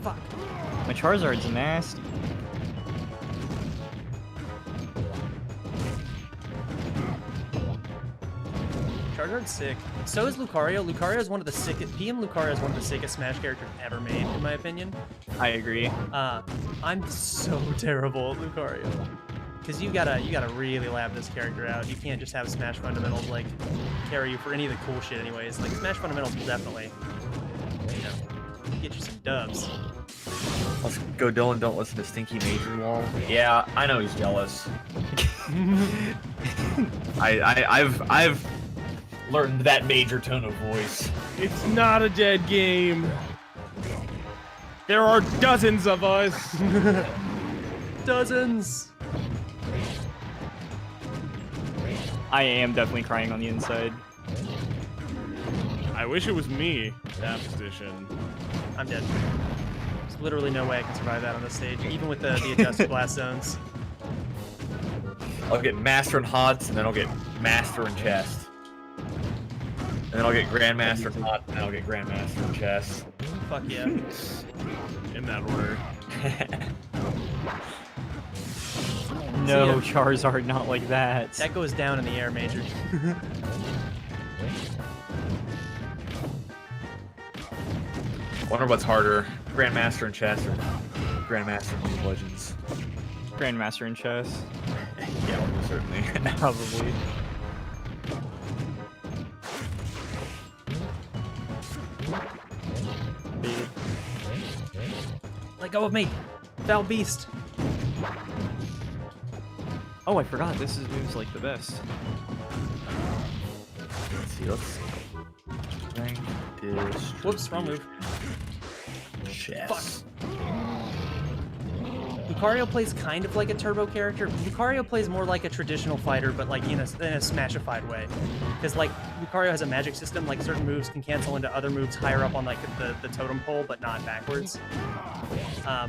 Fuck. My Charizard's nasty. Charizard's sick. So is Lucario. Lucario is one of the sickest. PM Lucario is one of the sickest Smash characters ever made, in my opinion. I agree. I'm so terrible at Lucario. Because you gotta really lab this character out. You can't just have Smash fundamentals like carry you for any of the cool shit anyways. Like Smash fundamentals will definitely, get you some dubs. Let's go, Dylan. Don't listen to Stinky Major Wall. Yeah, I know he's jealous. I've learned that major tone of voice. It's not a dead game. There are dozens of us. Dozens! I am definitely crying on the inside. I wish it was me, that position. I'm dead. There's literally no way I can survive that on this stage, even with the adjusted blast zones. I'll get Master and Hots, and then I'll get Master and Chest. And then I'll get Grandmaster and Hot, and then I'll get Grandmaster and Chest. Fuck yeah. In that order. No, ya. Charizard, not like that. That goes down in the air, Major. Wonder what's harder, Grandmaster and Chess or Grandmaster and League of Legends? Grandmaster in chess. Yeah, almost certainly. Probably. Let go of me, foul beast. Oh, I forgot. This is moves like the best. Let's see. Let's rank this. Whoops, wrong move. Chess. Lucario plays kind of like a turbo character. Lucario plays more like a traditional fighter, but like in a smashified way. Because like Lucario has a magic system, like certain moves can cancel into other moves higher up on like the totem pole, but not backwards.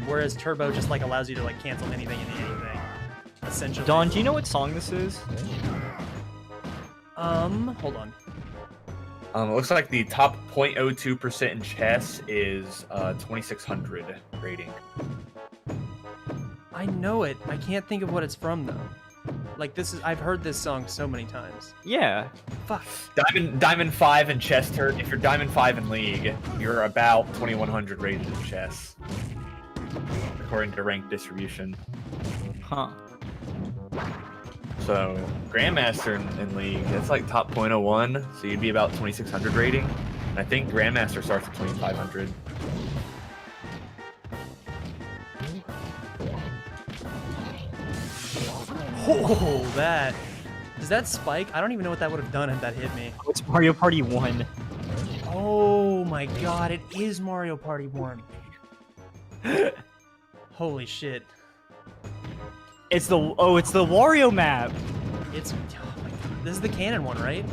Whereas Turbo just like allows you to like cancel anything into anything. Essentially. Don, do you know what song this is? Hold on. It looks like the top 0.02% in chess is 2600 rating. I know it. I can't think of what it's from though. Like this is I've heard this song so many times. Yeah. Fuck. Diamond 5 in chess turn. If you're Diamond 5 in League, you're about 2100 rated in chess, according to rank distribution. Huh. So Grandmaster in League, that's like top 0.01, so you'd be about 2600 rating. And I think Grandmaster starts at 2500. Oh, that. Does that spike? I don't even know what that would have done had that hit me. It's Mario Party 1. Oh my god, it is Mario Party 1. Holy shit. It's the Wario map. It's oh my god. This is the canon one, right?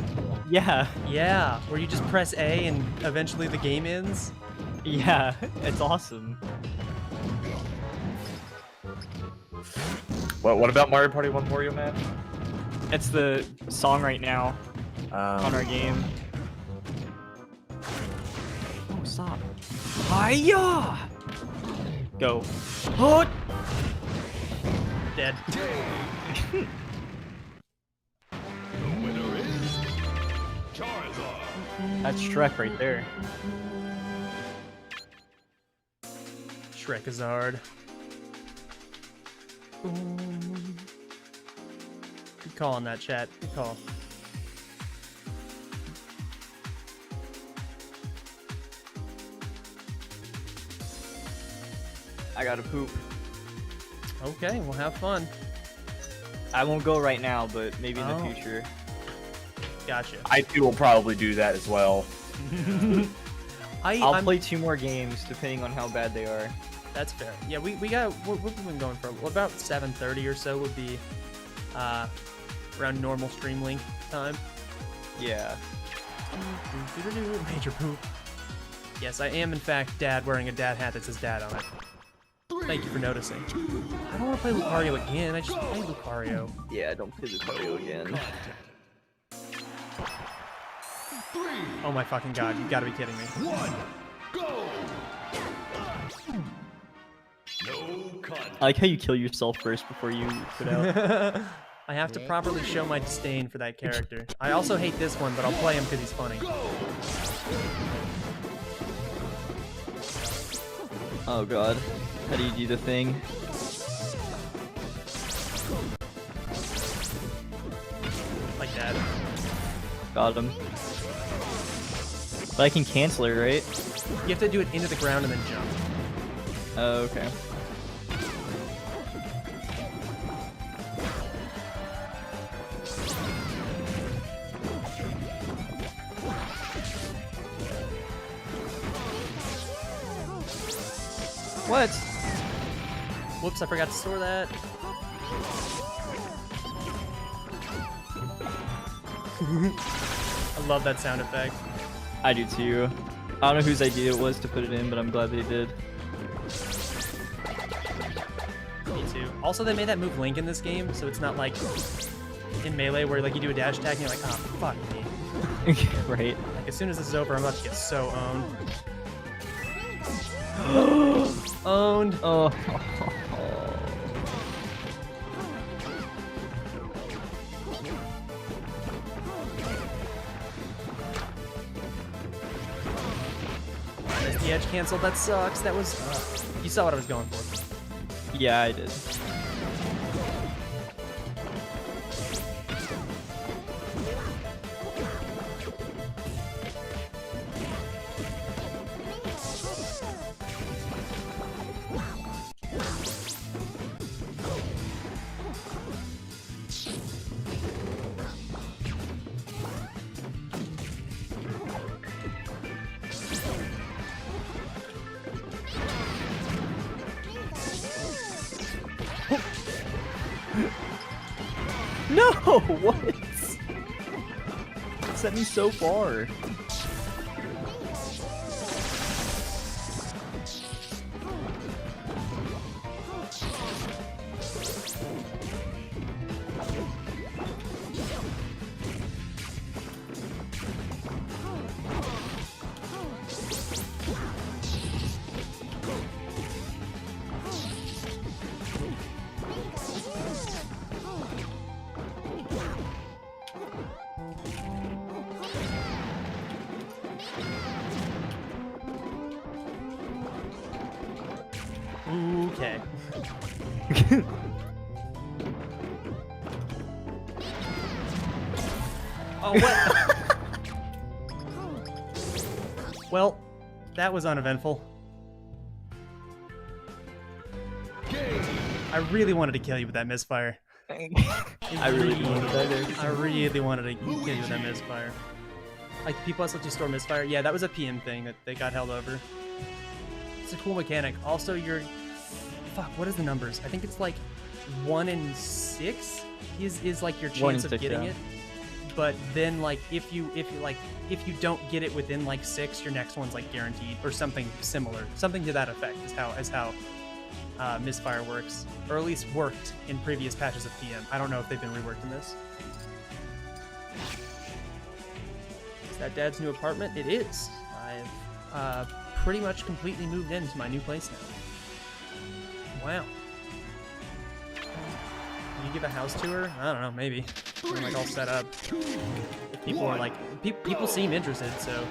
Yeah. Yeah, where you just press A and eventually the game ends. Yeah. It's awesome. What about Mario Party 1 Wario map? It's the song right now on our game. Oh, stop. Hiya! Go. Oh! Dead. The winner is Charizard. That's Shrek right there. Shrekazard. Good call on that, chat. Good call. I gotta poop. Okay, we'll have fun. I won't go right now, but maybe in Oh. the future. Gotcha. I too will probably do that as well. I'll I'm- play 2 more games depending on how bad they are. That's fair. Yeah, we've been going for about 7:30 or so would be around normal stream link time. Yeah. Major poop. Yes, I am in fact dad wearing a dad hat that says dad on it. Thank you for noticing. I don't want to play Lucario again. I just played Lucario. Yeah, don't play Lucario again. Oh my fucking god! You gotta be kidding me. 1, go! No contest. I like how you kill yourself first before you put out. I have to properly show my disdain for that character. I also hate this one, but I'll play him because he's funny. Oh god. How do you do the thing? Like that. Got him. But I can cancel it, right? You have to do it into the ground and then jump. Oh, okay. What? Whoops, I forgot to store that. I love that sound effect. I do too. I don't know whose idea it was to put it in, but I'm glad they did. Me too. Also, they made that move Link in this game, so it's not like in Melee where like you do a dash attack and you're like, oh, fuck me. Right. Like as soon as this is over, I'm about to get so owned. Owned. Oh. Is the edge canceled? That sucks. That was. You saw what I was going for. Yeah, I did. No! What? It sent me so far. Okay. Oh, what? Well, that was uneventful. Game. I really wanted to kill you with that misfire. I really wanted that. I really wanted to kill you with that misfire. Like, people let you store misfire. Yeah, that was a PM thing that they got held over. It's a cool mechanic. Also, you're... Fuck, what is the numbers? I think it's like 1 in 6 is like your 1 in chance of 6, getting yeah. it. But then like if you don't get it within like 6, your next one's like guaranteed or something similar. Something to that effect is how misfire works, or at least worked in previous patches of PM. I don't know if they've been reworked in this. Is that Dad's new apartment? It is. I've pretty much completely moved into my new place now. Wow. Can you give a house tour? I don't know, maybe. I'm like all set up. If people are like, people seem interested, so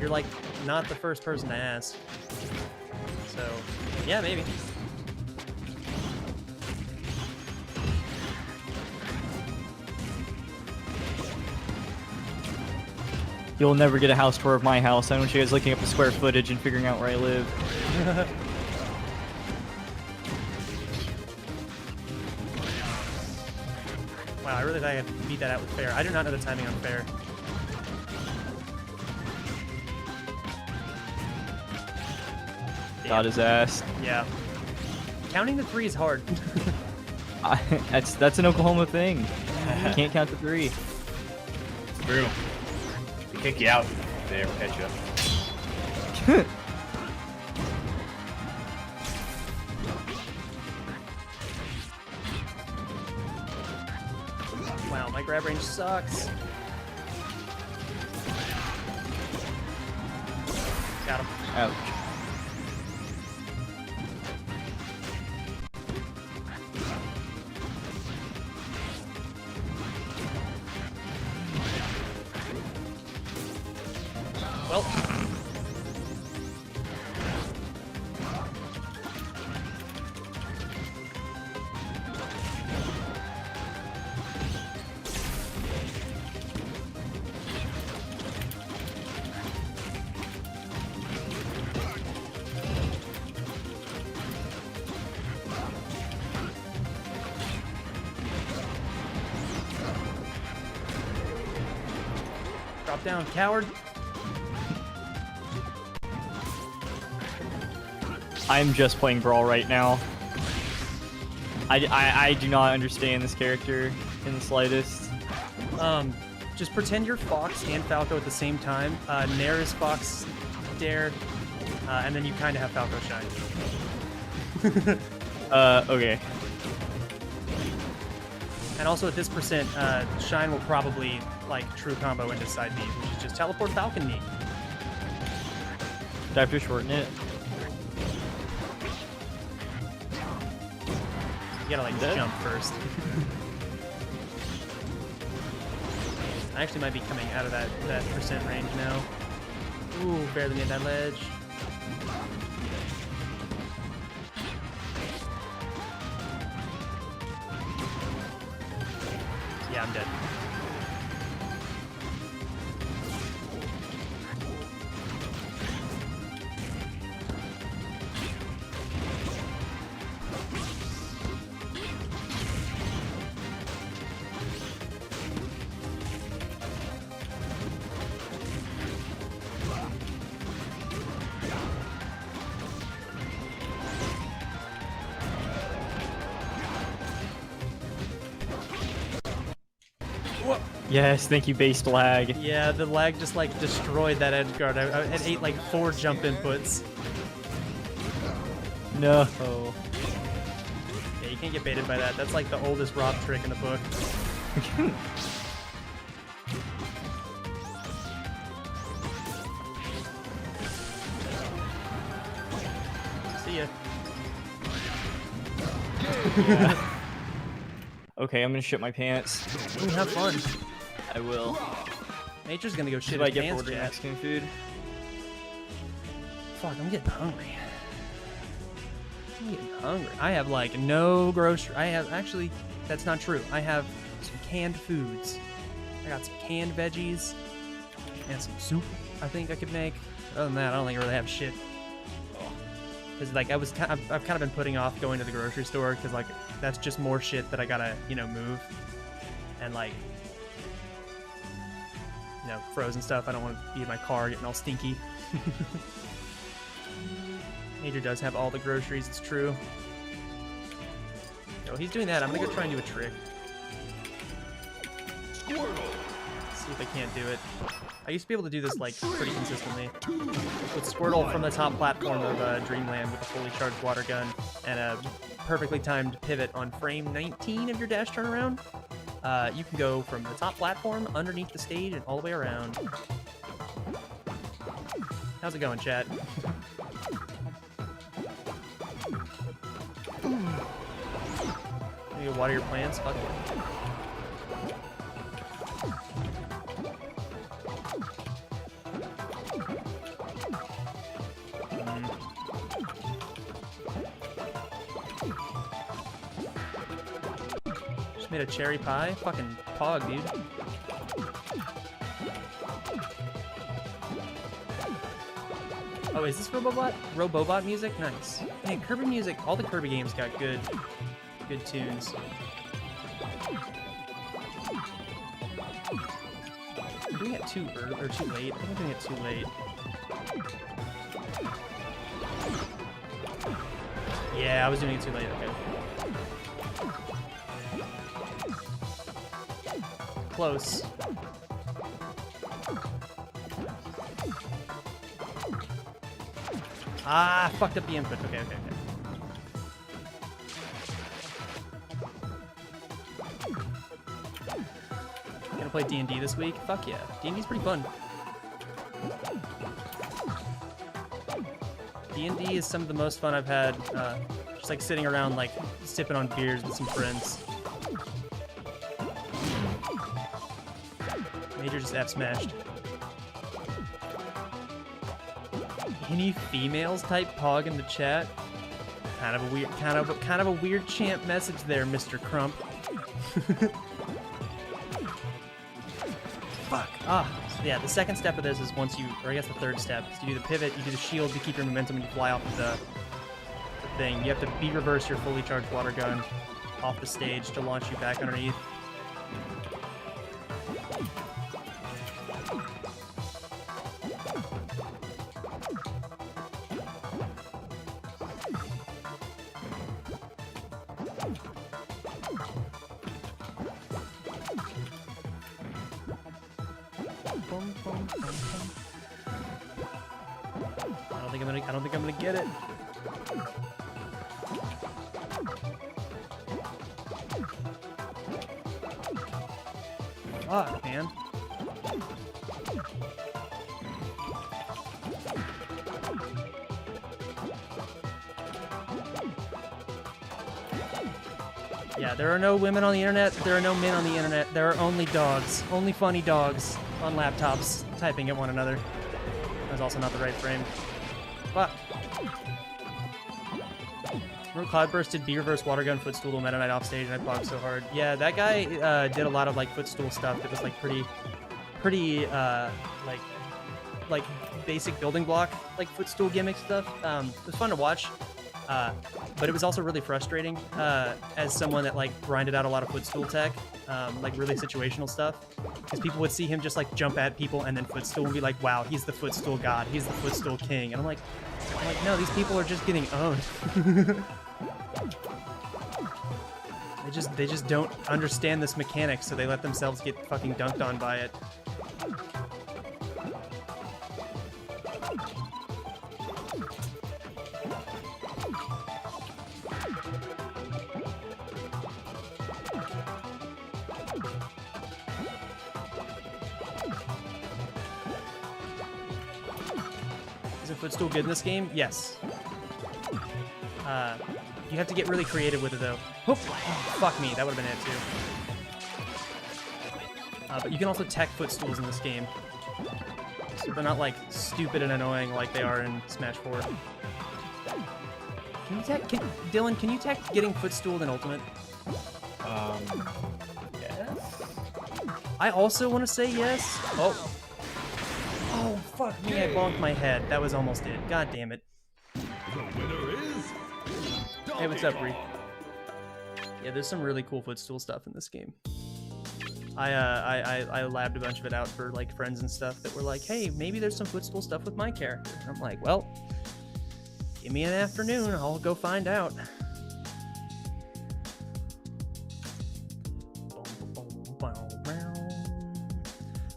you're like not the first person to ask. So, yeah, maybe. You'll never get a house tour of my house. I don't want you guys looking up the square footage and figuring out where I live. Wow, I really thought I could beat that out with fair. I do not know the timing on fair. Got his ass. Yeah. Counting the 3 is hard. That's an Oklahoma thing. You can't count to 3. True. They kick you out. They ever catch you up. Wow, my grab range sucks. Got him. Ouch. Well. Drop down, coward. I'm just playing Brawl right now. I do not understand this character in the slightest. Just pretend you're Fox and Falco at the same time. Nair is Fox, Dare, and then you kind of have Falco shine. Okay. And also at this percent, Shine will probably like true combo into side B, which is just teleport Falcon knee. Do I have to shorten it? You gotta like jump first. I actually might be coming out of that percent range now. Ooh, barely made that ledge. Yeah, I'm dead. Yes, thank you, based lag. Yeah, the lag just like destroyed that edge guard. I ate like 4 jump inputs. No. Yeah, you can't get baited by that. That's like the oldest Rob trick in the book. See ya. Yeah. Okay, I'm gonna shit my pants. Ooh, have fun. I will. Nature's gonna go shit Should I his get pants, ordered Jack. Mexican food? Fuck, I'm getting hungry. I'm getting hungry. I have like no grocery. I have actually, that's not true. I have some canned foods. I got some canned veggies and some soup. I think I could make. Other than that, I don't think I really have shit. Because like I've kind of been putting off going to the grocery store because like that's just more shit that I gotta move, and like frozen stuff. I don't want to be in my car getting all stinky. Major does have all the groceries. It's true. So he's doing that. I'm gonna go try and do a trick. See if I can't do it. I used to be able to do this like pretty consistently. With Squirtle from the top platform of Dreamland with a fully charged water gun and a perfectly timed pivot on frame 19 of your dash turnaround, you can go from the top platform underneath the stage and all the way around. How's it going, chat? You water your plants? Fuck it. Just made a cherry pie? Fucking pog, dude. Oh, is this Robobot music? Nice. Man, Kirby music, all the Kirby games got good tunes. I'm doing it too early or too late. I think I'm doing it too late. Yeah, I was doing it too late. Okay. Close. Ah, fucked up the input. Okay. Gonna play D&D this week? Fuck yeah. D&D's pretty fun. D&D is some of the most fun I've had, just like sitting around like sipping on beers with some friends. Major just F-smashed. Any females type pog in the chat? Kind of a weird champ message there, Mr. Crump. Fuck. So yeah, the second step of this is once you, or I guess the third step, is you do the pivot, you do the shield to keep your momentum when you fly off of the thing. You have to B-reverse your fully charged water gun off the stage to launch you back underneath. I don't think I'm gonna get it. Fuck, man. Yeah, there are no women on the internet, there are no men on the internet, there are only dogs. Only funny dogs on laptops typing at one another. That was also not the right frame. Fuck. Remember Cloudburst did B-reverse water gun footstool to Meta Knight off stage and I pogged so hard. Yeah, that guy did a lot of like footstool stuff that was like pretty like basic building block like footstool gimmick stuff. It was fun to watch. But it was also really frustrating as someone that like grinded out a lot of footstool tech, like really situational stuff, because people would see him just like jump at people and then footstool and be like, wow, he's the footstool god, he's the footstool king, and I'm like, no, these people are just getting owned. They just don't understand this mechanic, so they let themselves get fucking dunked on by it. Is a footstool good in this game? Yes. You have to get really creative with it, though. Oh, fuck me, that would have been it, too. But you can also tech footstools in this game. So they're not, like, stupid and annoying like they are in Smash 4. Can you tech... Dylan, can you tech getting footstooled in Ultimate? Yes. I also want to say yes. Oh, fuck me, I bonked my head. That was almost it. God damn it. The winner is. Hey, what's up, Bree? Yeah, there's some really cool footstool stuff in this game. I labbed a bunch of it out for like friends and stuff that were like, hey, maybe there's some footstool stuff with my character. And I'm like, well, give me an afternoon, I'll go find out.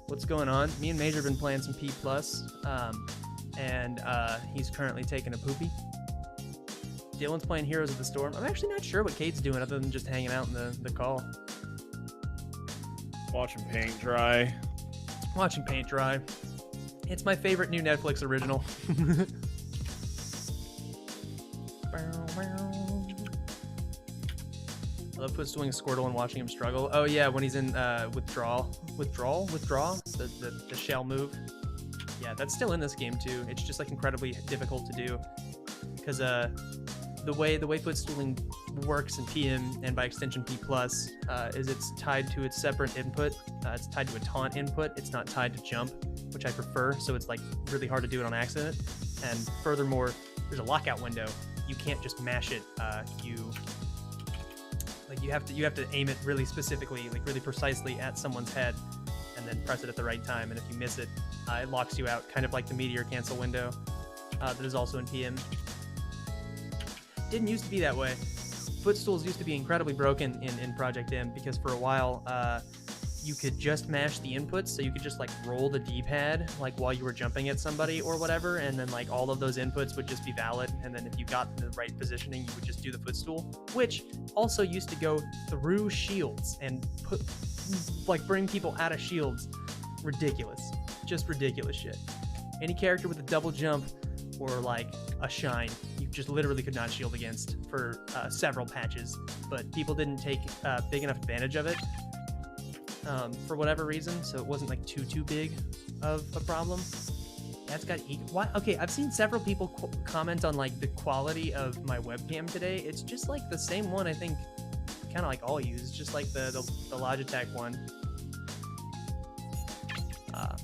What's going on? Me and Major have been playing some P+, and he's currently taking a poopy. Dylan's playing Heroes of the Storm. I'm actually not sure what Cade's doing other than just hanging out in the call. Watching paint dry. Watching paint dry. It's my favorite new Netflix original. I love footstooling Squirtle and watching him struggle. Oh yeah, when he's in withdraw, the shell move. Yeah, that's still in this game too. It's just like incredibly difficult to do because the way footstooling works in PM and by extension P+, is it's tied to its separate input. It's tied to a taunt input. It's not tied to jump, which I prefer. So it's like really hard to do it on accident. And furthermore, there's a lockout window. You can't just mash it. You have to aim it really specifically, like really precisely at someone's head, and then press it at the right time. And if you miss it, it locks you out, kind of like the meteor cancel window that is also in PM. Didn't used to be that way. Footstools used to be incredibly broken in Project M because for a while you could just mash the inputs, so you could just like roll the D-pad like while you were jumping at somebody or whatever, and then like all of those inputs would just be valid, and then if you got in the right positioning you would just do the footstool, which also used to go through shields and bring people out of shields. Ridiculous. Just ridiculous shit. Any character with a double jump or like a shine, you just literally could not shield against for several patches, but people didn't take big enough advantage of it for whatever reason, so it wasn't like too big of a problem. That's got what? Okay, I've seen several people comment on like the quality of my webcam today. It's just like the same one I think kind of like all use, just like the Logitech one.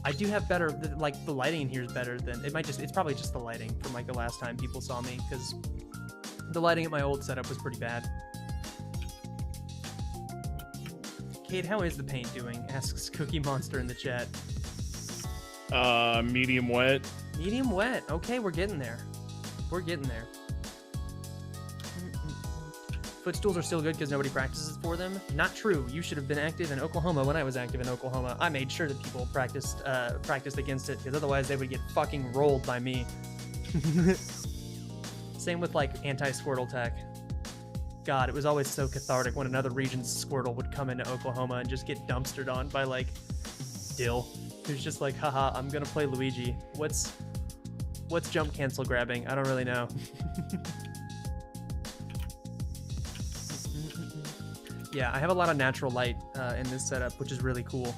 I do have better, like the lighting in here is better than, it's probably just the lighting from like the last time people saw me, because the lighting at my old setup was pretty bad. Cade, how is the paint doing? Asks Cookie Monster in the chat. Medium wet. Medium wet. Okay, we're getting there. We're getting there. Footstools are still good because nobody practices for them. Not true. You should have been active in Oklahoma when I was active in Oklahoma. I made sure that people practiced against it, because otherwise they would get fucking rolled by me. Same with like anti-Squirtle tech. God, it was always so cathartic when another region's Squirtle would come into Oklahoma and just get dumpstered on by like Dill, who's just like, haha, I'm gonna play Luigi. What's jump cancel grabbing? I don't really know. Yeah, I have a lot of natural light in this setup, which is really cool.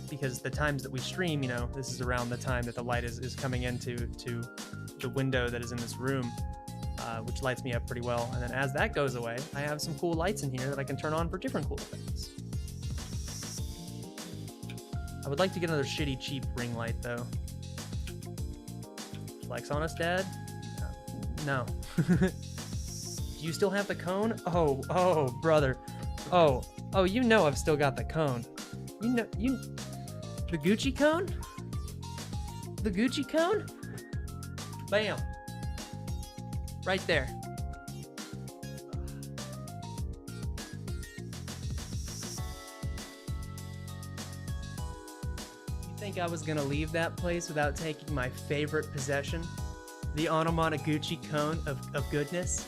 Because the times that we stream, you know, this is around the time that the light is coming into the window that is in this room, which lights me up pretty well. And then as that goes away, I have some cool lights in here that I can turn on for different cool things. I would like to get another shitty, cheap ring light, though. Flex on us, Dad? No. Do you still have the cone? Oh, brother. Oh, you know I've still got the cone. The Gucci cone? The Gucci cone? Bam. Right there. think I was gonna leave that place without taking my favorite possession, the Onomonoguchi cone of goodness.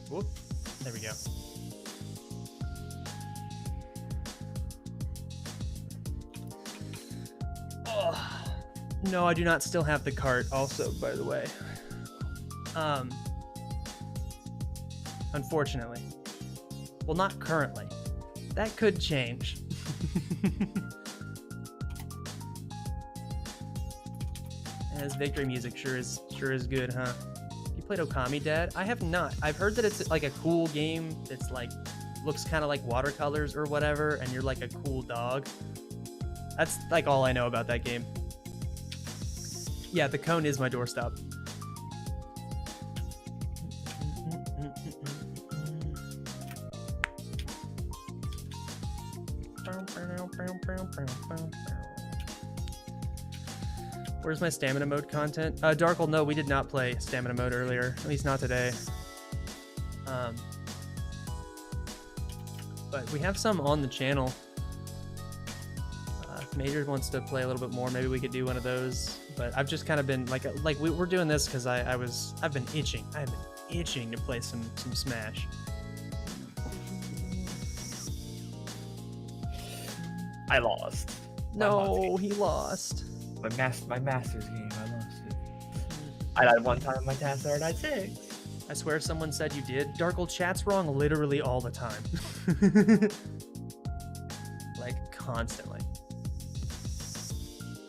Whoop. There we go. Oh. No, I do not still have the cart also, by the way. Unfortunately. Well, not currently. That could change. And this victory music sure is good, huh? You played Okami, Dad? I have not. I've heard that it's like a cool game that's like looks kind of like watercolors or whatever, and you're like a cool dog. That's like all I know about that game. Yeah, the cone is my doorstop. Where's my stamina mode content? Darkle, no, we did not play stamina mode earlier. At least not today. But we have some on the channel. If Major wants to play a little bit more, maybe we could do one of those. But I've just kind of been like we're doing this because I've been itching. I've been itching to play some Smash. I lost. No, he lost. My master's game, I lost it. I died one time, my task I died 6. I swear someone said you did. Darkle, chat's wrong literally all the time. Like, constantly.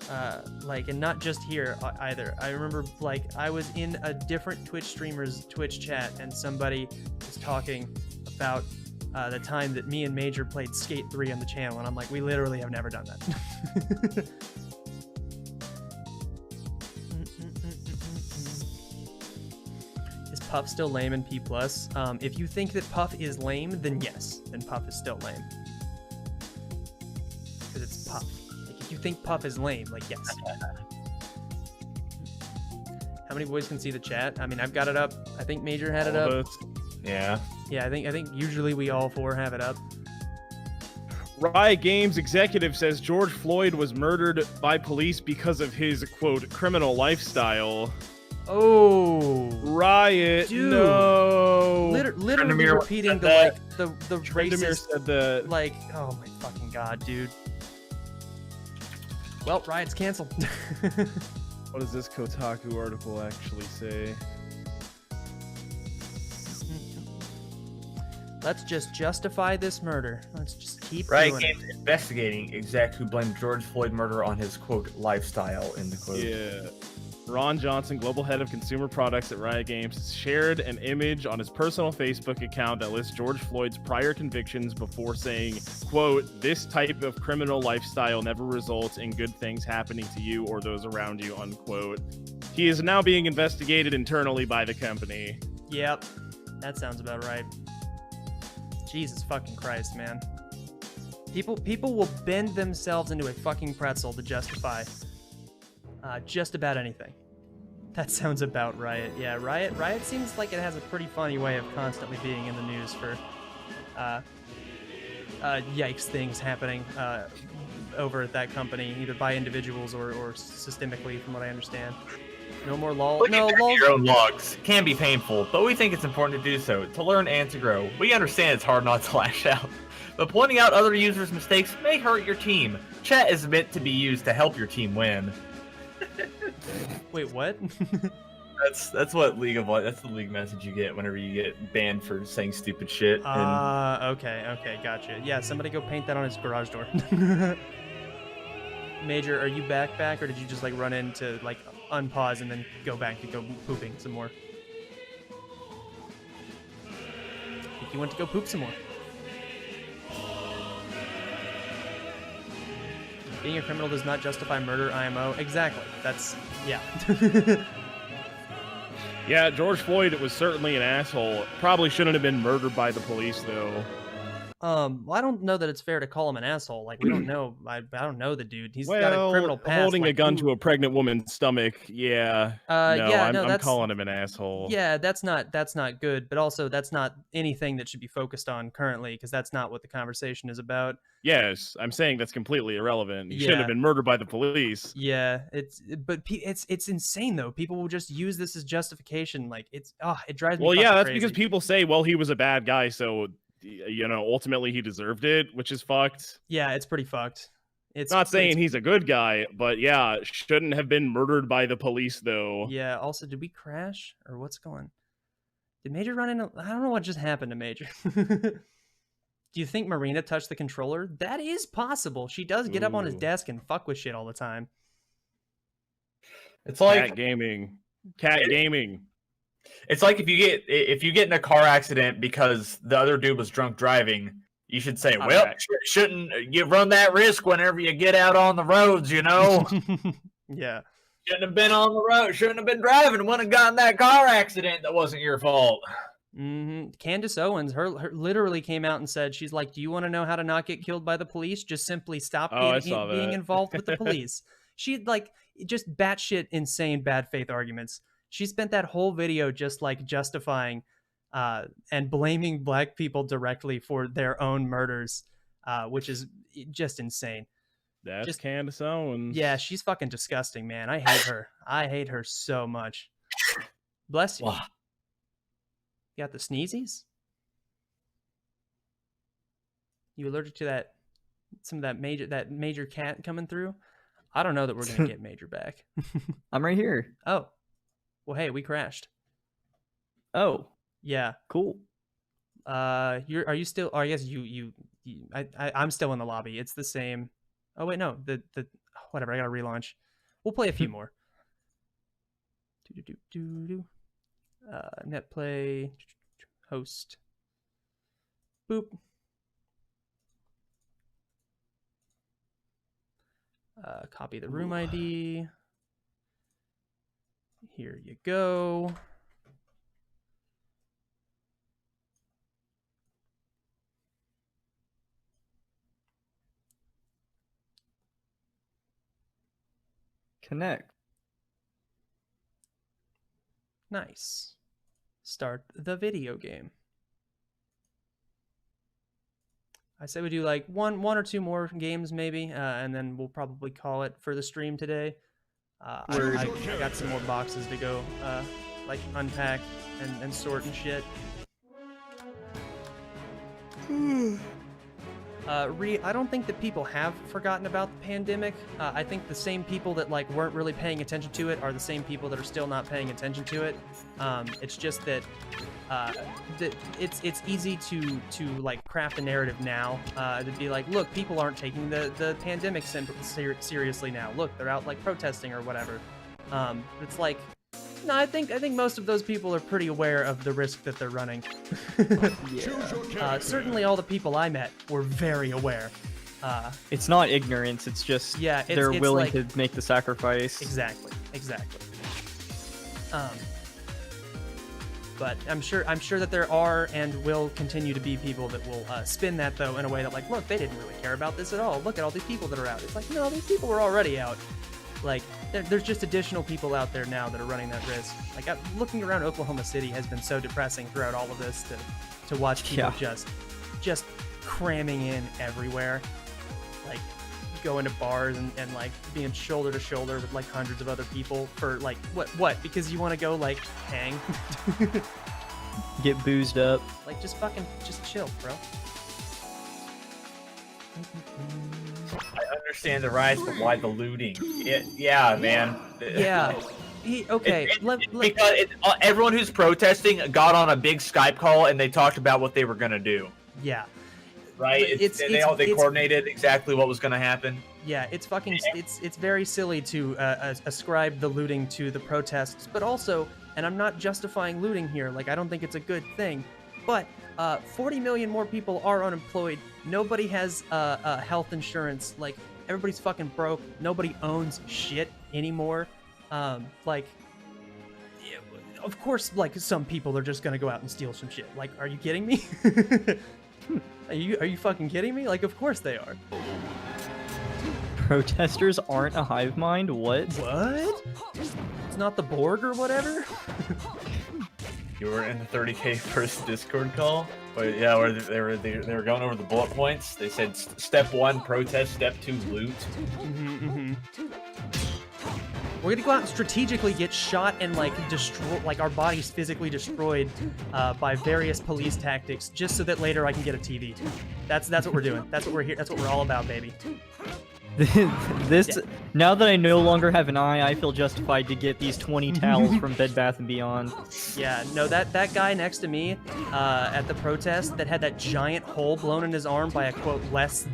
And not just here either. I remember, like, I was in a different Twitch streamer's Twitch chat, and somebody was talking about the time that me and Major played Skate 3 on the channel, and I'm like, we literally have never done that. Is Puff still lame in P+? If you think that Puff is lame, then yes, then Puff is still lame. Because it's Puff. Like, if you think Puff is lame, like, yes. How many boys can see the chat? I mean, I've got it up. I think Major had it up. Yeah. Yeah, I think usually we all 4 have it up. Riot Games executive says George Floyd was murdered by police because of his, quote, criminal lifestyle. Oh, Riot, dude. no. Literally repeating the racist, said that. like, oh my fucking god, dude. Well, Riot's canceled. What does this Kotaku article actually say? Let's just justify this murder. Let's just keep Riot doing Games investigating exec who blamed George Floyd murder on his, quote, lifestyle, in the quote. Yeah. Ron Johnson, global head of consumer products at Riot Games, shared an image on his personal Facebook account that lists George Floyd's prior convictions before saying, quote, this type of criminal lifestyle never results in good things happening to you or those around you, unquote. He is now being investigated internally by the company. Yep, that sounds about right. Jesus fucking Christ, man. People will bend themselves into a fucking pretzel to justify just about anything. That sounds about right. Yeah, Riot seems like it has a pretty funny way of constantly being in the news for yikes things happening over at that company, either by individuals or systemically, from what I understand. No more lol. Looking No back at lol. your own logs can be painful, but we think it's important to do so, to learn and to grow. We understand it's hard not to lash out, but pointing out other users' mistakes may hurt your team. Chat is meant to be used to help your team win. Wait, what? That's what that's the league message you get whenever you get banned for saying stupid shit. Okay, gotcha. Yeah, somebody go paint that on his garage door. Major, are you back, or did you just like run into like unpause and then go back to go pooping some more? I think you went to go poop some more. Being a criminal does not justify murder, IMO. Exactly. That's, yeah. Yeah, George Floyd was certainly an asshole. Probably shouldn't have been murdered by the police, though. Well, I don't know that it's fair to call him an asshole. Like, we don't know. I don't know the dude. He's got a Well, criminal past. holding a like, gun who- to a pregnant woman's stomach, yeah. No, yeah, I'm, no, I'm that's calling him an asshole. yeah, that's not good. But also, that's not anything that should be focused on currently, because that's not what the conversation is about. Yes, I'm saying that's completely irrelevant. He shouldn't Yeah. have been murdered by the police. Yeah, it's insane though. People will just use this as justification. Like it drives me. Well, yeah, fucking that's crazy. because people say, well, he was a bad guy, so ultimately he deserved it, which is fucked. Yeah, it's pretty fucked. It's Not saying he's a good guy, but yeah, shouldn't have been murdered by the police though. Yeah. Also, did we crash or what's going? Did Major run into? I don't know what just happened to Major. Do you think Marina touched the controller? That is possible. She does get up on his Ooh. desk and fuck with shit all the time. It's like Cat gaming. Cat gaming. it's like if you get in a car accident because the other dude was drunk driving, you should say, I'm "Well, back. shouldn't you run that risk whenever you get out on the roads? You know, Yeah. shouldn't have been on the road, shouldn't have been driving, wouldn't have gotten that car accident that wasn't your fault." Candace Owens, her literally came out and said, she's like, "Do you want to know how to not get killed by the police? Just simply stop I saw being that. involved with the police." She like just batshit insane bad faith arguments. She spent that whole video just like justifying and blaming black people directly for their own murders, which is just insane. That's Just- Candace Owens. Yeah, she's fucking disgusting, man. I hate her. I hate her so much. Bless you. Wow. You got the sneezies? You allergic to that? Some of that major cat coming through? I don't know that we're gonna get Major back. I'm right here. Oh, well, hey, we crashed. Oh, Yeah. cool. Are you still? Oh, I guess I'm still in the lobby. It's the same. Oh wait, no. The whatever. I gotta relaunch. We'll play a few more. Net play, host, boop. Copy the room ID. Here you go. Connect. Nice. Start the video game. I say we do like one or two more games maybe, and then we'll probably call it for the stream today. I got some more boxes to go like unpack and sort and shit. I don't think that people have forgotten about the pandemic. I think the same people that like weren't really paying attention to it are the same people that are still not paying attention to it. It's just that it's easy to like craft a narrative now to be like, look, people aren't taking the pandemic seriously now. Look, they're out like protesting or whatever. It's like, no, I think most of those people are pretty aware of the risk that they're running. Certainly all the people I met were very aware. It's not ignorance. It's just Yeah, they're it's willing like- to make the sacrifice. Exactly. But I'm sure that there are and will continue to be people that will spin that though in a way that like, look, they didn't really care about this at all. Look at all these people that are out. It's like, no, these people were already out. Like, there's just additional people out there now that are running that risk. Like, looking around Oklahoma City has been so depressing throughout all of this to watch people just cramming in everywhere. Like, going to bars and like being shoulder to shoulder with like hundreds of other people for like what? Because you want to go like hang? Get boozed up. Like, just chill, bro. I understand the rise, but why the looting? Yeah, man. Yeah. Okay. Because everyone who's protesting got on a big Skype call and they talked about what they were gonna do. Yeah. Right? They coordinated exactly what was gonna happen. Yeah, it's fucking it's very silly to ascribe the looting to the protests, but also, and I'm not justifying looting here, like I don't think it's a good thing, but 40 million more people are unemployed. Nobody has health insurance. Like, everybody's fucking broke. Nobody owns shit anymore. Like, of course, like some people are just gonna go out and steal some shit. Like, are you kidding me? Are you fucking kidding me? Like, of course they are. Protesters aren't a hive mind? What? What? It's not the Borg or whatever? You were in the 30K first Discord call? But yeah, where they were going over the bullet points. They said step 1, protest, step 2, loot. We're gonna go out and strategically get shot and like destroy, like our bodies physically destroyed by various police tactics, just so that later I can get a TV. That's what we're doing. That's what we're here. That's what we're all about, baby. Now that I no longer have an eye, I feel justified to get these 20 towels from Bed Bath & Beyond. Yeah, no, that guy next to me at the protest that had that giant hole blown in his arm by a quote less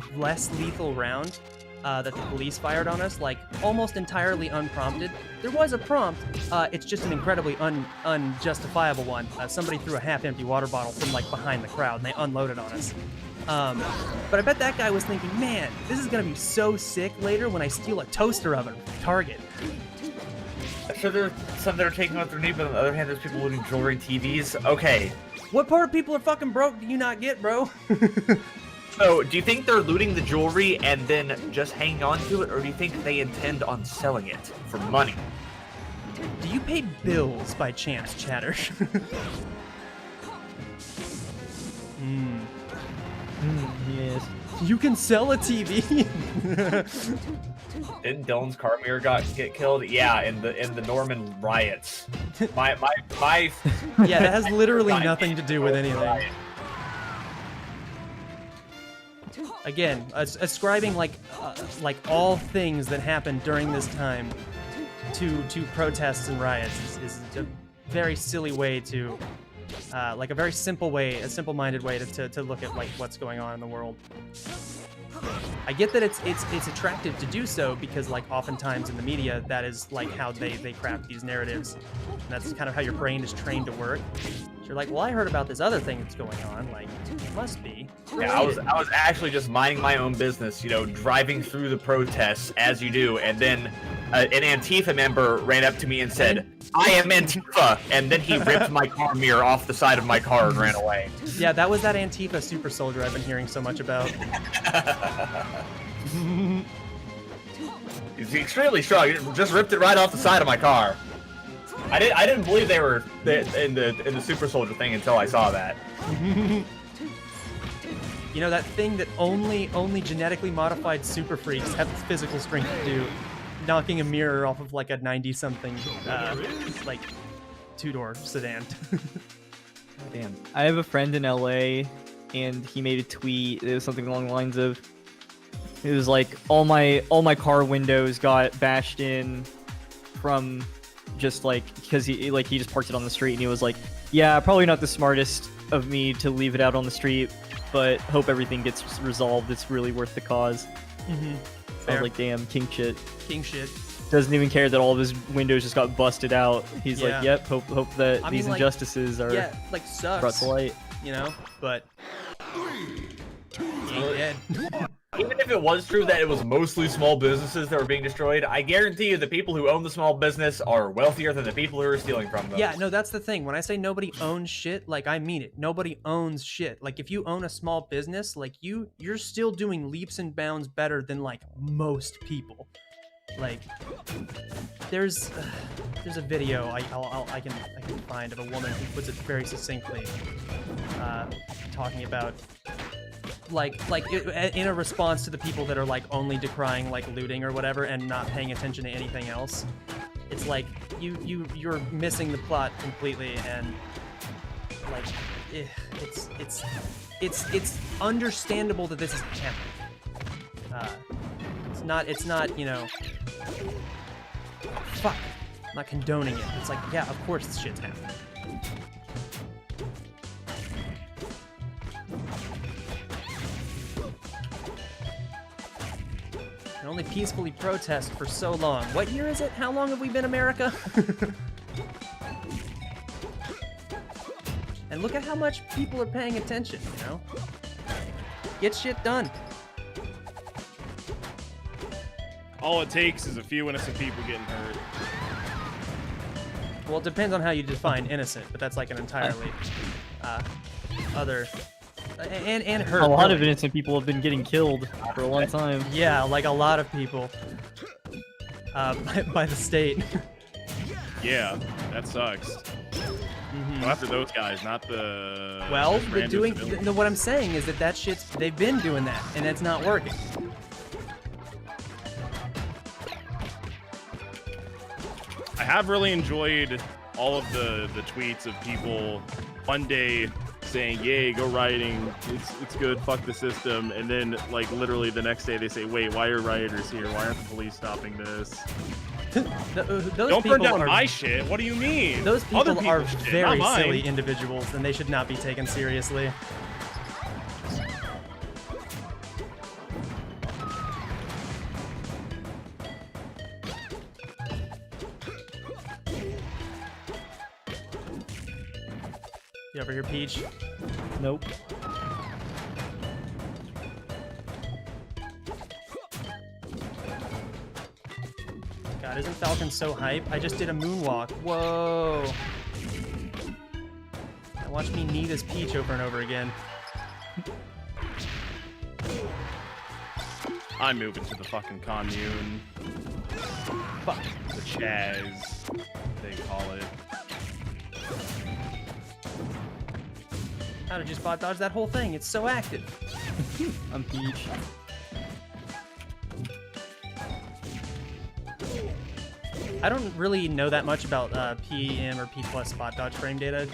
lethal round that the police fired on us, like almost entirely unprompted. There was a prompt, it's just an incredibly unjustifiable one. Somebody threw a half-empty water bottle from like behind the crowd and they unloaded on us. But I bet that guy was thinking, man, this is gonna be so sick later when I steal a toaster oven from Target. I'm sure there's some that are taking out their knee, but on the other hand, there's people looting jewelry and TVs. Okay. What part of people are fucking broke do you not get, bro? So, do you think they're looting the jewelry and then just hanging on to it, or do you think they intend on selling it for money? Do you pay bills by chance, Chatter? Yes. You can sell a TV. Didn't Dylan's car mirror get killed? Yeah, in the Norman riots. My Yeah, that has literally nothing to do with anything. Again, ascribing like all things that happened during this time to protests and riots is a very silly way to, like a very simple-minded way to look at like what's going on in the world. I get that it's attractive to do so because like oftentimes in the media that is like how they craft these narratives, and that's kind of how your brain is trained to work. So you're like, well, I heard about this other thing that's going on. Like, it must be. Yeah, I was actually just minding my own business, you know, driving through the protests as you do, and then an Antifa member ran up to me and said, "I am Antifa," and then he ripped my car mirror off the side of my car and ran away. Yeah, that was that Antifa super soldier I've been hearing so much about. He's extremely strong. He just ripped it right off the side of my car. I didn't believe they were in the super soldier thing until I saw that. You know, that thing that only genetically modified super freaks have the physical strength to do, knocking a mirror off of like a 90-something like two-door sedan. Damn. I have a friend in LA, and he made a tweet. It was something along the lines of, it was like all my car windows got bashed in from just like because he just parked it on the street, and he was like, yeah, probably not the smartest of me to leave it out on the street, but hope everything gets resolved. It's really worth the cause. I was like, damn, king shit. King shit. Doesn't even care that all of his windows just got busted out. He's Yeah. like, yep, hope that I these mean, like, injustices are Yeah, like sucks. brought to light. You know, but he ain't dead. Even if it was true that it was mostly small businesses that were being destroyed, I guarantee you the people who own the small business are wealthier than the people who are stealing from them. Yeah, no, that's the thing. When I say nobody owns shit, like I mean it. Nobody owns shit. Like if you own a small business, like you're still doing leaps and bounds better than like most people. Like there's a video I can find of a woman who puts it very succinctly, talking about in a response to the people that are like only decrying like looting or whatever and not paying attention to anything else. It's like you're missing the plot completely, and like it's understandable that this is happening. It's not, you know, fuck, I'm not condoning it. It's like, yeah, of course this shit's happening. Can only peacefully protest for so long. What year is it? How long have we been America? And look at how much people are paying attention, you know? Get shit done. All it takes is a few innocent people getting hurt. Well, it depends on how you define innocent, but that's like an entirely other and hurt. A lot of really. innocent people have been getting killed for a long time. Yeah, like a lot of people. By the state. Yeah, that sucks. Go after those guys, not the. Well, just they're random doing. civilians. No, what I'm saying is that shit's. They've been doing that, and it's not working. I have really enjoyed all of the tweets of people one day saying, "Yay, go rioting! It's good. Fuck the system," and then like literally the next day they say, "Wait, why are rioters here? Why aren't the police stopping this? Those Don't people burn down are, my shit. What do you mean? Those Other people are people's shit, very not mine." silly individuals, and they should not be taken seriously. You over here, Peach? Nope. God, isn't Falcon so hype? I just did a moonwalk. Whoa. Now watch me knee this Peach over and over again. I'm moving to the fucking commune. Fuck the Chaz, they call it. How did you spot dodge that whole thing? It's so active. I'm Peach. I don't really know that much about PM or P plus spot dodge frame data,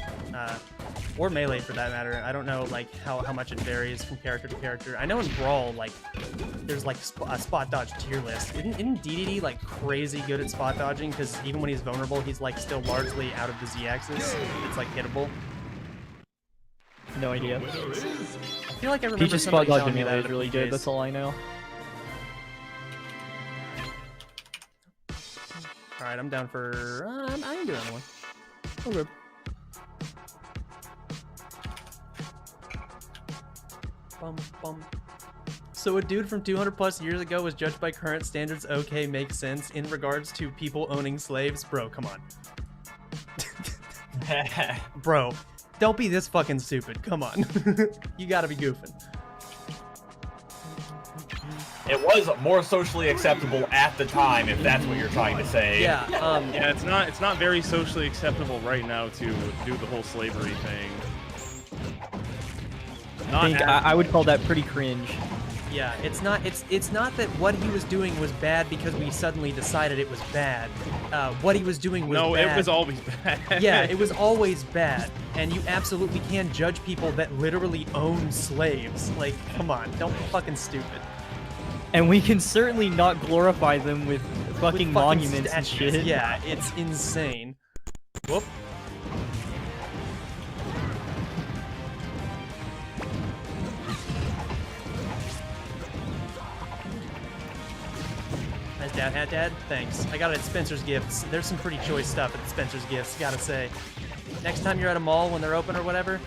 or melee for that matter. I don't know like how much it varies from character to character. I know in Brawl like there's like a spot dodge tier list. Isn't DDD like crazy good at spot dodging? Because even when he's vulnerable, he's like still largely out of the Z-axis. It's like hittable. No idea. I feel like I remember Peach's somebody spot telling dodge me melee that is really good. That's all I know. All right, I'm down for. I can do another one. Okay. Bum, bum. So a dude from 200 plus years ago was judged by current standards. Okay, makes sense in regards to people owning slaves. Bro, come on. Bro, don't be this fucking stupid. Come on. You gotta be goofing. It was more socially acceptable at the time, if that's what you're trying to say. Yeah, Yeah, it's not very socially acceptable right now to do the whole slavery thing. I would call that pretty cringe. yeah, it's not that what he was doing was bad because we suddenly decided it was bad. What he was doing was No, bad. it was always bad. Yeah, it was always bad, and you absolutely can judge people that literally own slaves. Like, come on, don't be fucking stupid. And we can certainly not glorify them with fucking With monuments and statues. shit. Yeah, it's insane. Whoop. Nice dad hat, Dad. Thanks. I got it at Spencer's Gifts. There's some pretty choice stuff at Spencer's Gifts, gotta say. Next time you're at a mall when they're open or whatever,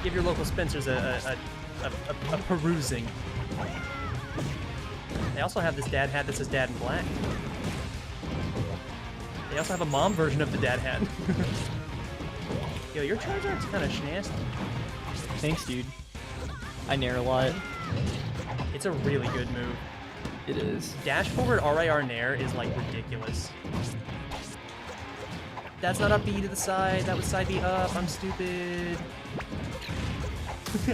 give your local Spencer's a perusing. They also have this dad hat that says Dad in black. They also have a mom version of the dad hat. Yo, your Charizard's kind of nasty. Thanks, dude. I nair a lot. It's a really good move. It is. Dash forward RIR nair is like ridiculous. That's not up B to the side. That was side B up. I'm stupid.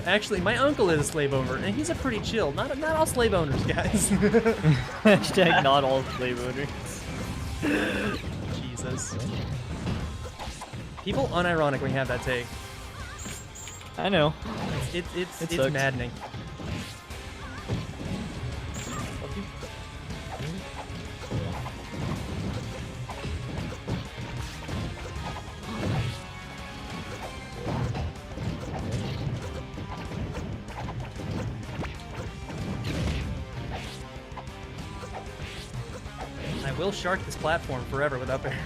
Actually, my uncle is a slave owner, and he's a pretty chill. Not all slave owners, guys. Hashtag not all slave owners. Jesus. People unironically have that take. I know. It's sucks. maddening. I will shark this platform forever with up air.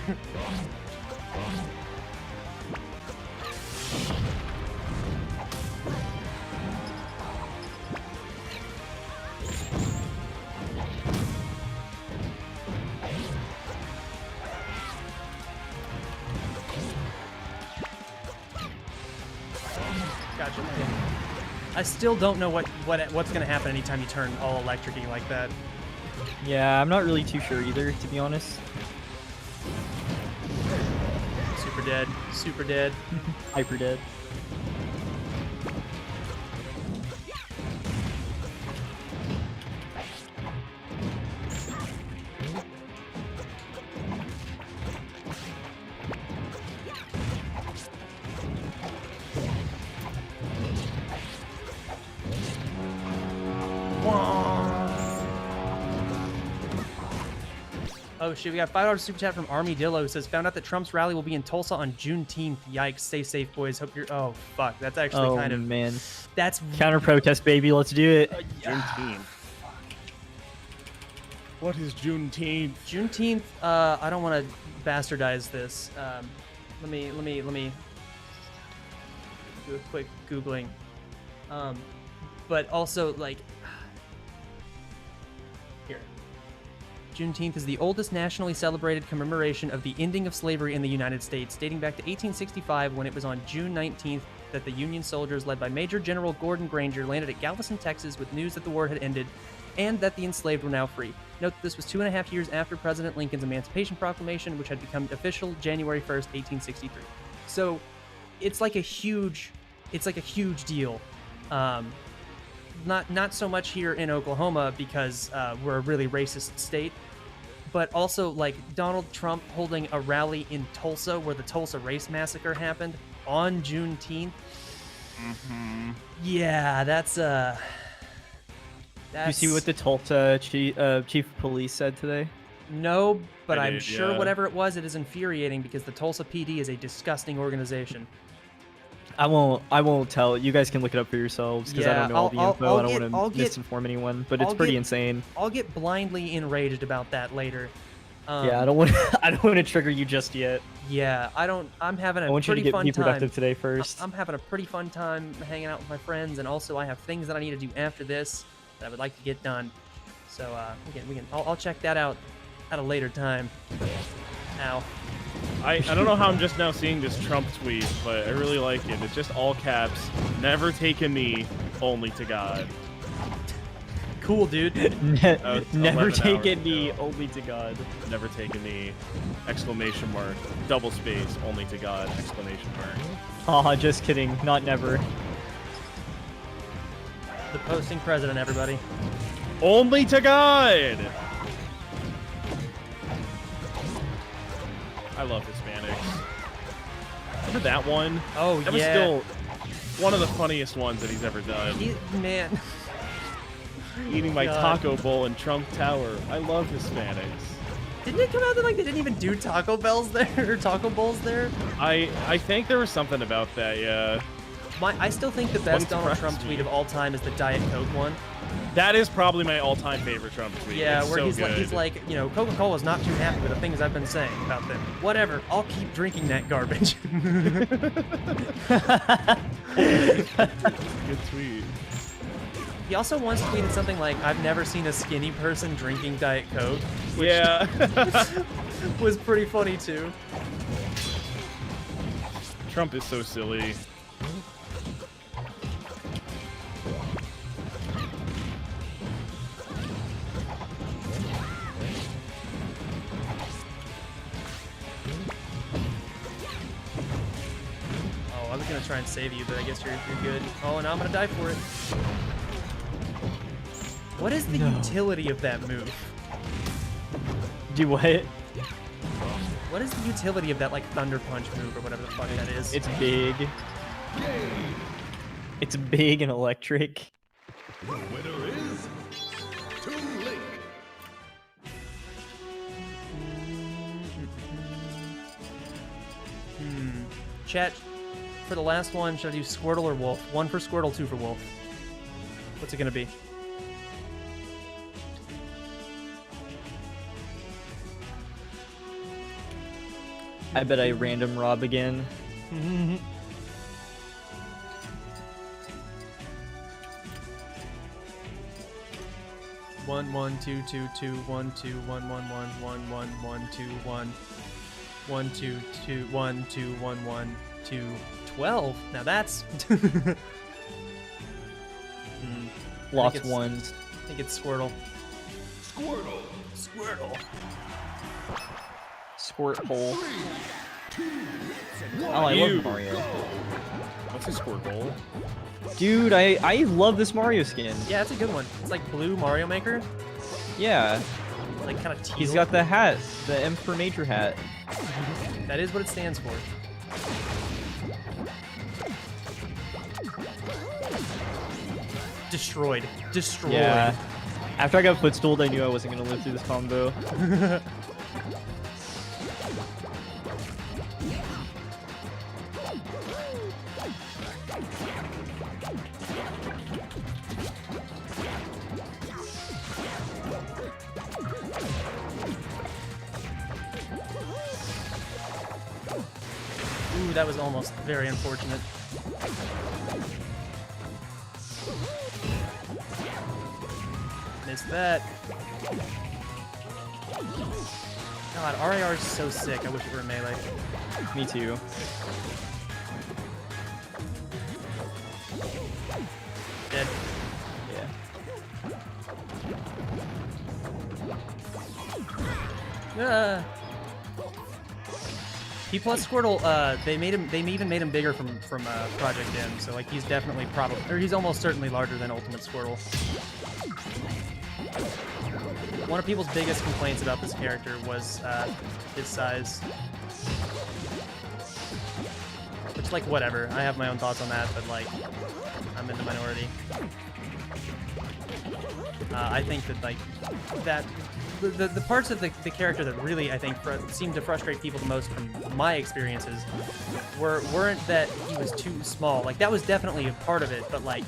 Gotcha. I still don't know what's gonna happen anytime you turn all electric-y like that. Yeah, I'm not really too sure either, to be honest. Super dead. Super dead. Hyper dead. Oh shit, we got $5 super chat from Army Dillo who says, found out that Trump's rally will be in Tulsa on Juneteenth. Yikes, stay safe, boys. Hope you're... Oh, fuck. That's actually kind of... man. That's... Counter protest, baby. Let's do it. Juneteenth. What is Juneteenth? Juneteenth, I don't want to bastardize this. Let me do a quick Googling. But also, like... Here. Juneteenth is the oldest nationally celebrated commemoration of the ending of slavery in the United States, dating back to 1865 when it was on June 19th that the Union soldiers led by Major General Gordon Granger landed at Galveston, Texas with news that the war had ended and that the enslaved were now free. Note that this was 2.5 years after President Lincoln's Emancipation Proclamation, which had become official January 1st, 1863. So it's like a huge deal. Not so much here in Oklahoma because we're a really racist state, but also like Donald Trump holding a rally in Tulsa where the Tulsa Race Massacre happened on Juneteenth. Mm-hmm. Yeah, that's Did you see what the Tulsa chief of police said today? No, but I I'm did, sure yeah. whatever it was, it is infuriating because the Tulsa PD is a disgusting organization. I won't tell. You guys can look it up for yourselves because I don't know all the info. I don't want to misinform anyone, but it's pretty insane. I'll get blindly enraged about that later. Yeah, I don't want to trigger you just yet. Yeah, I'm having I a want you to pretty be fun productive time. today first. I'm having a pretty fun time hanging out with my friends, and also I have things that I need to do after this that I would like to get done. So I'll check that out at a later time. Ow. I don't know how I'm just now seeing this Trump tweet, but I really like it. It's just all caps. Never take a knee, only to God. Cool, dude. Never 11 take hours a knee, ago. only to God. Never take a knee. Exclamation mark. Double space. Only to God. Exclamation mark. Haha, just kidding. Not never. The posting president, everybody. Only to God! I love Hispanics. Remember that one? Oh, That was yeah. still one of the funniest ones that he's ever done. Man. Eating my God. taco bowl in Trump Tower. I love Hispanics. Didn't it come out that like they didn't even do Taco Bells there or Taco Bowls there? I think there was something about that, yeah. I still think the best Donald surprised Trump me. tweet of all time is the Diet Coke one. That is probably my all-time favorite Trump tweet. Yeah, It's where so he's good. like, you know, Coca-Cola's not too happy with the things I've been saying about them. Whatever, I'll keep drinking that garbage. Good tweet. He also once tweeted something like, "I've never seen a skinny person drinking Diet Coke," which Yeah. was pretty funny too. Trump is so silly. Oh, I was gonna try and save you, but I guess you're good. Oh, now I'm gonna die for it. What is the utility of that move? Do what? What is the utility of that, like, Thunder Punch move or whatever the fuck that is? It's big. It's big and electric. The winner is Toon Link. Chat, for the last one, should I do Squirtle or Wolf? 1 for Squirtle, 2 for Wolf. What's it gonna be? I bet I random rob again. One, 1, 2, 2, 2, 1, 2, 1, 1, 1, 1, 1, 1, 2, 1. 1, 2, 2, 1, 2, 1, 1, 2, 12. Now that's Lost ones. I think it's Squirtle. Squirtle. Squirtle. Squirt hole. 3, 2, 1. Oh, I love Mario. What's a Squirtle? Dude, I love this Mario skin. Yeah, that's a good one. It's like blue Mario Maker. Yeah. Like kind of teal. He's got the hat, the M for Major hat. That is what it stands for. Destroyed. Destroyed. Yeah. After I got footstooled, I knew I wasn't gonna live through this combo. Ooh, that was almost very unfortunate. Missed that. God, RAR is so sick. I wish it were melee. Me too. Dead. Yeah. P plus Squirtle, they even made him bigger from Project M, so like he's definitely he's almost certainly larger than Ultimate Squirtle. One of people's biggest complaints about this character was his size. Which, like, whatever. I have my own thoughts on that, but like, I'm in the minority. I think that like the parts of the character that really, I think, seemed to frustrate people the most from my experiences weren't that he was too small. Like, that was definitely a part of it, but, like,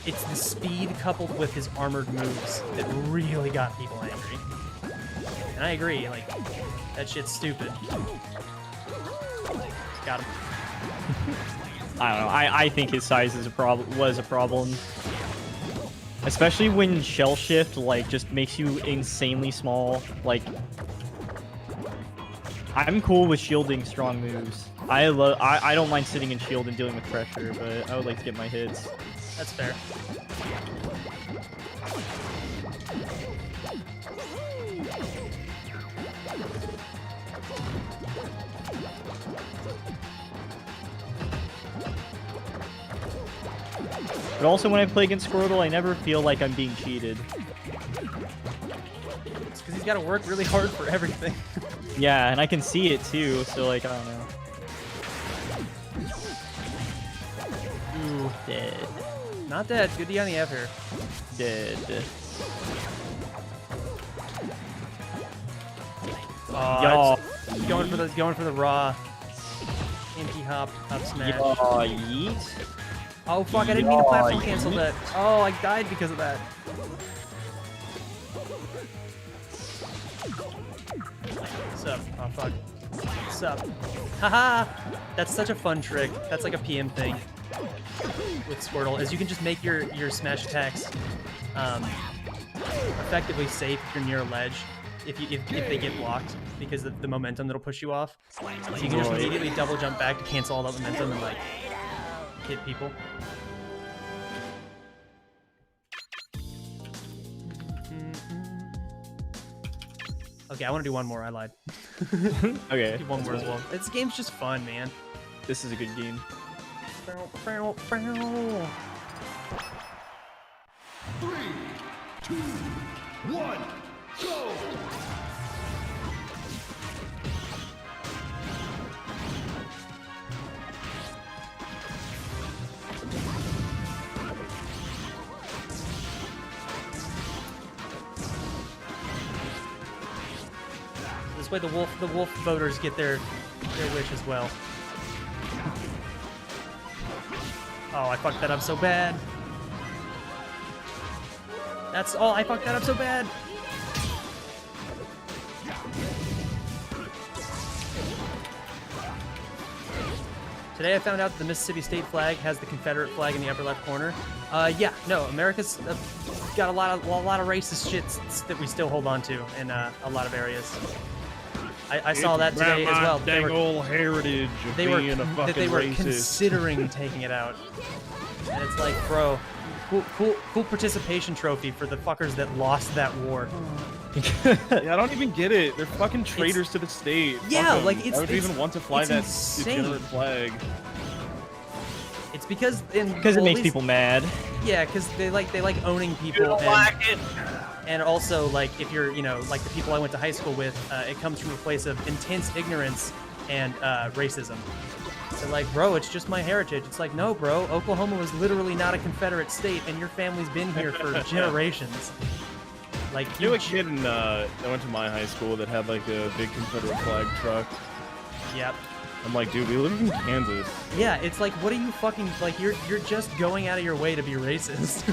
it's the speed coupled with his armored moves that really got people angry. And I agree, like, that shit's stupid. Got him. I don't know. I think his size is was a problem. Especially when Shell Shift, like, just makes you insanely small. Like, I'm cool with shielding strong moves. I don't mind sitting in shield and dealing with pressure, but I would like to get my hits. That's fair. But also, when I play against Squirtle, I never feel like I'm being cheated. It's because he's got to work really hard for everything. Yeah, and I can see it too, so, like, I don't know. Ooh, dead. Not dead. Good D on the F here. Dead. Oh, going for the raw anti-hop up smash. Yeet. Oh fuck! I didn't mean to platform cancel that. Oh, I died because of that. Sup? Oh fuck. Sup? Haha! That's such a fun trick. That's like a PM thing with Squirtle, is you can just make your smash attacks effectively safe if you're near a ledge, if they get blocked, because of the momentum that'll push you off. So you can just immediately double jump back to cancel all that momentum and like hit people. Okay, I want to do one more. I lied. Okay. Do one more as well. This game's just fun, man. This is a good game. 3, 2, 1, go! This way the wolf voters get their wish as well. Oh, I fucked that up so bad. That's all. I fucked that up so bad. Today I found out that the Mississippi state flag has the Confederate flag in the upper left corner. Yeah, no, America's got a lot of racist shit that we still hold on to in a lot of areas. I saw that today as well. Dang old heritage of being a fucking that they were racist. considering taking it out. And it's like, bro, cool participation trophy for the fuckers that lost that war. Yeah, I don't even get it. They're fucking traitors to the state. Yeah, Fuck 'em. like, it's- I would even want to fly it's that insane. degenerate flag. It's because Because well, it at makes least- people mad. Yeah, because they like owning people. And also, like, if you're, you know, like the people I went to high school with, it comes from a place of intense ignorance and racism. They're like, bro, it's just my heritage. It's like, no, bro, Oklahoma was literally not a Confederate state, and your family's been here for generations. Like, I knew a kid that went to my high school that had like a big Confederate flag truck. Yep. I'm like, dude, we live in Kansas. Yeah, it's like, what are you fucking, like, you're just going out of your way to be racist.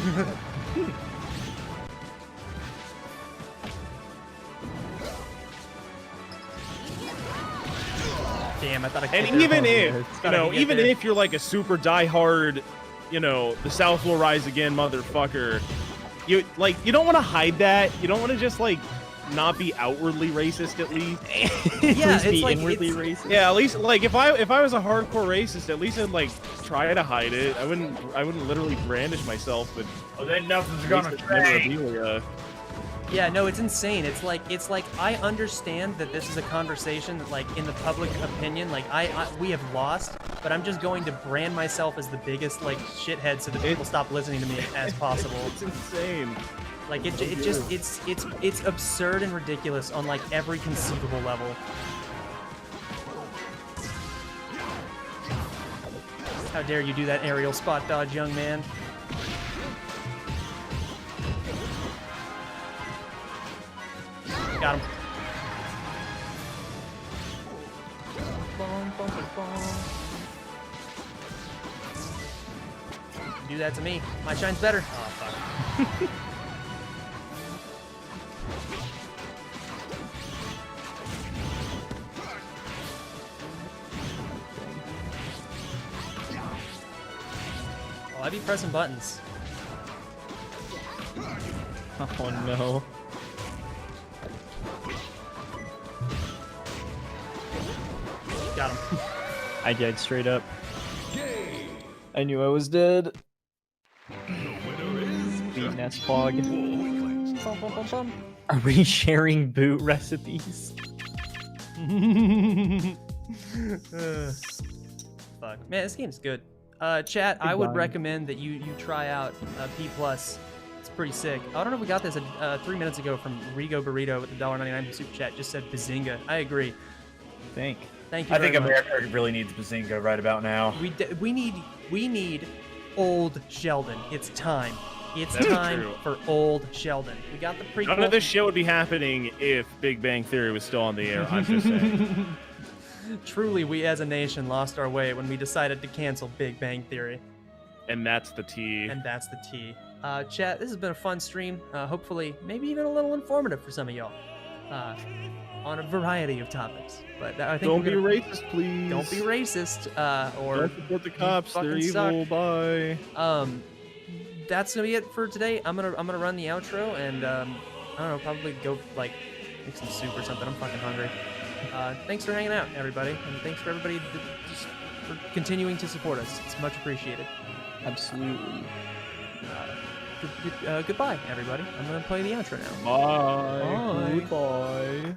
Damn, I thought I could. And even if, It's you gotta know, get even there. if you're like a super diehard, you know, the South will rise again, motherfucker. You don't want to hide that. You don't want to just like not be outwardly racist at least. Yeah, Please be it's like inwardly racist. Yeah, at least like if I was a hardcore racist, at least I'd like try to hide it. I wouldn't literally brandish myself, but Well, then nothing's gonna racist change. memorabilia. Yeah, no, it's insane. It's like I understand that this is a conversation that, like, in the public opinion, like we have lost, but I'm just going to brand myself as the biggest like shithead so that people stop listening to me as possible. It's insane. Like it's absurd and ridiculous on like every conceivable level. How dare you do that aerial spot dodge, young man? Got him. Bum, bum, bum, bum. Do that to me. My shine's better. Oh, fuck. Oh, I be pressing buttons. Oh no. Got him. I died straight up. Game. I knew I was dead. The winner is Beat Nespog. Bum, bum, bum, bum. Are we sharing boot recipes? Fuck. Man, this game's good. Chat, I would recommend that you try out P+. It's pretty sick. I don't know if we got this 3 minutes ago from Rigo Burrito with the $1.99 super chat. Just said Bazinga. I agree. Think. Thank you I very think much. America really needs Bazinga right about now. We need old Sheldon. It's time. It's That's time true. for old Sheldon. We got the prequel. None of this shit would be happening if Big Bang Theory was still on the air. I'm just saying. Truly, we as a nation lost our way when we decided to cancel Big Bang Theory. And that's the T. And that's the T. Chat, this has been a fun stream. Hopefully, maybe even a little informative for some of y'all. On a variety of topics. But I think Don't be we're gonna- racist, please. Don't be racist. Or Don't support the cops. They're fucking evil. Bye. That's gonna be it for today. I'm gonna run the outro and I don't know, probably go like make some soup or something. I'm fucking hungry. Thanks for hanging out, everybody, and thanks for everybody just for continuing to support us. It's much appreciated. Absolutely. Goodbye, everybody. I'm gonna play the outro now. Bye. Bye. Goodbye.